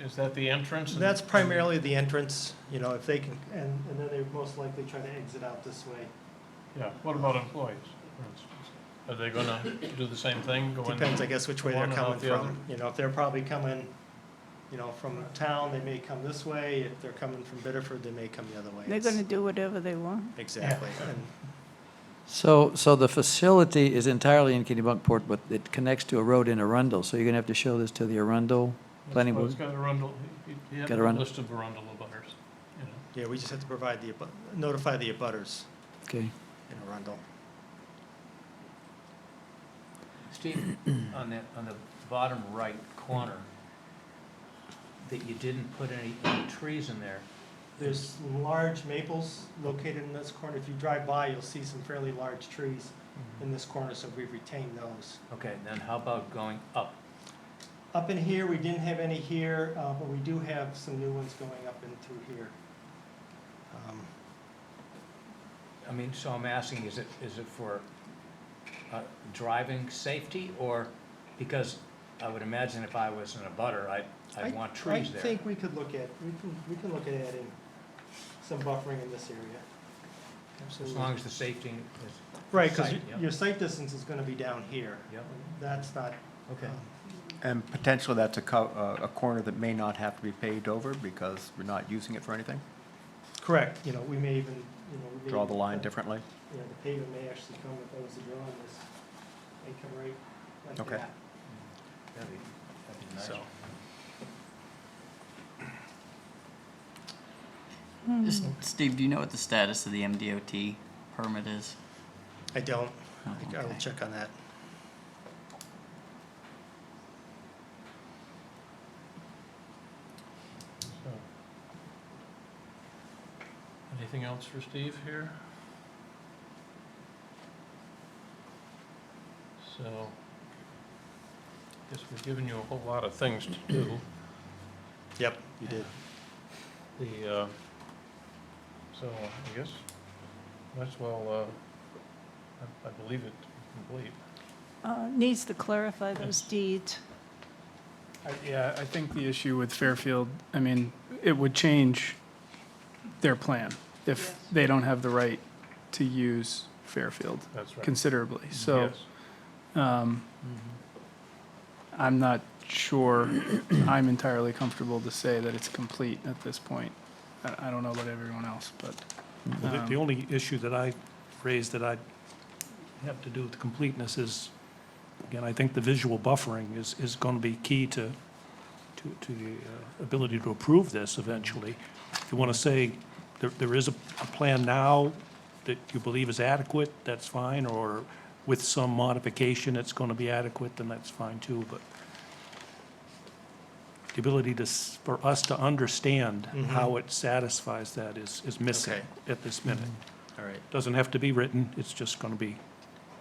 Speaker 1: Is that the entrance?
Speaker 11: That's primarily the entrance, you know, if they can, and then they most likely try to exit out this way.
Speaker 1: Yeah, what about employees, for instance? Are they gonna do the same thing, go in?
Speaker 11: Depends, I guess, which way they're
Speaker 1: one and out
Speaker 11: coming
Speaker 1: the other?
Speaker 11: from. You know, if they're probably coming, you know, from town, they may come this way. If they're coming from Biddeford, they may come the other way.
Speaker 8: They're going to do whatever they want.
Speaker 11: Exactly. And
Speaker 9: so the facility is entirely in Kennebunkport, but it connects to a road in Arundel, so you're gonna have to show this to the Arundel planning
Speaker 1: Well,
Speaker 9: board?
Speaker 1: it's got Arundel, you have
Speaker 9: Got
Speaker 1: a
Speaker 9: Arundel.
Speaker 1: list of Arundel abutters, you know.
Speaker 11: Yeah, we just have to provide notify the abutters
Speaker 9: Okay.
Speaker 11: in Arundel.
Speaker 13: Steve, on the bottom right corner, that you didn't put any trees in there.
Speaker 11: There's some large maples located in this corner. If you drive by, you'll see some fairly large trees in this corner, so we've retained those.
Speaker 13: Okay, then how about going up?
Speaker 11: Up in here, we didn't have any here, but we do have some new ones going up in through here.
Speaker 13: I mean, so I'm asking, is it for driving safety, or because I would imagine if I was in a butter, I'd want trees there.
Speaker 11: I think we could look at, we can look at adding some buffering in this area.
Speaker 13: As long as the safety is.
Speaker 11: Right, because
Speaker 13: sight, yep.
Speaker 11: your sight distance is gonna be down here.
Speaker 13: Yep.
Speaker 11: That's not.
Speaker 13: Okay.
Speaker 10: And potentially that's a corner that may not have to be paved over because we're not using it for anything?
Speaker 11: Correct, you know, we may even, you know. we may
Speaker 10: Draw the
Speaker 11: even
Speaker 10: line
Speaker 11: cut-
Speaker 10: differently?
Speaker 11: You know, the pavement may actually come, if I was to draw on this, may come right like
Speaker 10: Okay.
Speaker 11: that.
Speaker 13: That'd be nice.
Speaker 11: So,
Speaker 4: Steve, do you know what the status of the MDOT permit is?
Speaker 11: I don't,
Speaker 4: Oh,
Speaker 11: I will
Speaker 4: okay.
Speaker 11: check on that.
Speaker 1: So. Anything else for Steve here? So, guess we've given you a whole lot of things to do.
Speaker 11: Yep, you did.
Speaker 1: So I guess, might as well, I believe it complete.
Speaker 8: Needs to clarify those deeds.
Speaker 3: Yeah, I think the issue with Fairfield, I mean, it would change their plan if
Speaker 8: Yes.
Speaker 3: they don't have the right to use Fairfield
Speaker 1: That's right.
Speaker 3: considerably. So
Speaker 1: Yes.
Speaker 3: I'm not sure I'm entirely comfortable to say that it's complete at this point. I don't know about everyone else, but
Speaker 2: Well, the only issue that I raised that I have to do with completeness is, again, I think the visual buffering is going to be key to the ability to approve this eventually. If you want to say there is a plan now that you believe is adequate, that's fine, or with some modification, it's going to be adequate, then that's fine too, but the ability for us to understand how it satisfies that is missing
Speaker 11: Okay.
Speaker 2: at this minute.
Speaker 11: All right,
Speaker 2: Doesn't have to be written, it's just going to be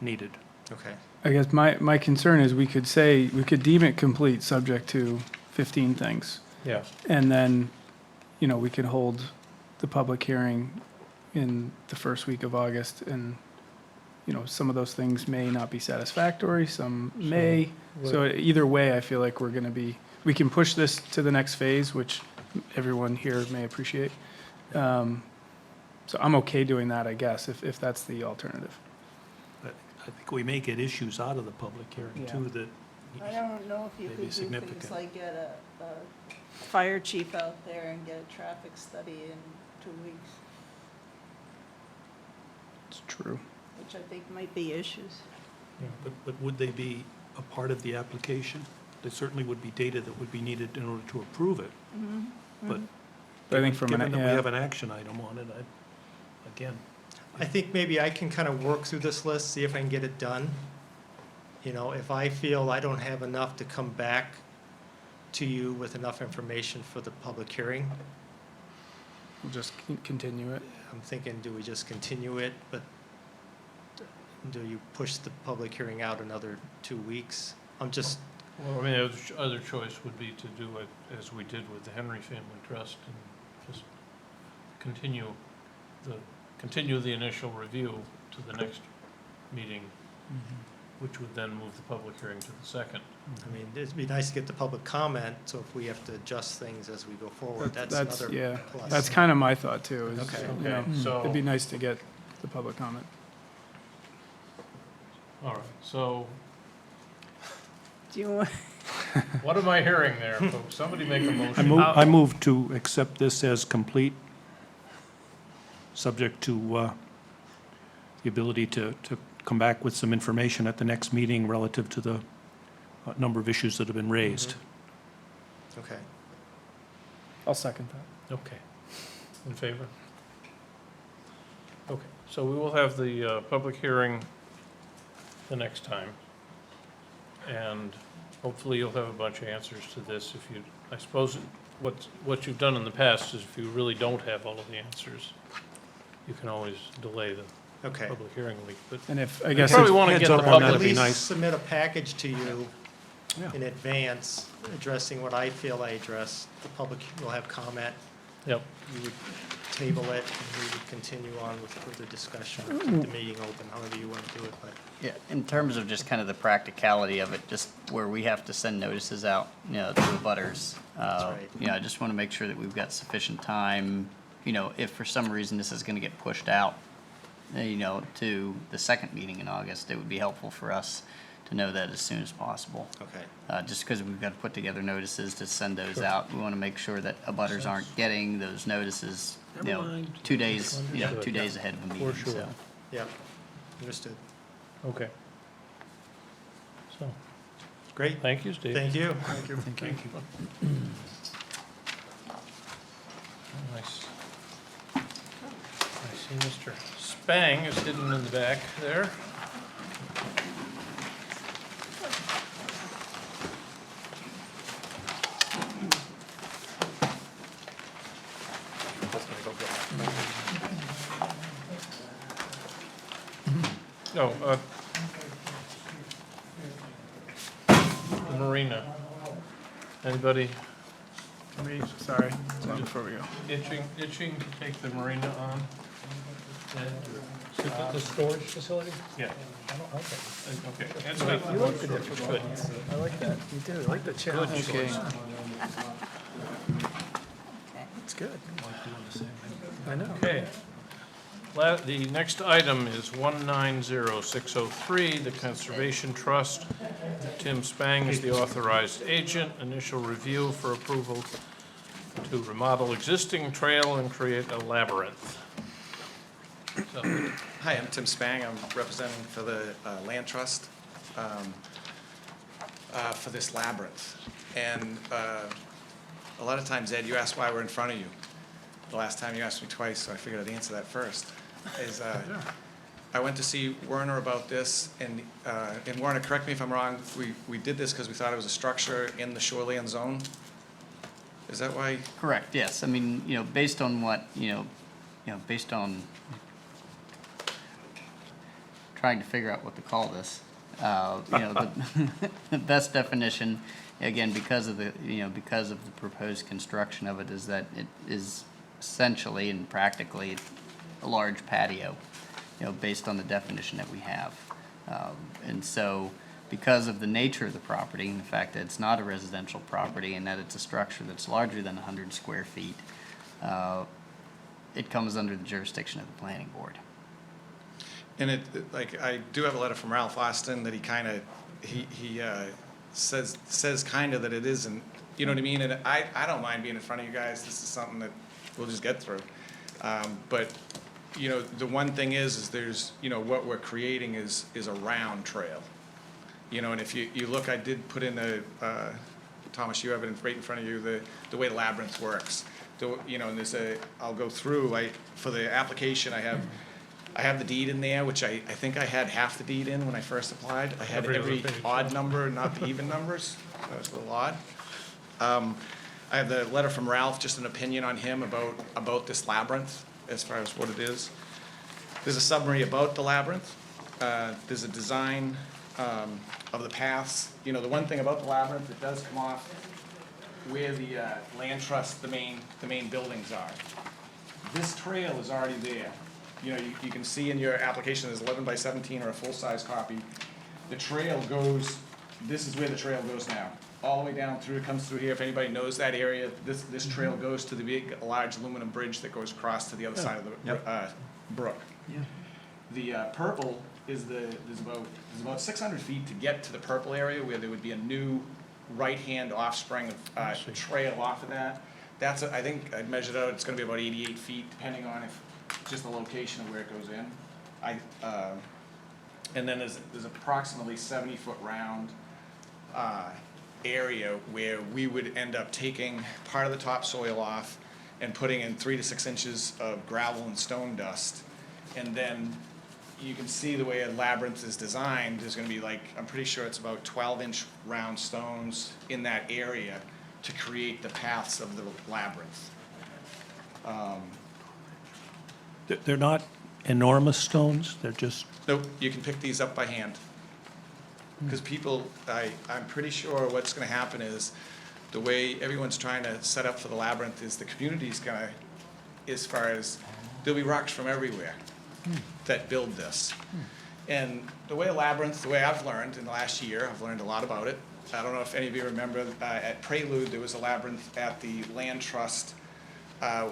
Speaker 2: needed.
Speaker 11: okay.
Speaker 3: I guess my concern is we could say, we could deem it complete subject to 15 things.
Speaker 1: Yeah.
Speaker 3: And then, you know, we could hold the public hearing in the first week of August, and, you know, some of those things may not be satisfactory, some may. So either way, I feel like we're gonna be, we can push this to the next phase, which everyone here may appreciate. So I'm okay doing that, I guess, if that's the alternative.
Speaker 2: But I think we may get issues out of the public hearing too, that
Speaker 8: I don't know if you
Speaker 2: Maybe
Speaker 8: could do things
Speaker 2: significant.
Speaker 8: like get a fire chief out there and get a traffic study in 2 weeks,
Speaker 3: It's true.
Speaker 8: which I think might be issues.
Speaker 2: But would they be a part of the application? There certainly would be data that would be needed in order to approve it, but
Speaker 3: But I think from
Speaker 2: given
Speaker 3: an,
Speaker 2: that we
Speaker 3: yeah,
Speaker 2: have an action item on it, again,
Speaker 11: I think maybe I can kind of work through this list, see if I can get it done. You know, if I feel I don't have enough to come back to you with enough information for the public hearing,
Speaker 3: we'll just continue it.
Speaker 11: I'm thinking, do we just continue it, but do you push the public hearing out another 2 weeks? I'm just,
Speaker 1: Well, I mean, the other choice would be to do it as we did with the Henry Family Trust and continue the initial review to the next meeting, which would then move the public hearing to the second.
Speaker 11: I mean, it'd be nice to get the public comment, so if we have to adjust things as we go forward, that's another
Speaker 3: Yeah,
Speaker 11: plus.
Speaker 3: that's kind of my thought too, is,
Speaker 11: Okay.
Speaker 3: you know,
Speaker 1: Okay, so-
Speaker 3: it'd be nice to get the public comment.
Speaker 1: All right, so
Speaker 8: Do you want,
Speaker 1: what am I hearing there, folks? Somebody make a motion.
Speaker 2: I move to accept this as complete, subject to the ability to come back with some information at the next meeting relative to the number of issues that have been raised.
Speaker 11: Okay.
Speaker 3: I'll second that.
Speaker 1: Okay. In favor? Okay, so we will have the public hearing the next time. And hopefully you'll have a bunch of answers to this if you, I suppose, what you've done in the past is if you really don't have all of the answers, you can always delay the
Speaker 11: Okay.
Speaker 1: public hearing week, but
Speaker 3: And if, I
Speaker 1: you
Speaker 3: guess,
Speaker 1: probably
Speaker 3: if-
Speaker 1: want to
Speaker 2: heads
Speaker 1: get the
Speaker 2: up on
Speaker 1: public.
Speaker 2: that'd
Speaker 11: At
Speaker 2: be nice.
Speaker 11: least submit a package to you
Speaker 2: Yeah.
Speaker 11: in advance, addressing what I feel I addressed. The public will have comment.
Speaker 1: Yep,
Speaker 11: You would table it, and we would continue on with further discussion, or keep the meeting open, however you want to do it, but.
Speaker 4: Yeah, in terms of just kind of the practicality of it, just where we have to send notices out, you know, to the butters.
Speaker 11: right.
Speaker 4: You know, I just want to make sure that we've got sufficient time, you know, if for some reason this is going to get pushed out, you know, to the second meeting in August, it would be helpful for us to know that as soon as possible.
Speaker 11: Okay.
Speaker 4: Just because we've got to put together notices to send those out. We want to make sure that abutters aren't getting those notices, you know, 2 days, you know, 2 days ahead of the meeting,
Speaker 1: sure.
Speaker 4: so.
Speaker 11: Yep, understood.
Speaker 1: okay. So,
Speaker 11: Great,
Speaker 1: thank you, Steve.
Speaker 11: thank you.
Speaker 1: Thank you. Nice. I see Mr. Spang is hidden in the back there. No, the marina. Anybody
Speaker 3: sorry, before we go.
Speaker 1: itching to take the marina on?
Speaker 2: The storage facility?
Speaker 1: Yeah. Okay. That's
Speaker 3: You
Speaker 1: not-
Speaker 3: like the different ones. I like that, you do, I like the challenge.
Speaker 4: Okay.
Speaker 3: It's good. I know.
Speaker 1: Okay. The next item is 190603, the Conservation Trust. Tim Spang is the authorized agent. Initial review for approval to remodel existing trail and create a labyrinth. So,
Speaker 14: Hi, I'm Tim Spang. I'm representing for the Land Trust for this labyrinth. And a lot of times, Ed, you ask why we're in front of you. The last time you asked me twice, so I figured I'd answer that first. I went to see Werner about this, and Werner, correct me if I'm wrong, we did this because we thought it was a structure in the shoreline zone? Is that why?
Speaker 4: Correct, yes. I mean, you know, based on what, based on trying to figure out what to call this, the best definition, again, because of the proposed construction of it, is that it is essentially and practically a large patio, based on the definition that we have. And so, because of the nature of the property and the fact that it's not a residential property and that it's a structure that's larger than 100 square feet, it comes under the jurisdiction of the planning board.
Speaker 14: And I do have a letter from Ralph Austin that he says kind of that it isn't, you know what I mean? And I don't mind being in front of you guys. This is something that we'll just get through. But, the one thing is there's, what we're creating is a round trail. And if you look, I did put in Thomas, you have it right in front of you, the way the labyrinth works. And I'll go through, for the application, I have the deed in there, which I think I had half the deed in when I first applied. I had every odd number, not the even numbers. That was a little odd. I have the letter from Ralph, just an opinion on him about this labyrinth, as far as what it is. There's a summary about the labyrinth. There's a design of the paths. The one thing about the labyrinth, it does come off where the land trust, the main buildings are. this trail is already there. You know, you can see in your application, there's 11 by 17 or a full-size copy. The trail goes, this is where the trail goes now. All the way down through, it comes through here. If anybody knows that area, this trail goes to the big, large aluminum bridge that goes across to the other side of the brook. The purple is there's about 600 feet to get to the purple area where there would be a new right-hand offspring of trail off of that. That's, I think I measured out, it's gonna be about 88 feet, depending on if, just the location of where it goes in. And then there's approximately 70-foot round area where we would end up taking part of the topsoil off and putting in 3 to 6 inches of gravel and stone dust. And then you can see the way a labyrinth is designed, there's gonna be like, I'm pretty sure it's about 12-inch round stones in that area to create the paths of the labyrinth.
Speaker 2: They're not enormous stones, they're just,
Speaker 14: Nope, you can pick these up by hand. Because people, I'm pretty sure what's gonna happen is, the way everyone's trying to set up for the labyrinth is the community's gonna, as far as, there'll be rocks from everywhere that build this. And the way a labyrinth, the way I've learned in the last year, I've learned a lot about it. I don't know if any of you remember, at Prelude, there was a labyrinth at the Land Trust,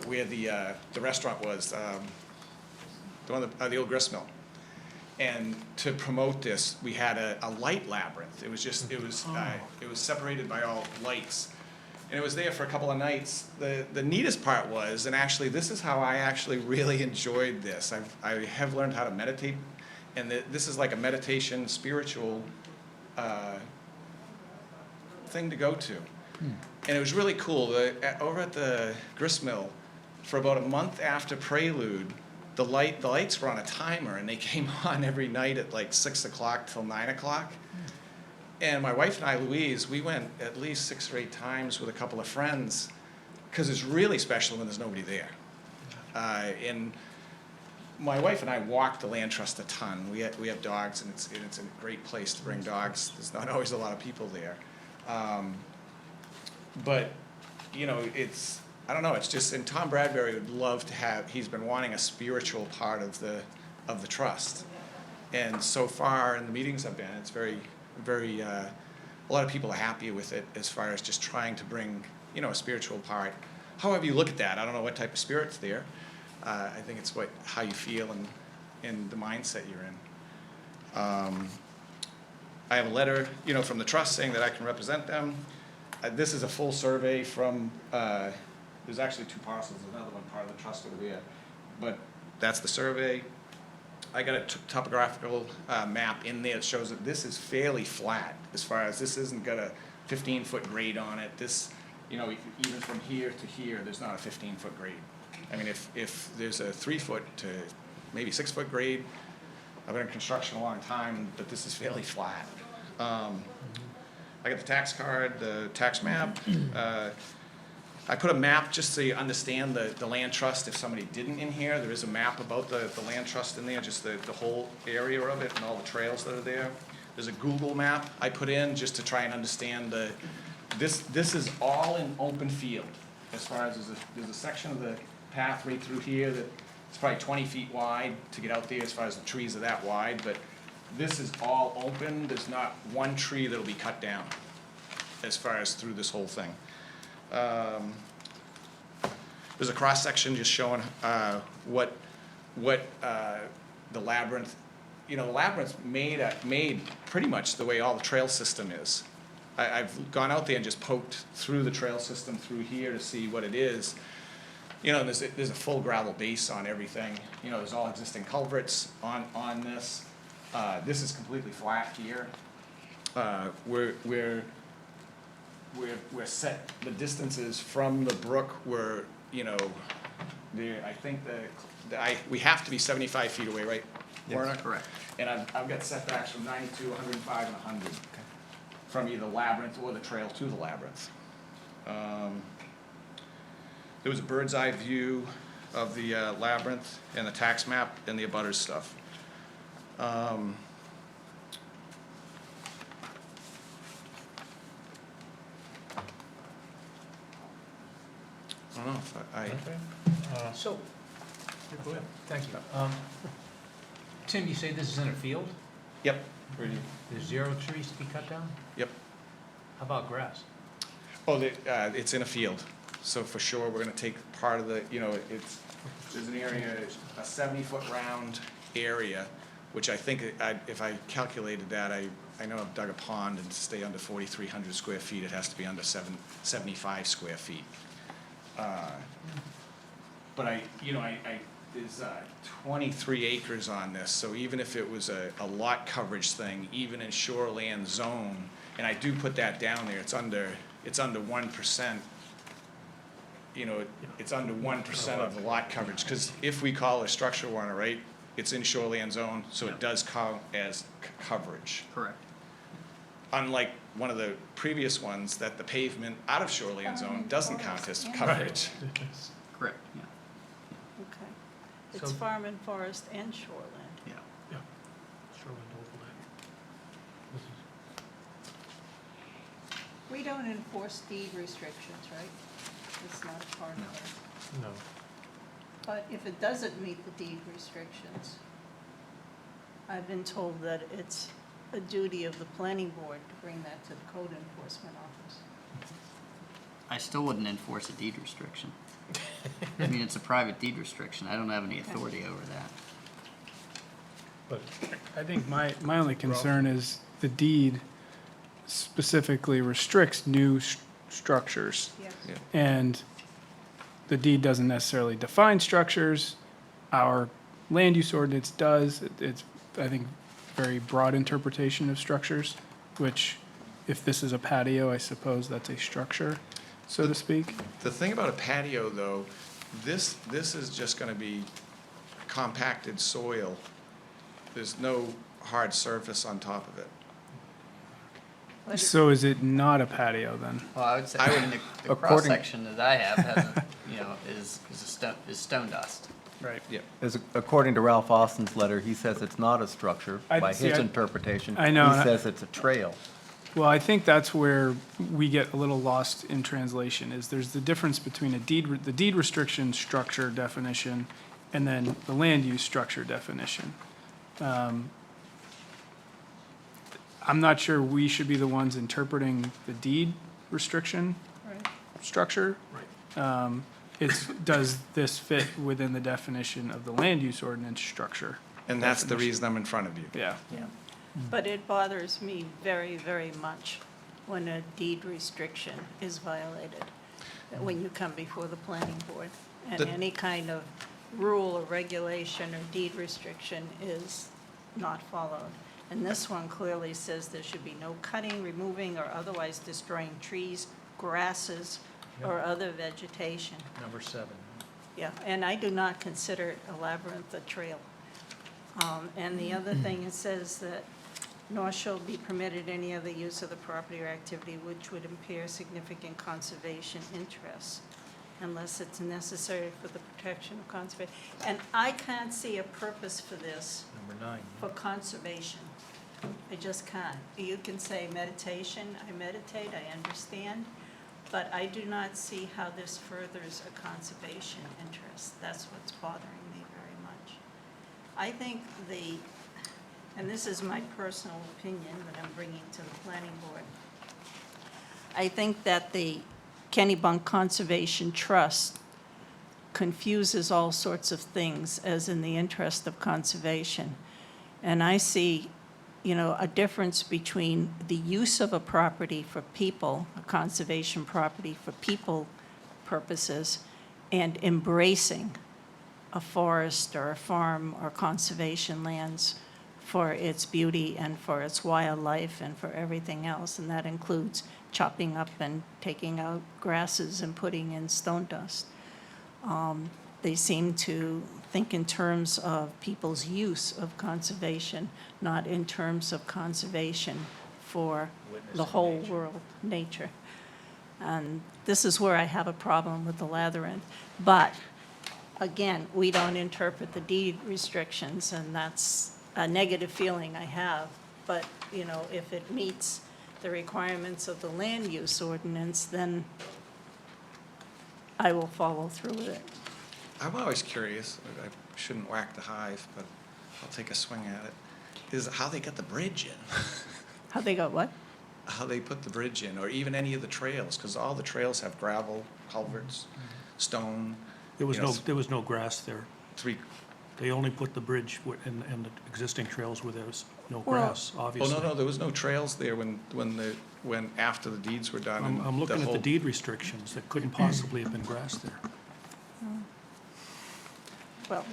Speaker 14: where the restaurant was, the one, the old grist mill. And to promote this, we had a light labyrinth. It was just, it was separated by all lights. And it was there for a couple of nights. The neatest part was, and actually this is how I actually really enjoyed this. I have learned how to meditate, and this is like a meditation, spiritual thing to go to. And it was really cool. Over at the grist mill, for about a month after Prelude, the lights were on a timer, and they came on every night at like 6 o'clock till 9 o'clock. And my wife and I, Louise, we went at least 6 or 8 times with a couple of friends, because it's really special when there's nobody there. And my wife and I walk the Land Trust a ton. We have dogs, and it's a great place to bring dogs. There's not always a lot of people there. But, you know, I don't know, it's just, and Tom Bradbury would love to have, he's been wanting a spiritual part of the trust. And so far in the meetings I've been, it's very, a lot of people are happy with it as far as just trying to bring, you know, a spiritual part. However you look at that, I don't know what type of spirit's there. I think it's how you feel and the mindset you're in. I have a letter, you know, from the trust saying that I can represent them. This is a full survey from, there's actually 2 parcels, another one part of the trust over there. But that's the survey. I got a topographical map in there that shows that this is fairly flat, as far as this isn't got a 15-foot grade on it. This, you know, even from here to here, there's not a 15-foot grade. I mean, if there's a 3-foot to maybe 6-foot grade, I've been in construction a long time, but this is fairly flat. I got the tax card, the tax map. I put a map just so you understand the land trust. If somebody didn't in here, there is a map about the land trust in there, just the whole area of it and all the trails that are there. There's a Google map I put in just to try and understand this is all in open field. As far as there's a section of the path right through here that it's probably 20 feet wide to get out there, as far as the trees are that wide, but this is all open. There's not one tree that'll be cut down as far as through this whole thing. There's a cross section just showing what the labyrinth, you know, the labyrinth's made pretty much the way all the trail system is. I've gone out there and just poked through the trail system through here to see what it is. You know, there's a full gravel base on everything. You know, there's all existing culverts on this. This is completely flat here. We're set, the distances from the brook were, you know, I think we have to be 75 feet away, right? Warner?
Speaker 10: Correct.
Speaker 14: And I've got setbacks from 92, 105, and 100 from either labyrinth or the trail to the labyrinth. There was a bird's eye view of the labyrinth and the tax map and the abutters stuff. I don't know if
Speaker 2: so
Speaker 13: Go ahead. Thank you. Tim, you say this is in a field?
Speaker 14: Yep.
Speaker 13: There's 0 trees to be cut down?
Speaker 14: Yep.
Speaker 13: How about grass?
Speaker 14: Oh, it's in a field, so for sure, we're gonna take part of the, there's an area, a 70-foot round area, which I think, if I calculated that, I know I've dug a pond, and to stay under 4,300 square feet, it has to be under 75 square feet. But there's 23 acres on this, so even if it was a lot coverage thing, even in shoreland zone, and I do put that down there, it's under 1%. It's under 1% of the lot coverage, because if we call a structure warrant, right, it's in shoreland zone, so it does count as coverage.
Speaker 4: Correct.
Speaker 14: Unlike one of the previous ones, that the pavement out of shoreland zone doesn't count as coverage.
Speaker 4: Correct, yeah.
Speaker 8: Okay. It's
Speaker 13: So-
Speaker 8: farm and forest and shoreland.
Speaker 4: Yeah.
Speaker 2: Shoreland overlay.
Speaker 8: We don't enforce deed restrictions, right? It's not part of it.
Speaker 2: No.
Speaker 8: But if it doesn't meet the deed restrictions, I've been told that it's a duty of the planning board to bring that to the code enforcement office.
Speaker 4: I still wouldn't enforce a deed restriction. I mean, it's a private deed restriction. I don't have any authority over that.
Speaker 2: But
Speaker 3: I think my only concern is the deed specifically restricts new structures.
Speaker 8: Yes.
Speaker 14: Yeah.
Speaker 3: And the deed doesn't necessarily define structures. Our land use ordinance does. It's, I think, very broad interpretation of structures, which if this is a patio, I suppose that's a structure, so to speak.
Speaker 14: The thing about a patio, though, this is just gonna be compacted soil. There's no hard surface on top of it.
Speaker 8: But
Speaker 3: So is it not a patio then?
Speaker 4: Well, I would say,
Speaker 14: I
Speaker 4: I
Speaker 14: would-
Speaker 4: mean, the
Speaker 10: according-
Speaker 4: cross-section that I have hasn't, is stone dust.
Speaker 3: Right.
Speaker 14: Yeah.
Speaker 10: According to Ralph Austin's letter, he says it's not a structure by his interpretation.
Speaker 3: I know, and
Speaker 10: He
Speaker 3: I-
Speaker 10: says it's a trail.
Speaker 3: Well, I think that's where we get a little lost in translation, is there's the difference between the deed restriction structure definition and then the land use structure definition. I'm not sure we should be the ones interpreting the deed restriction
Speaker 8: Right.
Speaker 3: structure. Does this fit within the definition of the land use ordinance structure?
Speaker 14: And that's the reason I'm in front of you.
Speaker 3: Yeah.
Speaker 8: Yeah. But it bothers me very, very much when a deed restriction is violated, when you come before the planning board. And
Speaker 14: The-
Speaker 8: any kind of rule or regulation or deed restriction is not followed. And this one clearly says there should be no cutting, removing, or otherwise destroying trees, grasses, or other vegetation.
Speaker 13: Number 7.
Speaker 8: Yeah, and I do not consider a labyrinth a trail. And the other thing, it says that nor shall be permitted any other use of the property or activity which would impair significant conservation interests unless it's necessary for the protection of conservation. And I can't see a purpose for this
Speaker 13: Number 9.
Speaker 8: for conservation. I just can't. You can say meditation, I meditate, I understand, but I do not see how this furthers a conservation interest. That's what's bothering me very much. I think and this is my personal opinion that I'm bringing to the planning board, I think that the Kennebunk Conservation Trust confuses all sorts of things as in the interest of conservation. And I see, a difference between the use of a property for people, a conservation property for people purposes, and embracing a forest or a farm or conservation lands for its beauty and for its wildlife and for everything else. And that includes chopping up and taking out grasses and putting in stone dust. They seem to think in terms of people's use of conservation, not in terms of conservation for the whole world, nature. And this is where I have a problem with the labyrinth. But again, we don't interpret the deed restrictions, and that's a negative feeling I have. But, if it meets the requirements of the land use ordinance, then I will follow through with it.
Speaker 14: I'm always curious, I shouldn't whack the hive, but I'll take a swing at it, is how they got the bridge in.
Speaker 8: How they got what?
Speaker 14: How they put the bridge in, or even any of the trails, because all the trails have gravel, culverts, stone.
Speaker 2: There was
Speaker 14: you know,
Speaker 2: there was no grass there.
Speaker 14: Three,
Speaker 2: They only put the bridge and the existing trails where there was no
Speaker 8: Well-
Speaker 2: grass,
Speaker 14: oh,
Speaker 2: obviously.
Speaker 14: no, there was no trails there when after the deeds were done. and
Speaker 2: I'm looking at the
Speaker 14: whole-
Speaker 2: deed restrictions. There couldn't possibly have been grass there.
Speaker 8: Well,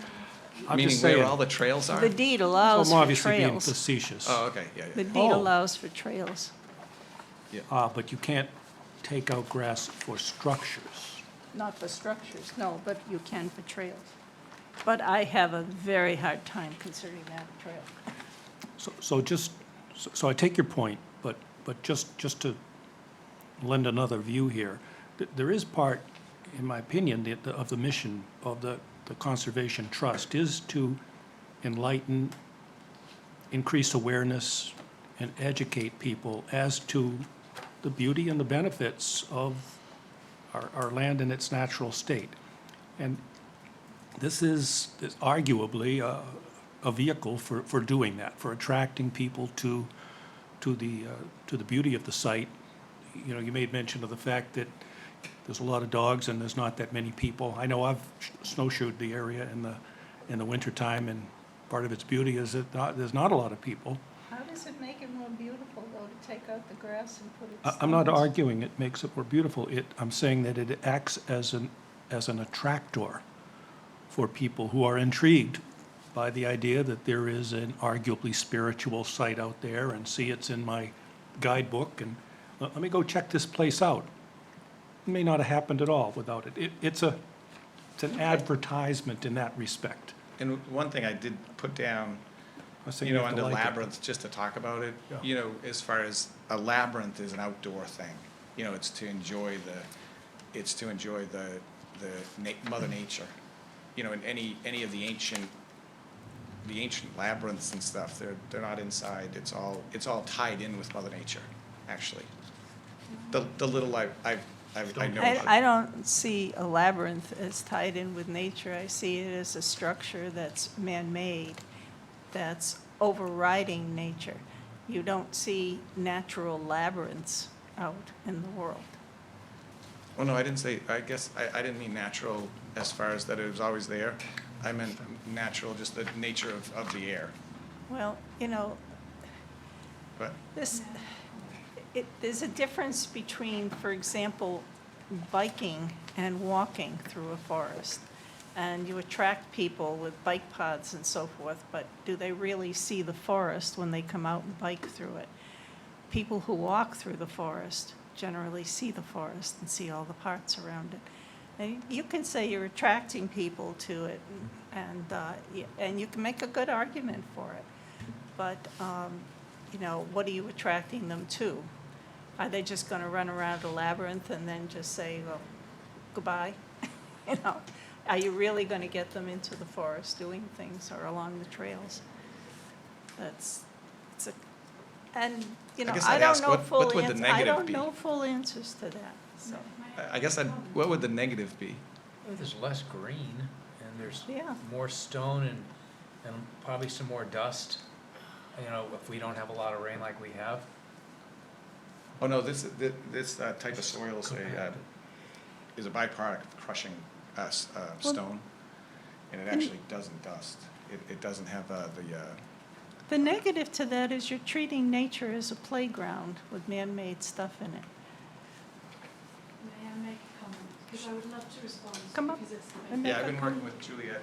Speaker 2: I'm
Speaker 14: Meaning
Speaker 2: just
Speaker 14: where
Speaker 2: saying.
Speaker 14: all the trails are?
Speaker 8: the deed
Speaker 2: I'm
Speaker 8: allows for
Speaker 2: obviously being
Speaker 8: trails.
Speaker 2: facetious.
Speaker 14: Oh, okay, yeah,
Speaker 8: The
Speaker 14: yeah.
Speaker 8: deed
Speaker 2: Oh.
Speaker 8: allows for trails.
Speaker 2: But you can't take out grass for structures.
Speaker 8: Not for structures, no, but you can for trails. But I have a very hard time considering that a trail.
Speaker 2: So I take your point, but just to lend another view here, there is part, in my opinion, of the mission of the Conservation Trust is to enlighten, increase awareness, and educate people as to the beauty and the benefits of our land in its natural state. And this is arguably a vehicle for doing that, for attracting people to the beauty of the site. You know, you made mention of the fact that there's a lot of dogs and there's not that many people. I know I've snowshoed the area in the wintertime, and part of its beauty is that there's not a lot of people.
Speaker 8: How does it make it more beautiful, though, to take out the grass and put it?
Speaker 2: I'm not arguing it makes it more beautiful. I'm saying that it acts as an attractor for people who are intrigued by the idea that there is an arguably spiritual site out there, and see it's in my guidebook, and let me go check this place out. It may not have happened at all without it. It's an advertisement in that respect.
Speaker 14: And one thing I did put down,
Speaker 2: I'm saying
Speaker 14: you know,
Speaker 2: have to
Speaker 14: under
Speaker 2: like it.
Speaker 14: labyrinth, just to talk about it,
Speaker 2: Yeah.
Speaker 14: you know, as far as a labyrinth is an outdoor thing. You know, it's to enjoy the Mother Nature. You know, in any of the ancient labyrinths and stuff, they're not inside. It's all tied in with Mother Nature, actually. The little I know.
Speaker 8: I don't see a labyrinth as tied in with nature. I see it as a structure that's man-made, that's overriding nature. You don't see natural labyrinths out in the world.
Speaker 14: Well, no, I didn't say, I guess, I didn't mean natural as far as that it was always there. I meant natural, just the nature of the air.
Speaker 8: Well, you know,
Speaker 14: But,
Speaker 8: there's a difference between, for example, biking and walking through a forest. And you attract people with bike paths and so forth, but do they really see the forest when they come out and bike through it? People who walk through the forest generally see the forest and see all the parts around it. And you can say you're attracting people to it, and you can make a good argument for it. But, you know, what are you attracting them to? Are they just going to run around a labyrinth and then just say, well, goodbye? You know, are you really going to get them into the forest doing things or along the trails? And, you know,
Speaker 14: guess
Speaker 8: I
Speaker 14: I'd
Speaker 8: don't
Speaker 14: ask,
Speaker 8: know
Speaker 14: what
Speaker 8: full
Speaker 14: would the
Speaker 8: answers. I
Speaker 14: negative
Speaker 8: don't
Speaker 14: be?
Speaker 8: know full answers to that, so,
Speaker 14: I guess what would the negative be?
Speaker 13: There's less green, and there's
Speaker 8: yeah.
Speaker 13: more stone and probably some more dust, you know, if we don't have a lot of rain like we have.
Speaker 14: Oh, no, this type of soil is a byproduct of crushing stone, and it actually doesn't dust. It doesn't have
Speaker 8: The negative to that is you're treating nature as a playground with man-made stuff in it.
Speaker 15: May I make a comment? Because I would love to respond.
Speaker 8: Come up
Speaker 15: because it's the
Speaker 8: and
Speaker 15: main-
Speaker 8: make
Speaker 14: Yeah, I've
Speaker 8: a
Speaker 14: been
Speaker 8: comment.
Speaker 14: working with Juliet.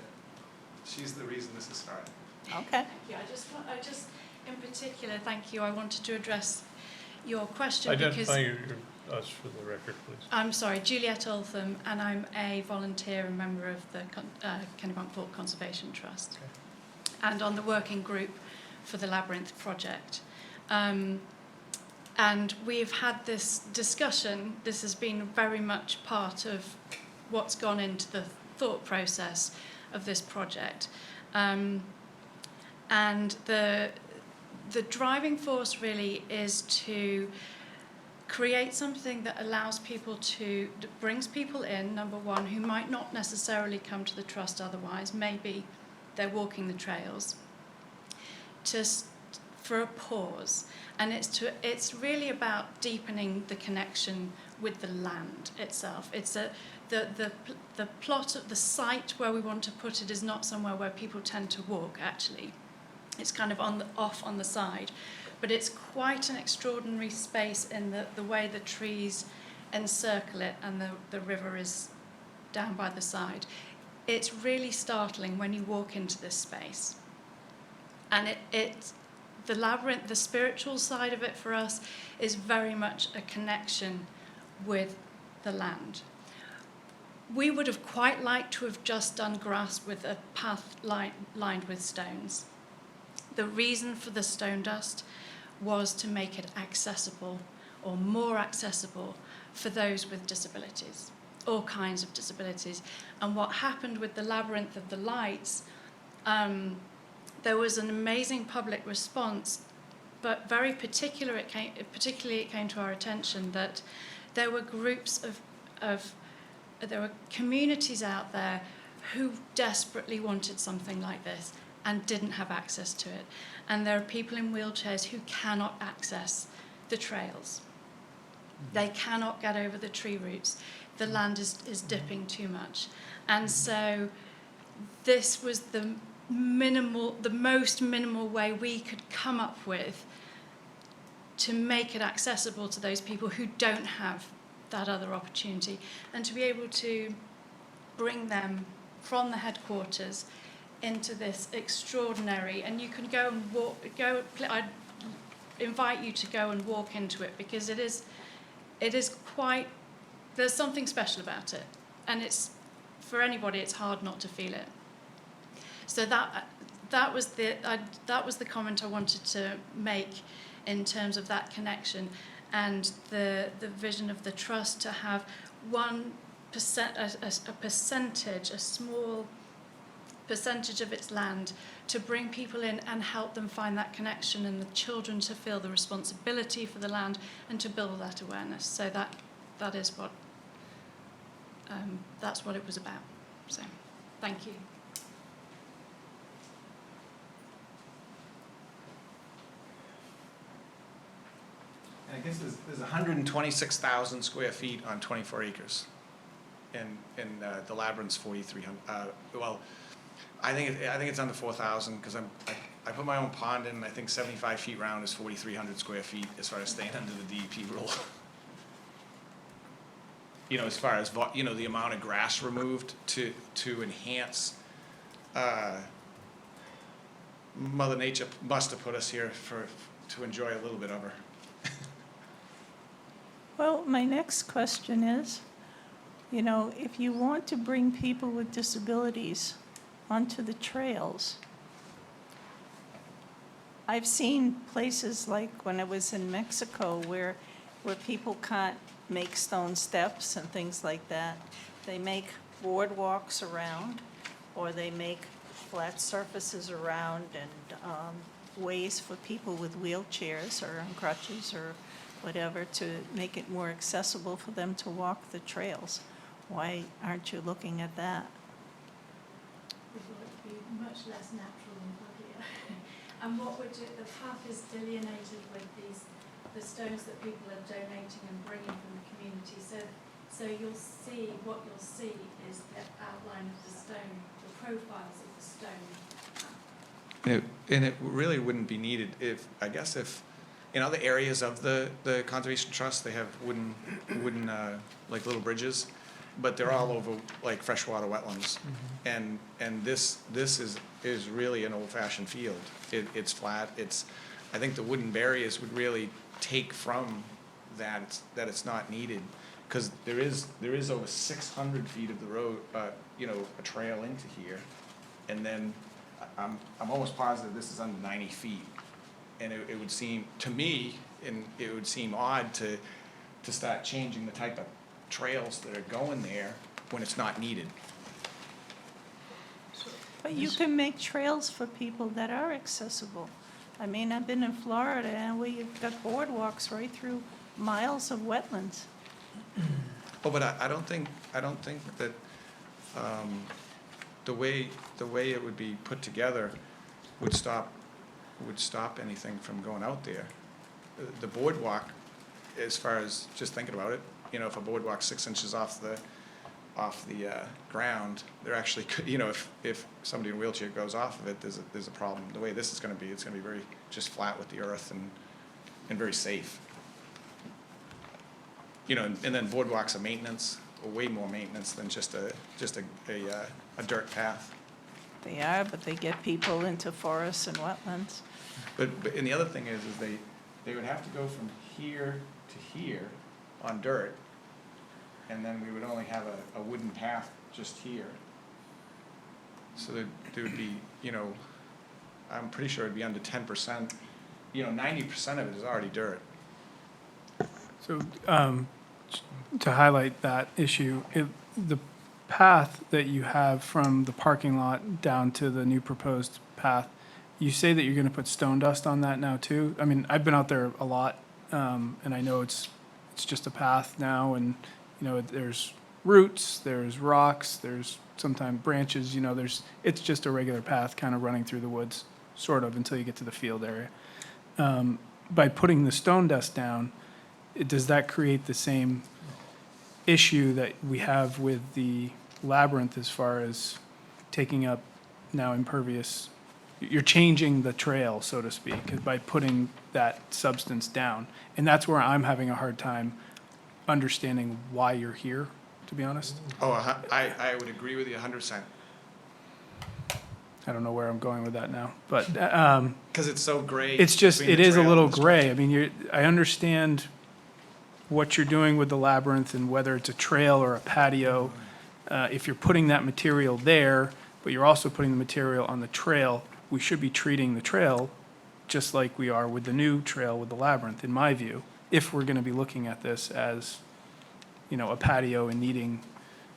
Speaker 14: She's the reason this is started.
Speaker 8: Okay.
Speaker 15: Yeah, I just, in particular, thank you. I wanted to address your question because.
Speaker 1: Identify us for the record, please.
Speaker 15: I'm sorry, Juliet Altham, and I'm a volunteer and member of the Kennebunkport Conservation Trust, and on the working group for the Labyrinth project. And we've had this discussion. This has been very much part of what's gone into the thought process of this project. And the driving force really is to create something that allows people to, that brings people in, number one, who might not necessarily come to the trust otherwise, maybe they're walking the trails, for a pause. And it's really about deepening the connection with the land itself. It's the plot of the site where we want to put it is not somewhere where people tend to walk, actually. It's kind of off on the side. But it's quite an extraordinary space in the way the trees encircle it and the river is down by the side. It's really startling when you walk into this space. And the labyrinth, the spiritual side of it for us is very much a connection with the land. We would have quite liked to have just done grass with a path lined with stones. The reason for the stone dust was to make it accessible, or more accessible, for those with disabilities, all kinds of disabilities. And what happened with the Labyrinth of the Lights, there was an amazing public response, but very particularly it came to our attention that there were groups there were communities out there who desperately wanted something like this and didn't have access to it. And there are people in wheelchairs who cannot access the trails. They cannot get over the tree roots. The land is dipping too much. And so this was the most minimal way we could come up with to make it accessible to those people who don't have that other opportunity, and to be able to bring them from the headquarters into this extraordinary, and you can go and I'd invite you to go and walk into it, because it is quite, there's something special about it, and it's, for anybody, it's hard not to feel it. So that was the comment I wanted to make in terms of that connection, and the vision of the trust to have 1%, a percentage, a small percentage of its land, to bring people in and help them find that connection, and the children to feel the responsibility for the land and to build that awareness. So that is what that's what it was about. So thank you.
Speaker 14: And I guess there's 126,000 square feet on 24 acres. And the labyrinth's 4,300, well, I think it's under 4,000, because I put my own pond in, and I think 75 feet round is 4,300 square feet as far as staying under the DEP rule. You know, as far as, you know, the amount of grass removed to enhance, Mother Nature must have put us here to enjoy a little bit of her.
Speaker 8: Well, my next question is, you know, if you want to bring people with disabilities onto the trails, I've seen places like when I was in Mexico where people can't make stone steps and things like that. They make boardwalks around, or they make flat surfaces around, and ways for people with wheelchairs or on crutches or whatever to make it more accessible for them to walk the trails. Why aren't you looking at that?
Speaker 15: We thought it would be much less natural and uglier. And what we're doing, the path is delineated with the stones that people are donating and bringing from the community. So you'll see, what you'll see is the outline of the stone, the profiles of the stone.
Speaker 14: And it really wouldn't be needed if in other areas of the Conservation Trust, they have wooden like little bridges, but they're all over like freshwater wetlands. And this is really an old-fashioned field. It's flat. I think the wooden barriers would really take from that it's not needed, because there is over 600 feet of the road, you know, a trail into here, and then I'm almost positive this is under 90 feet. And it would seem, to me, and it would seem odd to start changing the type of trails that are going there when it's not needed.
Speaker 8: But you can make trails for people that are accessible. I mean, I've been in Florida, and where you've got boardwalks right through miles of wetlands.
Speaker 14: Oh, but I don't think that, the way it would be put together would stop anything from going out there. The boardwalk, as far as just thinking about it, you know, if a boardwalk's 6 inches off the ground, they're actually, you know, if somebody in a wheelchair goes off of it, there's a problem. The way this is gonna be, it's gonna be very just flat with the earth and very safe. You know, and then boardwalks are maintenance, or way more maintenance than just a dirt path.
Speaker 8: They are, but they get people into forests and wetlands.
Speaker 14: But and the other thing is they would have to go from here to here on dirt, and then we would only have a wooden path just here. So there would be, you know, I'm pretty sure it'd be under 10%. You know, 90% of it is already dirt.
Speaker 3: So, to highlight that issue, the path that you have from the parking lot down to the new proposed path, you say that you're gonna put stone dust on that now too? I mean, I've been out there a lot, and I know it's just a path now, and, you know, there's roots, there's rocks, there's sometimes branches, you know, it's just a regular path kind of running through the woods, sort of, until you get to the field area. By putting the stone dust down, does that create the same issue that we have with the labyrinth as far as taking up now impervious? You're changing the trail, so to speak, by putting that substance down. And that's where I'm having a hard time understanding why you're here, to be honest.
Speaker 14: Oh, I would agree with you 100%.
Speaker 3: I don't know where I'm going with that now, but
Speaker 14: Because it's so gray.
Speaker 3: it's just,
Speaker 14: between
Speaker 3: it
Speaker 14: the
Speaker 3: is a
Speaker 14: trail
Speaker 3: little
Speaker 14: and the
Speaker 3: gray. I mean, I understand what you're doing with the labyrinth and whether it's a trail or a patio. If you're putting that material there, but you're also putting the material on the trail, we should be treating the trail just like we are with the new trail with the labyrinth, in my view, if we're gonna be looking at this as, you know, a patio and needing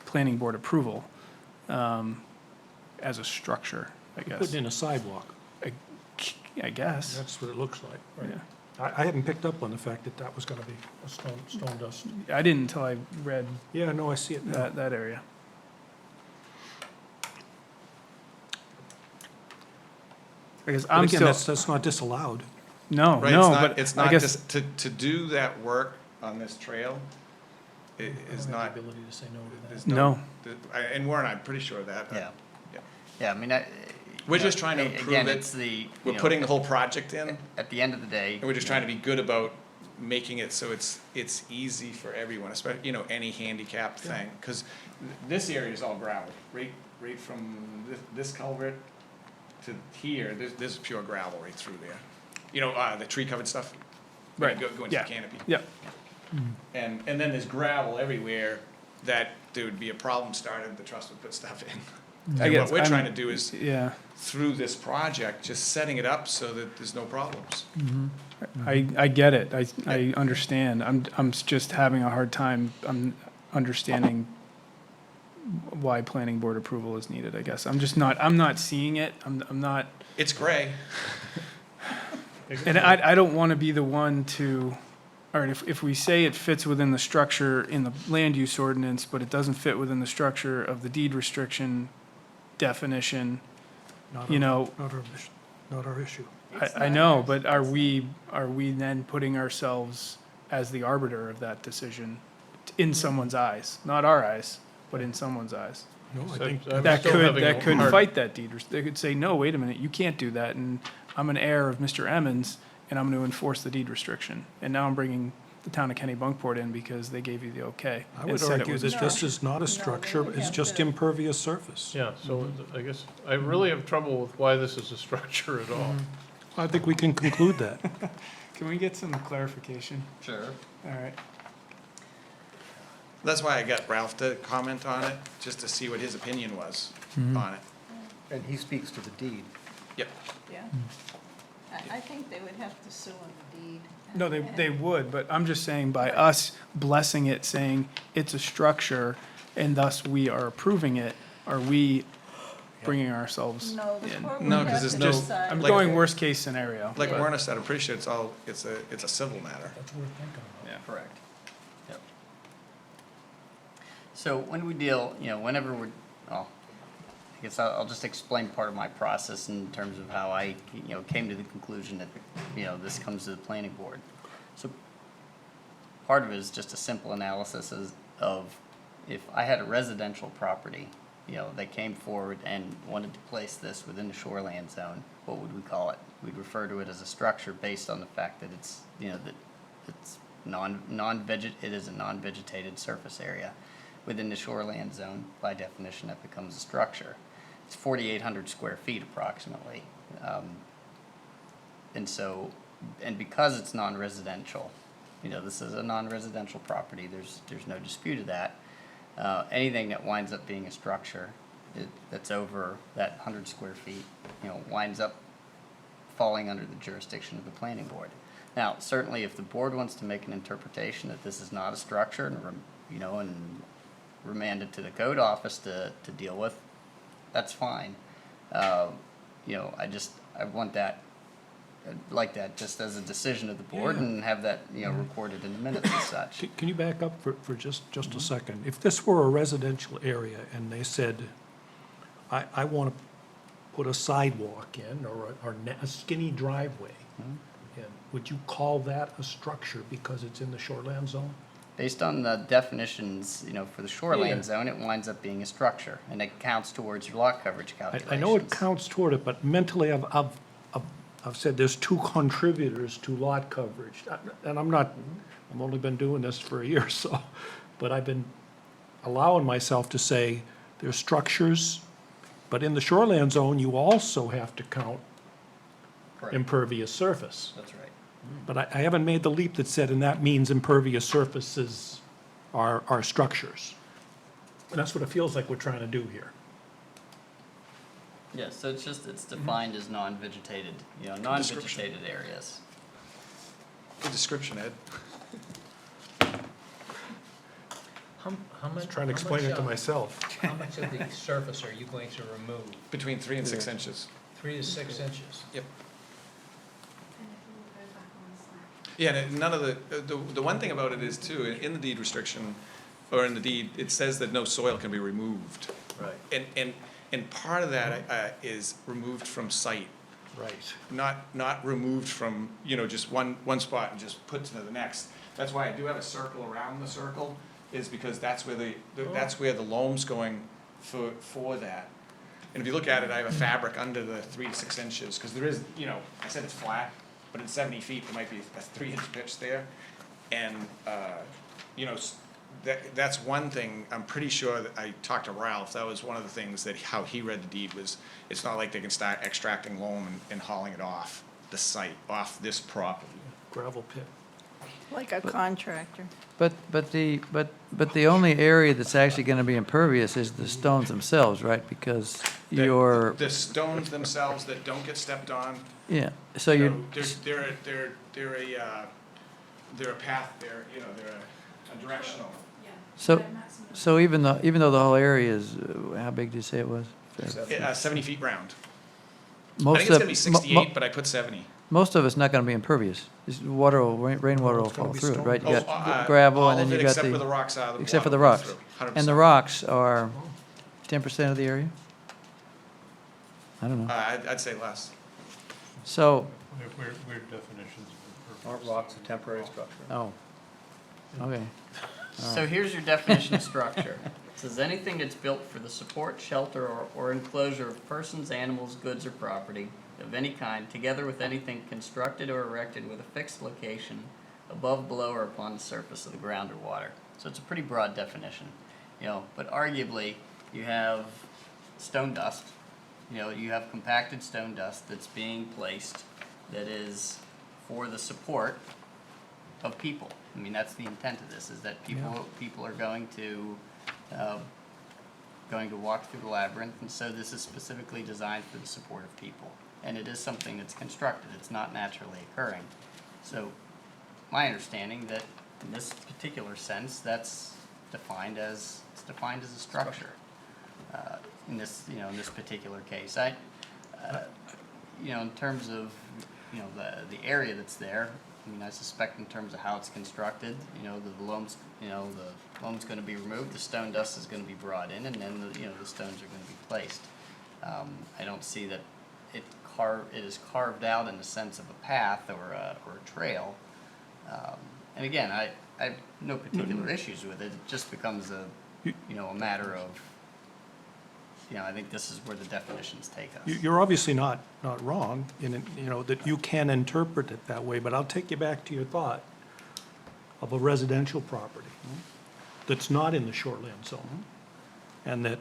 Speaker 3: planning board approval, as a structure, I guess.
Speaker 2: Put in a sidewalk.
Speaker 3: I guess,
Speaker 2: That's what it looks like, right?
Speaker 3: yeah.
Speaker 2: I hadn't picked up on the fact that that was gonna be a stone dust.
Speaker 3: I didn't until I read
Speaker 2: Yeah, no, I see it now.
Speaker 3: that area. I guess
Speaker 2: But
Speaker 3: I'm
Speaker 2: again,
Speaker 3: still,
Speaker 2: that's not disallowed.
Speaker 3: no,
Speaker 14: Right,
Speaker 3: no, but
Speaker 14: it's
Speaker 3: I
Speaker 14: not
Speaker 3: guess,
Speaker 14: just, to do that work on this trail is
Speaker 2: I don't have
Speaker 14: not,
Speaker 2: the ability to say no to that.
Speaker 14: there's
Speaker 3: No.
Speaker 14: and Warren, I'm pretty sure of that. but-
Speaker 4: Yeah.
Speaker 14: Yeah.
Speaker 4: Yeah, I mean,
Speaker 14: We're
Speaker 4: you know,
Speaker 14: just trying to improve
Speaker 4: again,
Speaker 14: it.
Speaker 4: it's the, you
Speaker 14: We're
Speaker 4: know,
Speaker 14: putting the whole project in, and
Speaker 4: at the end of the day.
Speaker 14: we're just trying to be good about making it so it's easy for everyone, especially, you know, any handicapped thing. Because this area is all gravel, right from this culvert to here, there's pure gravel right through there. You know, the tree-covered stuff?
Speaker 3: Right,
Speaker 14: Go into
Speaker 3: yeah.
Speaker 14: the canopy.
Speaker 3: yeah,
Speaker 14: And then there's gravel everywhere that there would be a problem started, the trust would put stuff in.
Speaker 3: I
Speaker 14: And
Speaker 3: guess
Speaker 14: what we're
Speaker 3: I'm-
Speaker 14: trying to do is,
Speaker 3: yeah.
Speaker 14: through this project, just setting it up so that there's no problems.
Speaker 3: I get it. I understand. I'm just having a hard time understanding why planning board approval is needed, I guess. I'm not seeing it. I'm not,
Speaker 14: It's gray.
Speaker 3: and I don't want to be the one to, all right, if we say it fits within the structure in the land use ordinance, but it doesn't fit within the structure of the deed restriction definition,
Speaker 2: Not
Speaker 3: you
Speaker 2: our-
Speaker 3: know,
Speaker 2: Not our issue.
Speaker 3: I know, but are we then putting ourselves as the arbiter of that decision in someone's eyes? Not our eyes, but in someone's eyes.
Speaker 2: No, I
Speaker 1: So
Speaker 2: think,
Speaker 1: I'm
Speaker 3: That
Speaker 1: still
Speaker 3: could,
Speaker 1: having a
Speaker 3: that could
Speaker 1: hard-
Speaker 3: fight that deed. They could say, no, wait a minute, you can't do that, and I'm an heir of Mr. Emmons, and I'm gonna enforce the deed restriction. And now I'm bringing the town of Kennebunkport in because they gave you the okay.
Speaker 2: I
Speaker 3: and
Speaker 2: would
Speaker 3: said it
Speaker 2: argue
Speaker 3: was a
Speaker 2: that this
Speaker 3: structure.
Speaker 2: is not a structure,
Speaker 8: would
Speaker 2: it's
Speaker 8: have
Speaker 2: just
Speaker 8: to-
Speaker 2: impervious surface.
Speaker 1: Yeah, so I guess I really have trouble with why this is a structure at all.
Speaker 2: I think we can conclude that.
Speaker 3: Can we get some clarification?
Speaker 10: Sure.
Speaker 3: All right.
Speaker 14: That's why I got Ralph to comment on it, just to see what his opinion was on it.
Speaker 10: And he speaks to the deed.
Speaker 14: Yep.
Speaker 8: Yeah. I think they would have to sue on the deed.
Speaker 3: No, they would, but I'm just saying by us blessing it, saying it's a structure, and thus we are approving it, are we bringing ourselves
Speaker 8: No, the
Speaker 3: in?
Speaker 8: court
Speaker 14: No,
Speaker 8: would
Speaker 14: 'cause
Speaker 8: have
Speaker 14: there's
Speaker 8: to
Speaker 14: no-
Speaker 8: decide.
Speaker 3: I'm
Speaker 14: Like-
Speaker 3: going worst case scenario.
Speaker 14: Like
Speaker 3: but-
Speaker 14: Warren said, I'm pretty sure it's a civil matter.
Speaker 2: That's worth thinking about.
Speaker 3: Yeah.
Speaker 4: Correct. Yep. So when we deal, whenever we're, well, I guess I'll just explain part of my process in terms of how I, came to the conclusion that, this comes to the planning board. So part of it is just a simple analysis of if I had a residential property, that came forward and wanted to place this within the shoreland zone, what would we call it? We'd refer to it as a structure based on the fact that it's, that it's it is a non-vegetated surface area. Within the shoreland zone, by definition, that becomes a structure. It's 4,800 square feet approximately. And because it's non-residential, this is a non-residential property, there's no dispute of that. Anything that winds up being a structure that's over that 100 square feet, winds up falling under the jurisdiction of the planning board. Now, certainly if the board wants to make an interpretation that this is not a structure and remand it to the code office to deal with, that's fine. I want that, I'd like that just as a decision of the board and have that, recorded in the minutes and such.
Speaker 2: Can you back up for just a second? If this were a residential area and they said, I want to put a sidewalk in or a skinny driveway, and would you call that a structure because it's in the shoreland zone?
Speaker 4: Based on the definitions, for the shoreline
Speaker 2: Yeah.
Speaker 4: zone, it winds up being a structure, and it counts towards your lot coverage calculations.
Speaker 2: I know it counts toward it, but mentally I've said there's two contributors to lot coverage. And I've only been doing this for a year or so, but I've been allowing myself to say there's structures, but in the shoreland zone, you also have to count
Speaker 4: Correct.
Speaker 2: impervious surface.
Speaker 4: That's right.
Speaker 2: But I haven't made the leap that said, and that means impervious surfaces are structures. And that's what it feels like we're trying to do here.
Speaker 4: Yeah, so it's defined as non-vegetated, non-vegetated areas.
Speaker 14: Good description, Ed.
Speaker 13: How
Speaker 2: I was
Speaker 13: much?
Speaker 2: trying to explain it to myself.
Speaker 13: How much of the surface are you going to remove?
Speaker 14: Between 3 and 6 inches.
Speaker 13: 3 to 6 inches?
Speaker 14: Yep. Yeah, and none of the one thing about it is too, in the deed restriction, or in the deed, it says that no soil can be removed.
Speaker 2: Right.
Speaker 14: And part of that is removed from site,
Speaker 2: Right.
Speaker 14: not removed from, just one spot and just put to the next. That's why I do have a circle around the circle, is because that's where the loam's going for that. And if you look at it, I have a fabric under the 3 to 6 inches, because there is, I said it's flat, but at 70 feet, there might be a 3-inch pitch there. And, that's one thing, I'm pretty sure that I talked to Ralph, that was one of the things that how he read the deed was, it's not like they can start extracting loam and hauling it off the site, off this property.
Speaker 2: Gravel pit.
Speaker 8: Like a contractor.
Speaker 9: But the only area that's actually gonna be impervious is the stones themselves, right? Because you're,
Speaker 14: The stones themselves that don't get stepped on,
Speaker 9: yeah, so you're,
Speaker 14: they're a path, they're a directional.
Speaker 9: so even though the whole area is, how big did you say it was?
Speaker 14: 70 feet round. I
Speaker 9: Most
Speaker 14: think it's
Speaker 9: of-
Speaker 14: gonna be 68, but I put 70.
Speaker 9: Most of it's not gonna be impervious. Rainwater will
Speaker 2: It's gonna
Speaker 9: fall
Speaker 2: be
Speaker 9: through it,
Speaker 2: stone.
Speaker 9: right? You
Speaker 14: Oh,
Speaker 9: got gravel and then you got
Speaker 14: except for the
Speaker 9: the,
Speaker 14: rocks out of the
Speaker 9: except for
Speaker 14: water
Speaker 9: the
Speaker 14: will
Speaker 9: rocks.
Speaker 14: go through, 100%.
Speaker 9: And the rocks are 10% of the area? I don't know.
Speaker 14: I'd say less.
Speaker 9: So,
Speaker 1: Weird definitions of
Speaker 10: Aren't
Speaker 1: impervious.
Speaker 10: rocks a temporary structure?
Speaker 9: oh, okay.
Speaker 4: So here's your definition of structure. It says anything that's built for the support, shelter, or enclosure of persons, animals, goods, or property of any kind, together with anything constructed or erected with a fixed location above, below, or upon the surface of the ground or water. So it's a pretty broad definition, but arguably, you have stone dust, you have compacted stone dust that's being placed that is for the support of people. I mean, that's the intent of this, is that people are going to walk through the labyrinth, and so this is specifically designed for the support of people. And it is something that's constructed, it's not naturally occurring. So, my understanding that in this particular sense, that's defined as a structure. In this particular case, in terms of, the area that's there, I mean, I suspect in terms of how it's constructed, you know, the loam's gonna be removed, the stone dust is gonna be brought in, and then, the stones are gonna be placed. I don't see that it is carved out in the sense of a path or a trail. And again, I have no particular issues with it, it just becomes a matter of, I think this is where the definitions take us.
Speaker 2: You're obviously not wrong in, that you can interpret it that way, but I'll take you back to your thought of a residential property that's not in the shoreland zone and that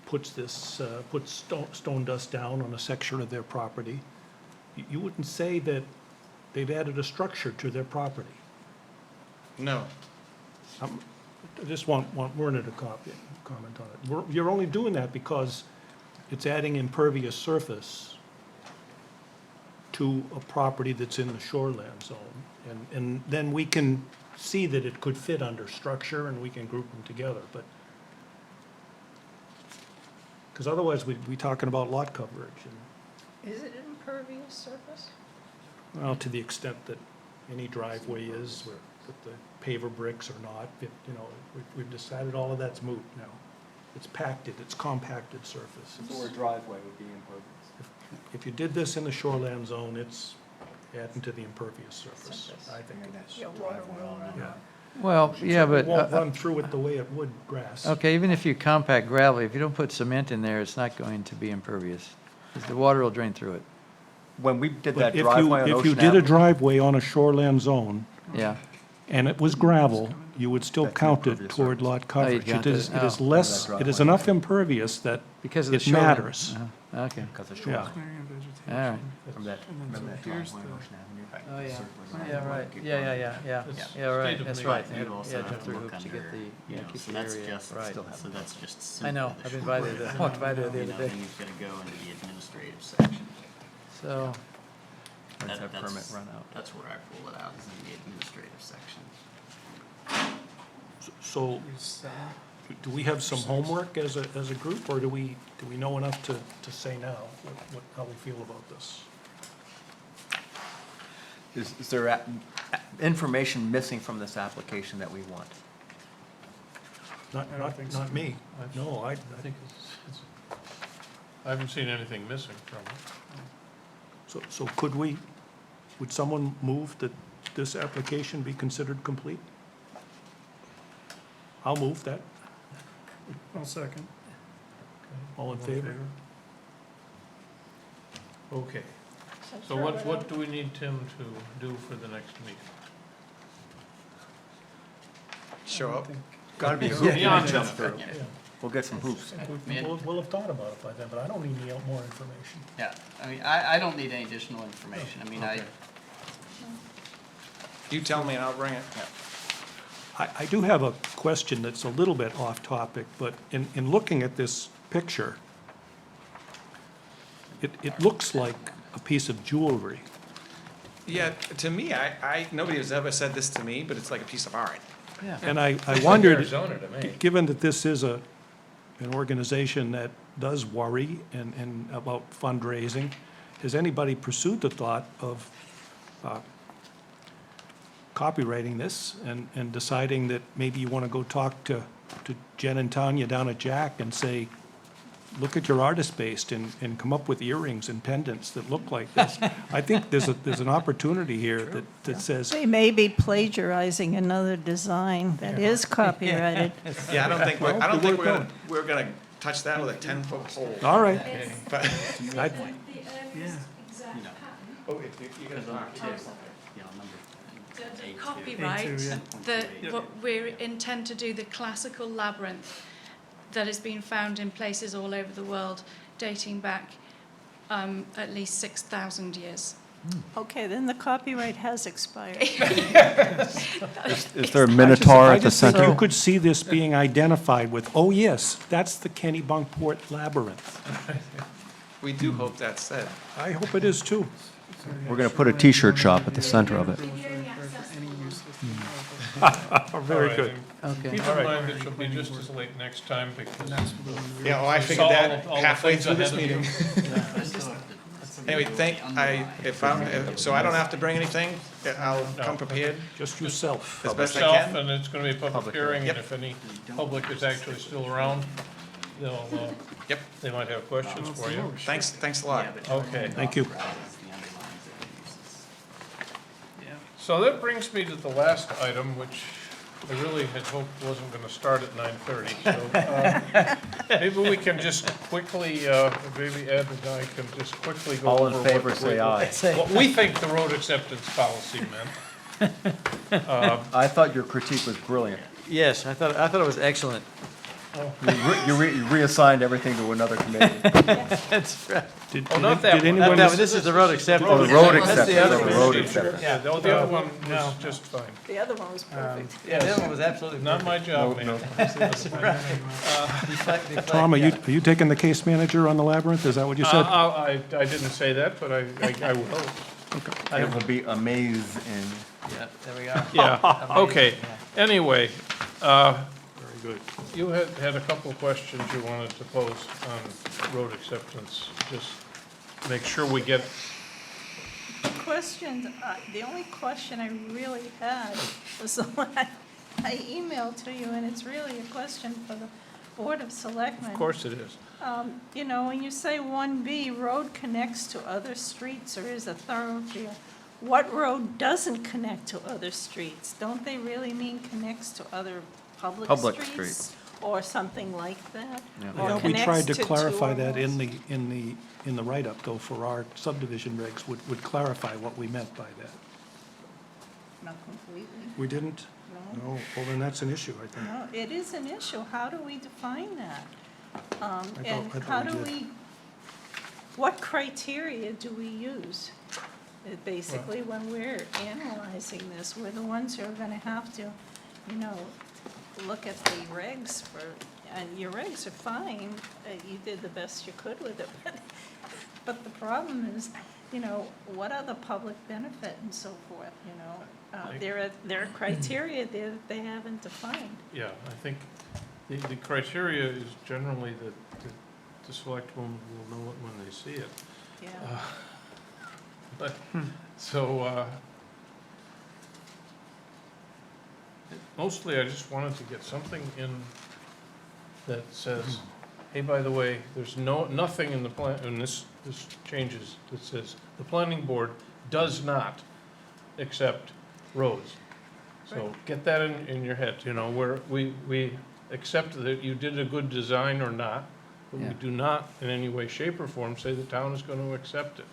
Speaker 2: puts stone dust down on a section of their property. You wouldn't say that they've added a structure to their property.
Speaker 14: No.
Speaker 2: I just want Werner to comment on it. You're only doing that because it's adding impervious surface to a property that's in the shoreland zone. And then we can see that it could fit under structure and we can group them together, but, because otherwise we'd be talking about lot coverage.
Speaker 8: Is it impervious surface?
Speaker 2: Well, to the extent that any driveway is, where the paver bricks or not, we've decided all of that's moot now. It's compacted surface.
Speaker 10: So where driveway would be impervious.
Speaker 2: If you did this in the shoreland zone, it's adding to the impervious surface, I think it is.
Speaker 8: Yeah, water will run.
Speaker 2: Yeah.
Speaker 9: Well, yeah, but,
Speaker 2: It won't run through it the way it would grass.
Speaker 9: okay, even if you compact gravel, if you don't put cement in there, it's not going to be impervious. 'Cause the water will drain through it.
Speaker 10: When we did
Speaker 2: But
Speaker 10: that
Speaker 2: if
Speaker 10: driveway on
Speaker 2: you
Speaker 10: Ocean
Speaker 2: did a
Speaker 10: Avenue,
Speaker 2: driveway on a shoreland zone,
Speaker 9: Yeah.
Speaker 2: and it was gravel, you would still
Speaker 10: That's
Speaker 2: count it
Speaker 10: impervious
Speaker 2: toward
Speaker 10: surface.
Speaker 2: lot
Speaker 9: you'd
Speaker 2: coverage.
Speaker 9: count
Speaker 2: It is,
Speaker 9: it.
Speaker 2: it is
Speaker 9: Oh.
Speaker 2: less, it is enough impervious that
Speaker 9: Because of the
Speaker 2: it
Speaker 9: shoreline.
Speaker 2: matters.
Speaker 9: Okay,
Speaker 10: because of
Speaker 2: Yeah.
Speaker 10: shoreline.
Speaker 9: all right.
Speaker 10: From that, remember that
Speaker 3: here's
Speaker 10: driveway on
Speaker 3: the-
Speaker 10: Ocean Avenue?
Speaker 9: Oh, yeah.
Speaker 10: Circle
Speaker 9: Yeah, right. Yeah,
Speaker 1: It's
Speaker 9: yeah, right,
Speaker 1: state of
Speaker 9: that's
Speaker 1: Maine.
Speaker 9: right.
Speaker 4: But you'd also
Speaker 9: Yeah,
Speaker 4: have
Speaker 9: jump
Speaker 4: to
Speaker 9: through
Speaker 4: look
Speaker 9: hoops to
Speaker 4: under,
Speaker 9: get the, keep
Speaker 4: so
Speaker 9: the
Speaker 4: that's
Speaker 9: area,
Speaker 4: just,
Speaker 9: right.
Speaker 4: so that's just
Speaker 9: I
Speaker 4: simply
Speaker 9: know,
Speaker 4: the
Speaker 9: I've been
Speaker 4: shore.
Speaker 9: by there, walked by there the other day.
Speaker 4: Then you've gotta go into the administrative section.
Speaker 9: So,
Speaker 10: Let's have
Speaker 4: That's-
Speaker 10: permit run out.
Speaker 4: That's where I pull it out, is in the administrative section.
Speaker 2: So, do we have some homework as a group, or do we know enough to say now how we feel about this?
Speaker 10: Is there information missing from this application that we want?
Speaker 2: Not me. No, I
Speaker 1: I think I haven't seen anything missing from it.
Speaker 2: so would someone move that this application be considered complete? I'll move that.
Speaker 3: I'll second.
Speaker 2: All in favor?
Speaker 1: Okay, so what do we need Tim to do for the next meeting?
Speaker 14: Show up.
Speaker 10: Gotta be a
Speaker 1: Yeah.
Speaker 10: hoop to jump through. We'll get some hoops.
Speaker 2: We'll have thought about it by then, but I don't need any more information.
Speaker 4: Yeah, I mean, I don't need any additional information, I mean,
Speaker 14: You tell me and I'll bring it.
Speaker 2: I do have a question that's a little bit off topic, but in looking at this picture, it looks like a piece of jewelry.
Speaker 14: Yeah, to me, nobody has ever said this to me, but it's like a piece of art.
Speaker 9: yeah.
Speaker 2: And I wondered,
Speaker 1: Arizona to me.
Speaker 2: given that this is an organization that does worry and about fundraising, has anybody pursued the thought of copywriting this and deciding that maybe you want to go talk to Jen and Tanya down at Jack and say, look at your artist base and come up with earrings and pendants that look like this? I think there's an opportunity here that says,
Speaker 8: They may be plagiarizing another design that is copyrighted.
Speaker 14: Yeah, I don't think
Speaker 2: Well, it worked out.
Speaker 14: we're gonna touch that with a 10-foot pole.
Speaker 2: all right.
Speaker 14: But,
Speaker 2: I-
Speaker 14: oh, you're gonna talk.
Speaker 15: The copyright, what we intend to do, the classical labyrinth that has been found in places all over the world dating back at least 6,000 years.
Speaker 8: Okay, then the copyright has expired.
Speaker 10: Is there a minotaur
Speaker 2: I
Speaker 10: at the
Speaker 2: just think
Speaker 10: center?
Speaker 2: you could see this being identified with, oh yes, that's the Kennebunkport Labyrinth.
Speaker 14: We do hope that's said.
Speaker 2: I hope it is too.
Speaker 10: We're gonna put a T-shirt shop at the center of it.
Speaker 2: Very
Speaker 1: All
Speaker 2: good.
Speaker 1: right,
Speaker 9: Okay.
Speaker 1: Keep in mind it should be just as late next time because
Speaker 14: Yeah, well, I figured that
Speaker 1: all the
Speaker 14: halfway
Speaker 1: things
Speaker 14: through this
Speaker 1: ahead of you.
Speaker 14: meeting. Anyway, so I don't have to bring anything? I'll come prepared
Speaker 2: Just yourself.
Speaker 14: as best I
Speaker 1: Yourself,
Speaker 14: can?
Speaker 1: and it's gonna be a public
Speaker 10: Public
Speaker 1: hearing, and
Speaker 14: Yep.
Speaker 1: if any public is actually still around, they'll,
Speaker 14: Yep.
Speaker 1: they might have questions for you.
Speaker 14: Thanks a lot.
Speaker 1: Okay.
Speaker 2: Thank you.
Speaker 1: So that brings me to the last item, which I really had hoped wasn't gonna start at 9:30. So maybe we can just quickly, maybe Ed and I can just quickly go
Speaker 10: All
Speaker 1: over
Speaker 10: in favor,
Speaker 1: what
Speaker 10: say aye.
Speaker 1: what we think the road acceptance policy meant.
Speaker 10: I thought your critique was brilliant.
Speaker 9: Yes, I thought it was excellent.
Speaker 10: You reassigned everything to another committee.
Speaker 9: That's right.
Speaker 1: Oh, not that one.
Speaker 9: Not that one, this is the road acceptance.
Speaker 10: Oh, the road
Speaker 9: That's
Speaker 10: acceptance,
Speaker 9: the other
Speaker 10: the
Speaker 9: one.
Speaker 10: road acceptance.
Speaker 1: Yeah, the other one was just fine.
Speaker 8: The other one was perfect.
Speaker 9: Yeah, that one was absolutely
Speaker 1: Not my job,
Speaker 10: No,
Speaker 1: man.
Speaker 9: That's right. Deflect,
Speaker 2: Tom, are
Speaker 9: yeah.
Speaker 2: you taking the case manager on the Labyrinth? Is that what you said?
Speaker 1: I didn't say that, but I will.
Speaker 10: It will be amazing.
Speaker 9: Yeah, there we go.
Speaker 1: Yeah, okay.
Speaker 9: Yeah.
Speaker 1: Anyway,
Speaker 2: Very good.
Speaker 1: you had a couple of questions you wanted to pose on road acceptance. Just make sure we get,
Speaker 8: Question, the only question I really had was the one I emailed to you, and it's really a question for the Board of Selectmen.
Speaker 1: of course it is.
Speaker 8: You know, when you say 1B, road connects to other streets or is a thoroughfare, what road doesn't connect to other streets? Don't they really mean connects to other public
Speaker 10: Public
Speaker 8: streets?
Speaker 10: streets.
Speaker 8: Or something like that?
Speaker 10: Yeah.
Speaker 8: Or
Speaker 2: Yeah, we tried
Speaker 8: connects
Speaker 2: to
Speaker 8: two
Speaker 2: clarify
Speaker 8: or
Speaker 2: that
Speaker 8: more?
Speaker 2: in the write-up, though, for our subdivision regs, would clarify what we meant by that.
Speaker 8: Not completely,
Speaker 2: We didn't?
Speaker 8: no.
Speaker 2: No, well, then that's an issue, I think.
Speaker 8: No, it is an issue. How do we define that? And
Speaker 2: I thought
Speaker 8: how
Speaker 2: we
Speaker 8: do
Speaker 2: did.
Speaker 8: we, what criteria do we use? Basically, when we're analyzing this, we're the ones who are gonna have to, you know, look at the regs for, and your regs are fine. You did the best you could with it. But the problem is, you know, what are the public benefit and so forth, you know? There are criteria there that they haven't defined.
Speaker 1: Yeah, I think the criteria is generally that the selectmen will know it when they see it.
Speaker 8: Yeah.
Speaker 1: But, so, mostly I just wanted to get something in that says, hey, by the way, there's nothing in the plan, and this changes, that says, the planning board does not accept roads. So get that in your head, you know, where we accept that you did a good design or not, but we
Speaker 9: Yeah.
Speaker 1: do not in any way, shape, or form say the town is going to accept it.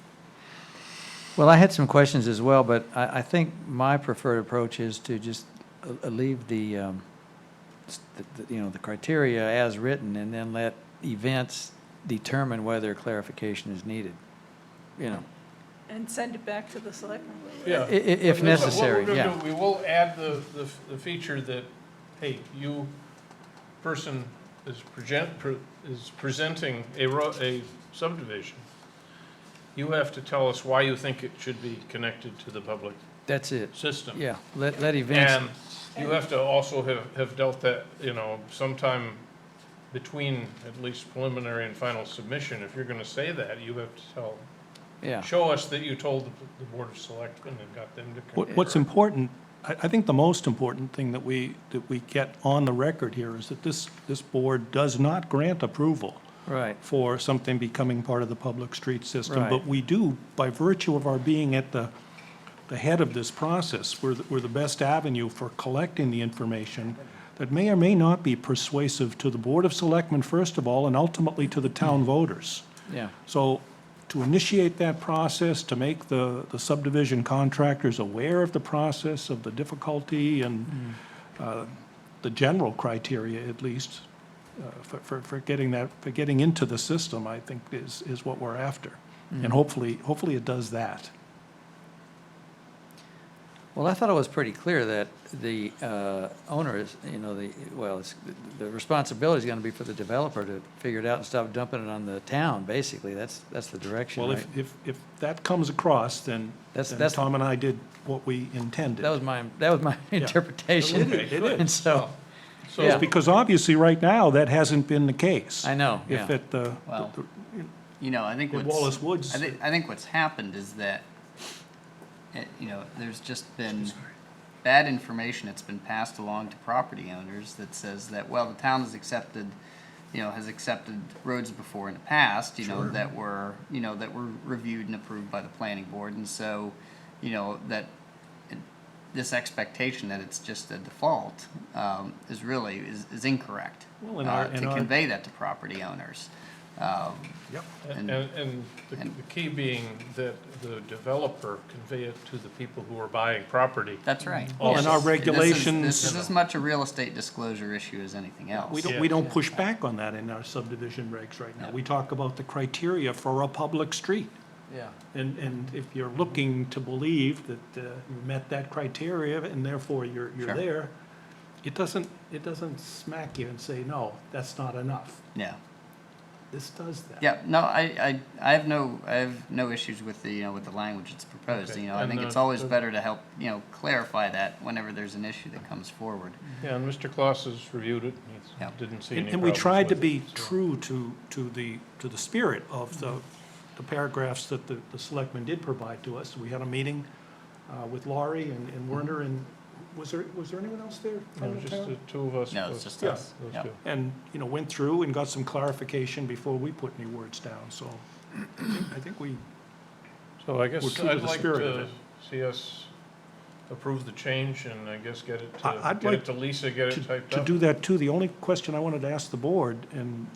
Speaker 9: Well, I had some questions as well, but I think my preferred approach is to just leave the criteria as written and then let events determine whether clarification is needed, you know.
Speaker 8: And send it back to the selectmen.
Speaker 1: Yeah.
Speaker 9: If
Speaker 1: What
Speaker 9: necessary,
Speaker 1: we're
Speaker 9: yeah.
Speaker 1: gonna do, we will add the feature that, hey, you person is presenting a subdivision. You have to tell us why you think it should be connected to the public
Speaker 9: That's it,
Speaker 1: system.
Speaker 9: yeah. Let events,
Speaker 1: And you have to also have dealt that, you know, sometime between at least preliminary and final submission. If you're gonna say that, you have to tell,
Speaker 9: yeah.
Speaker 1: show us that you told the Board of Selectmen and got them to.
Speaker 2: What's important, I think the most important thing that we get on the record here is that this board does not grant approval
Speaker 9: Right,
Speaker 2: for something becoming part of the public street system.
Speaker 9: Right.
Speaker 2: But we do, by virtue of our being at the head of this process, we're the best avenue for collecting the information that may or may not be persuasive to the Board of Selectmen, first of all, and ultimately to the town voters.
Speaker 9: yeah.
Speaker 2: So to initiate that process, to make the subdivision contractors aware of the process, of the difficulty and the general criteria, at least, for getting into the system, I think is what we're after. And hopefully it does that.
Speaker 9: Well, I thought it was pretty clear that the owner is, you know, the responsibility is going to be for the developer to figure it out and stop dumping it on the town, basically. That's the direction,
Speaker 2: Well,
Speaker 9: right?
Speaker 2: if that comes across, then
Speaker 9: That's-
Speaker 2: Tom and I did what we intended.
Speaker 9: That was my interpretation.
Speaker 2: It is.
Speaker 9: And so,
Speaker 2: It's because obviously, right now, that hasn't been the case.
Speaker 9: I know,
Speaker 2: If
Speaker 9: yeah.
Speaker 2: at the,
Speaker 4: Well- I think
Speaker 2: In
Speaker 4: what's.
Speaker 2: Wallace Woods.
Speaker 4: I think what's happened is that, there's just been bad information that's been passed along to property owners that says that, well, the town has accepted roads before in the past, that were reviewed and approved by the planning board, and so, that this expectation that it's just a default, is incorrect.
Speaker 2: Well, in our-
Speaker 4: To convey that to property owners.
Speaker 2: Yep.
Speaker 1: And the key being that the developer convey it to the people who are buying property.
Speaker 4: That's right.
Speaker 2: Well, and our regulations.
Speaker 4: This is as much a real estate disclosure issue as anything else.
Speaker 2: We don't push back on that in our subdivision regs right now. We talk about the criteria for a public street.
Speaker 13: Yeah.
Speaker 2: And if you're looking to believe that you met that criteria and therefore you're
Speaker 4: Sure.
Speaker 2: there, it doesn't smack you and say, no, that's not enough.
Speaker 4: Yeah.
Speaker 2: This does that.
Speaker 4: Yeah, no, I have no issues with the language that's proposed.
Speaker 1: Okay.
Speaker 4: I
Speaker 1: And
Speaker 4: think it's always better to help, clarify that whenever there's an issue that comes forward.
Speaker 1: Yeah, and Mr. Kloss has reviewed it, he
Speaker 4: Yeah.
Speaker 1: didn't see any
Speaker 2: And we
Speaker 1: problems
Speaker 2: tried to
Speaker 1: with
Speaker 2: be
Speaker 1: it, so.
Speaker 2: true to the spirit of the paragraphs that the selectmen did provide to us. We had a meeting with Laurie and Werner, and was there anyone else there?
Speaker 1: No,
Speaker 2: from the
Speaker 1: just
Speaker 2: town?
Speaker 1: the two of us.
Speaker 4: No, it's just
Speaker 2: Yeah.
Speaker 4: us.
Speaker 1: Those
Speaker 4: Yep.
Speaker 1: two.
Speaker 2: And, went through and got some clarification before we put any words down, so I think we,
Speaker 1: So I
Speaker 2: We're
Speaker 1: guess
Speaker 2: true to
Speaker 1: I'd
Speaker 2: the
Speaker 1: like
Speaker 2: spirit of
Speaker 1: to
Speaker 2: it.
Speaker 1: see us approve the change and I guess get it
Speaker 2: I'd
Speaker 1: to,
Speaker 2: like
Speaker 1: Lisa, get it typed
Speaker 2: to
Speaker 1: up.
Speaker 2: do that too. The only question I wanted to ask the board, and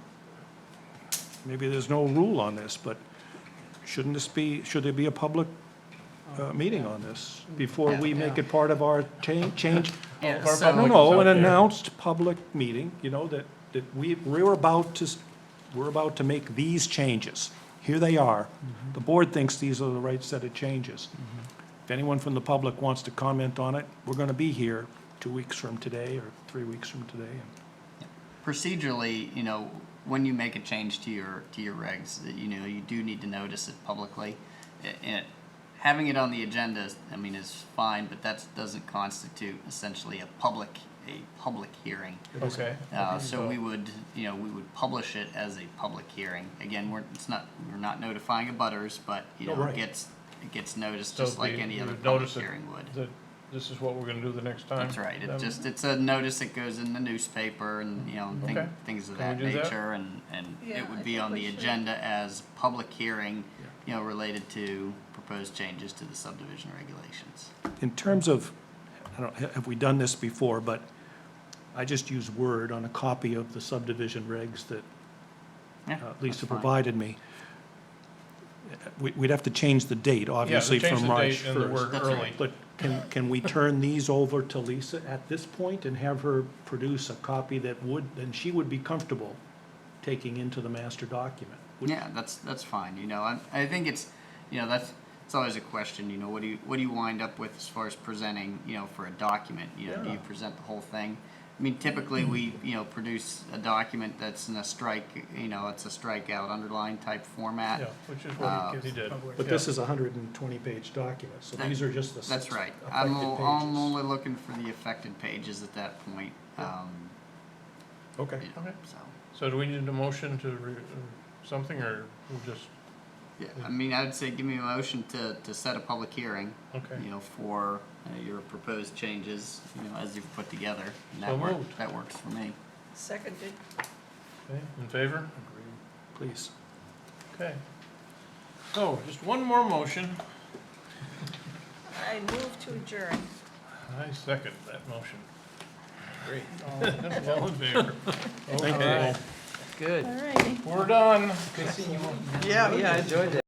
Speaker 2: maybe there's no rule on this, but should there be a public meeting on this before we make it part of our change?
Speaker 4: Yeah,
Speaker 1: Our
Speaker 4: so-
Speaker 1: public is
Speaker 2: No,
Speaker 1: out
Speaker 2: an
Speaker 1: there.
Speaker 2: announced public meeting, that we're about to make these changes. Here they are. The board thinks these are the right set of changes. If anyone from the public wants to comment on it, we're gonna be here 2 weeks from today or 3 weeks from today.
Speaker 4: Procedurally, when you make a change to your regs, that you do need to notice it publicly. And having it on the agenda, is fine, but that doesn't constitute essentially a public hearing.
Speaker 1: Okay.
Speaker 4: So we would publish it as a public hearing. Again, we're not notifying abutters, but
Speaker 2: right.
Speaker 4: it gets noticed
Speaker 1: So
Speaker 4: just like
Speaker 1: we
Speaker 4: any other
Speaker 1: would
Speaker 4: public
Speaker 1: notice it
Speaker 4: hearing would.
Speaker 1: that this is what we're gonna do the next time?
Speaker 4: That's right.
Speaker 1: Then-
Speaker 4: It's a notice that goes in the newspaper and,
Speaker 1: Okay.
Speaker 4: things of
Speaker 1: Can
Speaker 4: that
Speaker 1: we do that?
Speaker 4: nature, and
Speaker 8: Yeah,
Speaker 4: it would
Speaker 8: I
Speaker 4: be
Speaker 8: think
Speaker 4: on
Speaker 8: we
Speaker 4: the
Speaker 8: should.
Speaker 4: agenda as public hearing, related to proposed changes to the subdivision regulations.
Speaker 2: In terms of, have we done this before, but I just use Word on a copy of the subdivision regs that
Speaker 4: Yeah,
Speaker 2: Lisa
Speaker 4: that's fine.
Speaker 2: provided me. We'd have to change the date, obviously,
Speaker 1: change
Speaker 2: from
Speaker 1: the
Speaker 2: March
Speaker 1: date and the
Speaker 2: 1st.
Speaker 1: word
Speaker 4: That's
Speaker 1: early.
Speaker 4: right.
Speaker 2: But can we turn these over to Lisa at this point and have her produce a copy that she would be comfortable taking into the master document?
Speaker 4: Yeah, that's fine. I think it's always a question. What do you wind up with as far as presenting? For a document. Do
Speaker 2: Yeah.
Speaker 4: you present the whole thing? Typically we produce a document that's in a it's a strikeout underline type format.
Speaker 1: Yeah, which is what he did.
Speaker 2: But this is a 120-page document, so these are just the
Speaker 4: That's
Speaker 2: six
Speaker 4: right.
Speaker 2: affected
Speaker 4: I'm
Speaker 2: pages.
Speaker 4: only looking for the affected pages at that point.
Speaker 2: Okay.
Speaker 1: Okay.
Speaker 4: So,
Speaker 1: So do we need a motion to something, or we'll just,
Speaker 4: yeah, I'd say give me a motion to set a public hearing,
Speaker 1: okay.
Speaker 4: for your proposed changes, as you've put together. And
Speaker 1: So moved.
Speaker 4: that works for me.
Speaker 8: Seconded.
Speaker 1: Okay, in favor?
Speaker 2: Please.
Speaker 1: Okay. So, just one more motion.
Speaker 8: I move to adjourn.
Speaker 1: I second that motion. Great. All in favor?
Speaker 2: Thank you
Speaker 1: Okay,
Speaker 2: all.
Speaker 9: Good.
Speaker 8: All righty.
Speaker 1: we're done.
Speaker 9: Yeah, I enjoyed that.